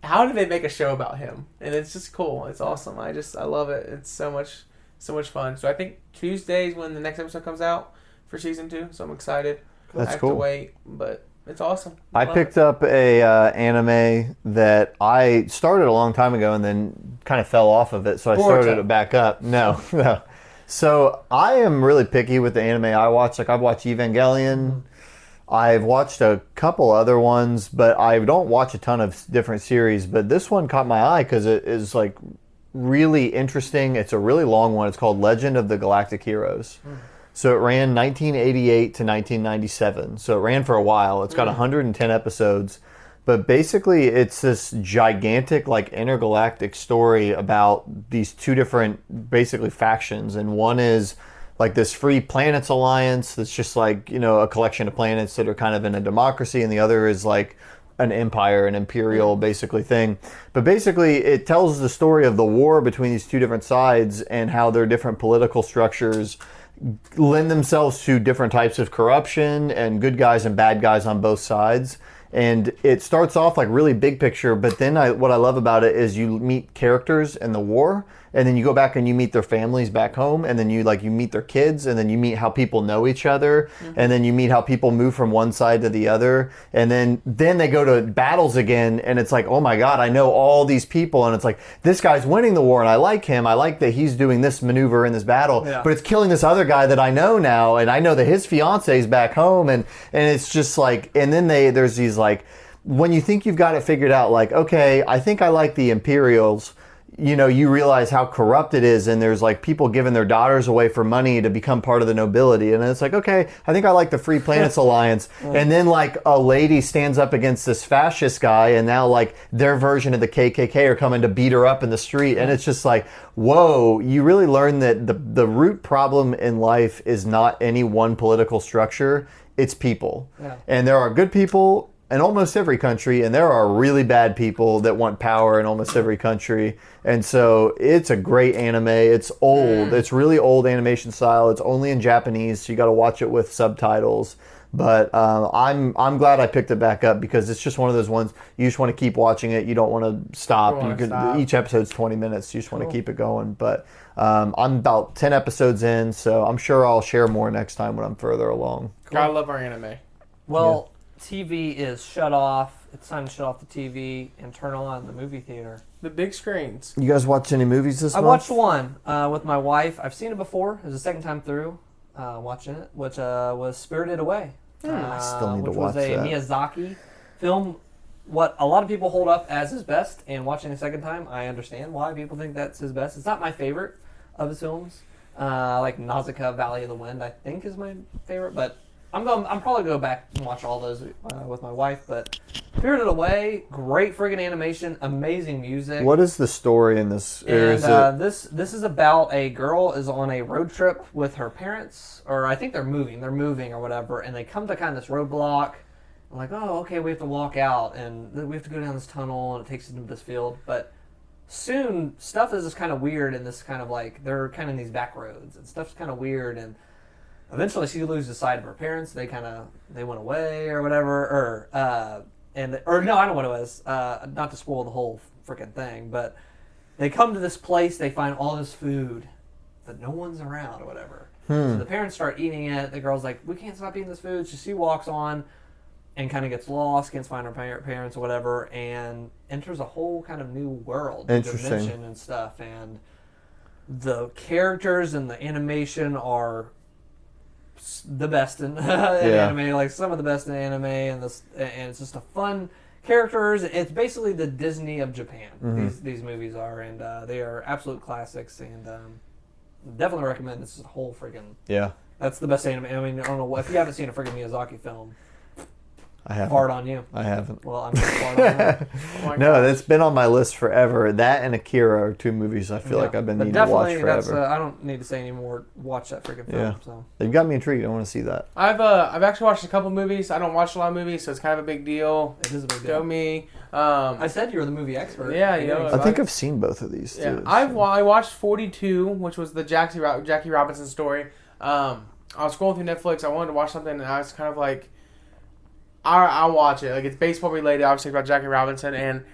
how did they make a show about him? And it's just cool. It's awesome. I love it. It's so much fun. So I think Tuesday's when the next episode comes out for season 2. So I'm excited. That's I have cool. to wait, but it's awesome. I picked up a anime that I started a long time ago and then kind of fell off of it, so I started it back up. No. So I am really picky with the anime I watch. Like I've watched Evangelion. I've watched a couple other ones, but I don't watch a ton of different series. But this one caught my eye because it is like really interesting. It's a really long one. It's called Legend of the Galactic Heroes. So it ran 1988 to 1997. So it ran for a while. It's got 110 episodes. But basically it's this gigantic like intergalactic story about these two different basically factions. And one is like this Free Planets Alliance that's just like, a collection of planets that are kind of in a democracy, and the other is like an empire, an imperial basically thing. But basically it tells the story of the war between these two different sides and how their different political structures lend themselves to different types of corruption and good guys and bad guys on both sides. And it starts off like really big picture, but then what I love about it is you meet characters in the war, and then you go back and you meet their families back home, and then you meet their kids, and then you meet how people know each other, and then you meet how people move from one side to the other, and then they go to battles again, and it's like, oh my god, I know all these people, and it's like, this guy's winning the war, and I like him, I like that he's doing this maneuver in this battle, but it's killing this other guy that I know now, and I know that his fiance's back home, and it's just like, and then there's these like, when you think you've got it figured out, like, okay, I think I like the Imperials, you realize how corrupt it is, and there's like people giving their daughters away for money to become part of the nobility, and it's like, okay, I think I like the Free Planets Alliance, and then like a lady stands up against this fascist guy, and now like their version of the KKK are coming to beat her up in the street, and it's just like, whoa, you really learn that the root problem in life is not any one political structure, it's people. And there are good people in almost every country, and there are really bad people that want power in almost every country. And so it's a great anime. It's old. It's really old animation style. It's only in Japanese, so you got to watch it with subtitles. But I'm glad I picked it back up because it's just one of those ones you just want to keep watching it. You don't want to stop. Each episode's 20 minutes. You just want to keep it going. But I'm about 10 episodes in, so I'm sure I'll share more next time when I'm further along. Cool. I love our anime. Well, TV is shut off. It's time to shut off the TV and turn on the movie theater. The big screens. You guys watch any movies this month? I watched one with my wife. I've seen it before. It was the second time through watching it, which was Spirited Away. I still need to watch that. Which was a Miyazaki film. What a lot of people hold up as his best, and watching the second time, I understand why people think that's his best. It's not my favorite of his films. Like Nausicaa, Valley of the Wind, I think is my favorite, but I'm probably go back and watch all those with my wife. But Spirited Away, great friggin' animation, amazing music. What is the story in this? And this is about a girl is on a road trip with her parents, or I think they're moving or whatever, and they come to kind of this roadblock. I'm like, oh, okay, we have to walk out, and we have to go down this tunnel, and it takes us into this field. But soon, stuff is just kind of weird, and this kind of like they're kind of in these back roads, and stuff's kind of weird, and eventually she loses sight of her parents. They went away or whatever, or no, I don't know what it was. Not to spoil the whole freaking thing, but they come to this place. They find all this food, but no one's around or whatever. So the parents start eating it. The girl's like, "We can't stop eating this food." So she walks on and kind of gets lost, can't find her parents or whatever, and enters a whole kind of new world, dimension and stuff. And the characters and the animation are the best in anime, like some of the best in anime, and it's just a fun characters. It's basically the Disney of Japan. These movies are, and they are absolute classics, and definitely recommend this whole freaking. Yeah. That's the best anime. I mean, I don't know if you haven't seen a freaking Miyazaki film. I haven't. Hard on you. I haven't. Well, I'm hard on you. No, that's been on my list forever. That and Akira are two movies I feel like I've been needing to watch forever. I don't need to say any more. Watch that freaking film. So you got me intrigued. I want to see that. I've actually watched a couple movies. I don't watch a lot of movies, so it's kind of a big deal. It is a big deal. Go me. I said you were the movie expert. Yeah, you know. I think I've seen both of these too. I watched 42, which was the Jackie Robinson story. I was scrolling through Netflix. I wanted to watch something, and I was kind of like, I'll watch it. Like, it's baseball related, obviously, about Jackie Robinson, and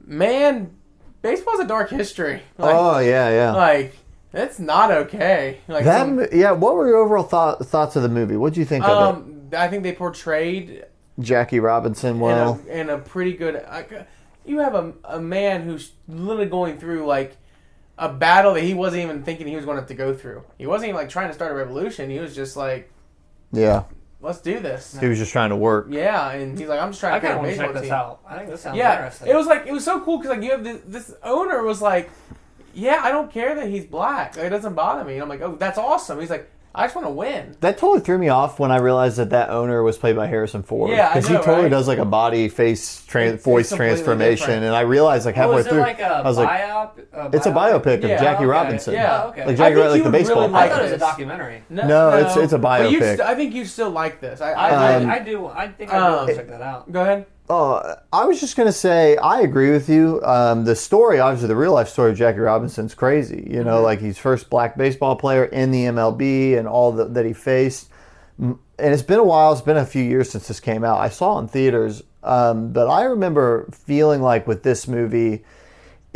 man, baseball's a dark history. Like, yeah. Like, it's not okay. Like what were your overall thoughts of the movie? What did you think of it? I think they portrayed Jackie Robinson well. In a pretty good. You have a man who's literally going through like a battle that he wasn't even thinking he was going to have to go through. He wasn't even like trying to start a revolution. He was just like, let's do this. He was just trying to work. Yeah, and he's like, I'm just trying to create a baseball team. This out. I think this sounds interesting. It was so cool because like you have this owner was like, yeah, I don't care that he's black. Like, it doesn't bother me. And I'm like, oh, that's awesome. He's like, I just want to win. That totally threw me off when I realized that owner was played by Harrison Ford. Yeah, because he totally does like a body, face, voice transformation, different. And I realized like halfway through, like I was like, it's a biopic of Jackie Robinson. Yeah, okay. Like Jackie, like the baseball. Really I thought it was a documentary. No, it's a biopic. I think you still like this. I do. I think I will check that out. Go ahead. I was just going to say, I agree with you. The story, obviously, the real life story of Jackie Robinson's crazy. You know, like he's first black baseball player in the MLB and all that he faced. And it's been a while. It's been a few years since this came out. I saw it in theaters. But I remember feeling like with this movie,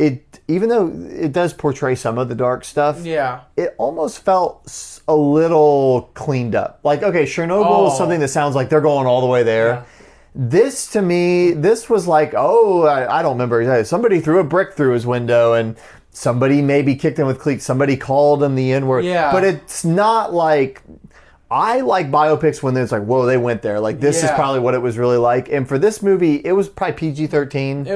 even though it does portray some of the dark stuff, it almost felt a little cleaned up. Like, okay, Chernobyl is something that sounds like they're going all the way there. Yeah. This, to me, this was like, I don't remember exactly. Somebody threw a brick through his window and somebody maybe kicked him with cleats. Somebody called him the N-word. Yeah. But it's not like... I like biopics when it's like, whoa, they went there. Like, this is probably what it was really like. And for this movie, it was probably PG-13.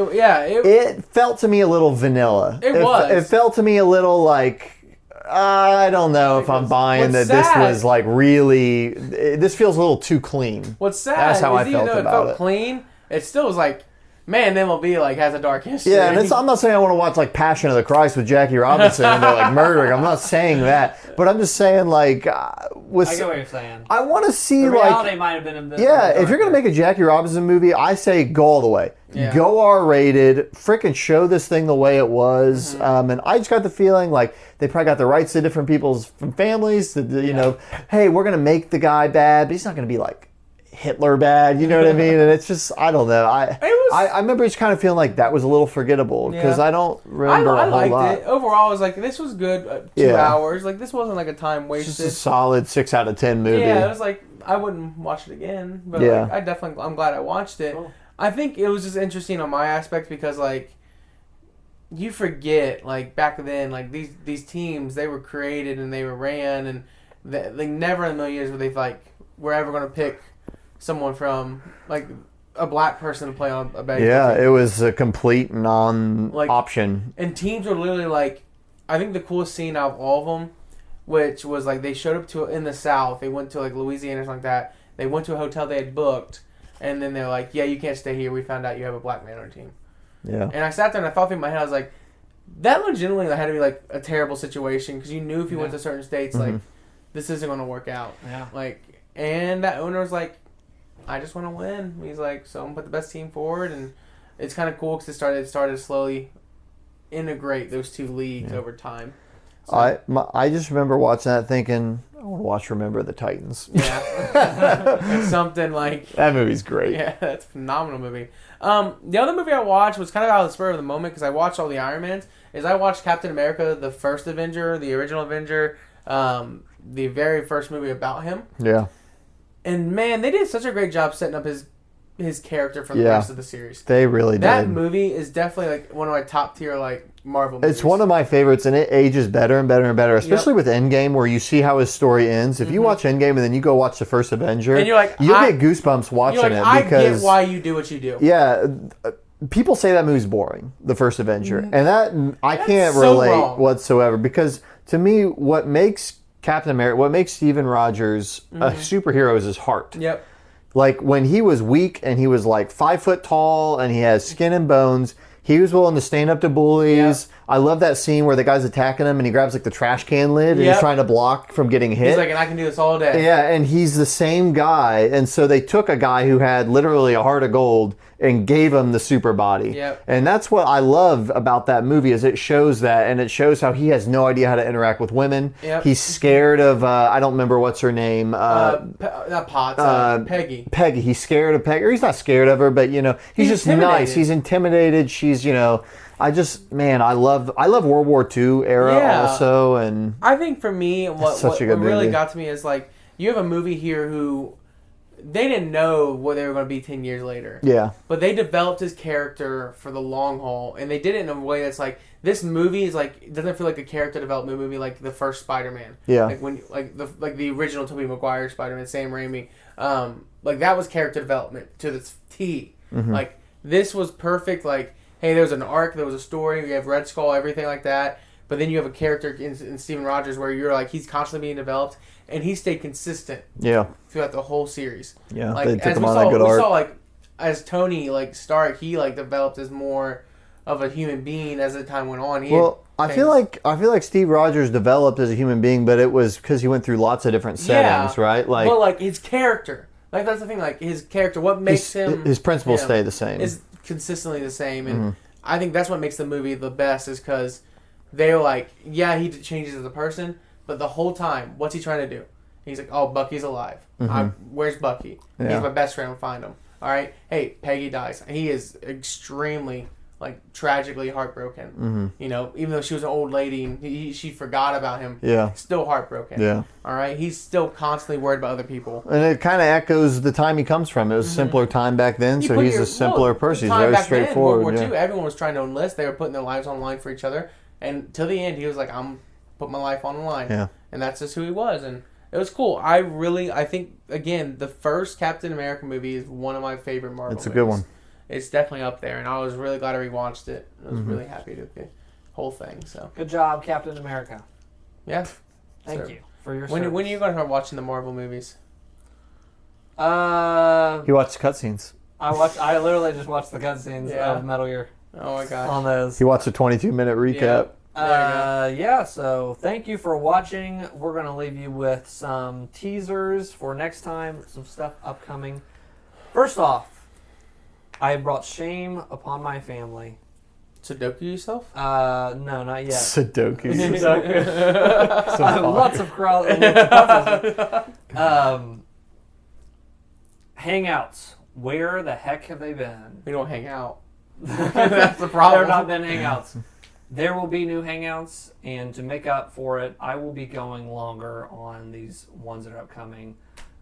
It felt to me a little vanilla. It felt to me a little like... I don't know if I'm buying that this was like really... This feels a little too clean. What's sad That's how I felt even though it felt clean, it still was like, man, MLB like has a dark history. Yeah, and I'm not saying I want to watch like Passion of the Christ with Jackie Robinson and they're like murdering. I'm not saying that. But I'm just saying like... I get what you're saying. I want to see the like... reality might have been a bit... Yeah, if you're going to make a Jackie Robinson movie, I say go all the way. Yeah. Go R-rated, frickin' show this thing the way it was. And I just got the feeling like they probably got the rights to different people's families. You know, hey, we're going to make the guy bad, but he's not going to be like Hitler bad. You know what I mean? And it's just, I don't know. I remember just kind of feeling like that was a little forgettable because I don't remember a whole lot. I liked it. Overall, I was like, this was good. 2 hours. Like, this wasn't like a time wasted. Just a solid 6 out of 10 movie. Yeah, it was like, I wouldn't watch it again. But like, I'm glad I watched it. Cool. I think it was just interesting on my aspect because, like, you forget, like, back then, like, these teams, they were created and they were ran, and like never in a million years were they, like, we're ever going to pick someone from, like, a black person to play on a baseball team. It was a complete non-option. And teams were literally, like, I think the coolest scene out of all of them, which was, like, they showed up in the South. They went to, like, Louisiana or something like that. They went to a hotel they had booked. And then they're like, yeah, you can't stay here. We found out you have a black man on your team. Yeah. And I sat there and I thought through my head, I was like, that legitimately had to be like a terrible situation because you knew if you went to certain states, like, this isn't going to work out. Yeah. Like, and that owner was like, I just want to win. He's like, so I'm going to put the best team forward. And it's kind of cool because it started to slowly integrate those two leagues over time. So. I just remember watching that thinking, want to watch Remember the Titans. Yeah. It's something like... That movie's great. Yeah, that's a phenomenal movie. The other movie I watched was kind of out of the spur of the moment because I watched all the Iron Mans. I watched Captain America, the first Avenger, the original Avenger, the very first movie about him. Yeah. And man, they did such a great job setting up his character for the rest of the series. They really did. That movie is definitely like one of my top tier like Marvel movies. It's one of my favorites, and it ages better and better and better, especially with Endgame, where you see how his story ends. If you watch Endgame and then you go watch the first Avenger, and you're like, you'll get goosebumps watching it. I because, get why you do what you do. Yeah. People say that movie's boring, the first Avenger, and that I can't so relate wrong. whatsoever, because to me, what makes Captain America, what makes Steven Rogers a superhero is his heart. Yep. Like when he was weak and he was like 5 foot tall and he has skin and bones, he was willing to stand up to bullies. Yep. I love that scene where the guy's attacking him and he grabs like the trash can lid and he's trying to block from getting hit. He's like, and I can do this all day. Yeah, and he's the same guy. And so they took a guy who had literally a heart of gold and gave him the super body. Yep. And that's what I love about that movie is it shows that, and it shows how he has no idea how to interact with women. Yep. He's scared of, I don't remember what's her name. Not Potts, Peggy. Peggy. He's scared of Peggy. Or he's not scared of her, but, you know, he's just nice. He's intimidated. She's, you know... I love World War II era also, and I think for me, what really got to me is like you have a movie here who they didn't know what they were going to be 10 years later. Yeah, but they developed his character for the long haul, and they did it in a way that's like this movie is like it doesn't feel like a character development movie like the first Spider-Man. Yeah, like the original Tobey Maguire Spider-Man, Sam Raimi. Like that was character development to the T. Like this was perfect. Like. Hey, there was an arc, there was a story, we have Red Skull, everything like that. But then you have a character in Steven Rogers where you're like, he's constantly being developed, and he stayed consistent throughout the whole series. Yeah, like, they took him on that good arc. We saw, like, as Tony, like, Stark, he, like, developed as more of a human being as the time went on. I feel like Steve Rogers developed as a human being, but it was because he went through lots of different settings, right? Like, but, like, his character. Like, that's the thing, like, his character, what makes him... His principles stay the same. Is consistently the same, and I think that's what makes the movie the best is because they're like, yeah, he changes as a person, but the whole time, what's he trying to do? He's like, oh, Bucky's alive. Where's Bucky? Yeah. He's my best friend. We'll find him. All right. Hey, Peggy dies. He is extremely, like, tragically heartbroken. You know, even though she was an old lady and she forgot about him. Yeah. Still heartbroken. Yeah. All right. He's still constantly worried about other people. And it kind of echoes the time he comes from. It was a simpler time back then, so he's a simpler person. He's very straightforward. World War II, everyone was trying to enlist. They were putting their lives on the line for each other. And till the end, he was like, I'm putting my life on the line. Yeah. And that's just who he was. And it was cool. I think, again, the first Captain America movie is one of my favorite Marvel movies. It's a good one. It's definitely up there. And I was really glad I rewatched it. I was really happy with the whole thing. So good job, Captain America. Yeah. Thank you for your service. When are you going to start watching the Marvel movies? He watched cutscenes. I literally just watched the cutscenes of Metal Gear. Oh my gosh. On those. He watched a 22-minute recap. So thank you for watching. We're going to leave you with some teasers for next time, some stuff upcoming. First off, I brought shame upon my family. Sudoku yourself? No, not yet. Sudoku. I have lots of puzzles. Hangouts. Where the heck have they been? We don't hang out. That's the problem. There have not been hangouts. There will be new hangouts, and to make up for it, I will be going longer on these ones that are upcoming.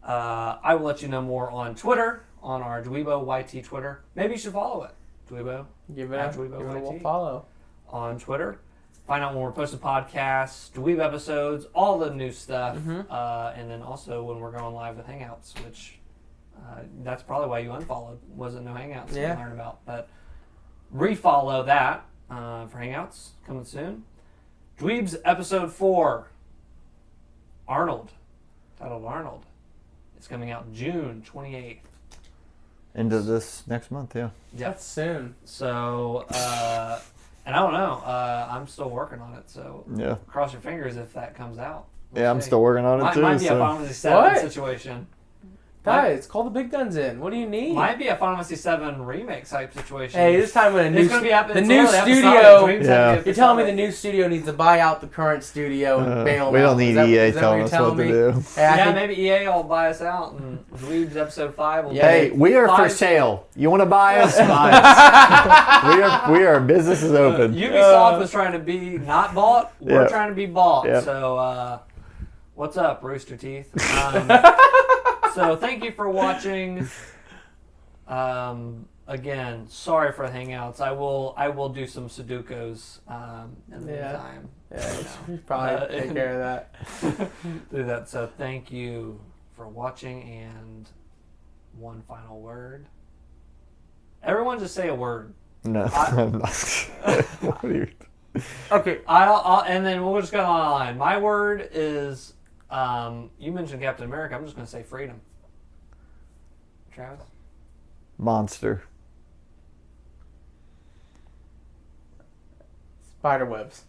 I will let you know more on Twitter, on our Dweebo YT Twitter. Maybe you should follow it. Dweebo. Give it a follow. On Twitter. Find out when we're posting podcasts, Dweeb episodes, all the new stuff. And then also when we're going live with Hangouts, which that's probably why you unfollowed. Wasn't no Hangouts to learn about. But refollow that for Hangouts coming soon. Dweebs episode 4. Arnold. Titled Arnold. It's coming out June 28th. Into this next month, yeah. That's soon. So, and I don't know. I'm still working on it, so cross your fingers if that comes out. We'll see. I'm still working on it too. Might be a Final Fantasy VII situation. Guys, call the big guns in. What do you need? Might be a Final Fantasy VII Remake type situation. Hey, this time when it's going to be the new studio. You're telling me the new studio needs to buy out the current studio and bail them We out. don't need EA telling us what to do. Hey, maybe EA will buy us out and Dweebs episode 5 will Hey, we are for sale. You want to buy us? Buy us. We are. Business is open. Ubisoft was trying to be not bought. We're Yep. trying to be bought. Yep. So, what's up, Rooster Teeth? So thank you for watching. Again, sorry for the hangouts. I will do some Sudokus in the meantime. Yeah, you should probably take care of that. Do that. So thank you for watching, and one final word. Everyone just say a word. No, I'm not. What are you? Okay, I'll and then we'll just go online. My word is, you mentioned Captain America. I'm just going to say freedom. Travis? Monster. Spider webs.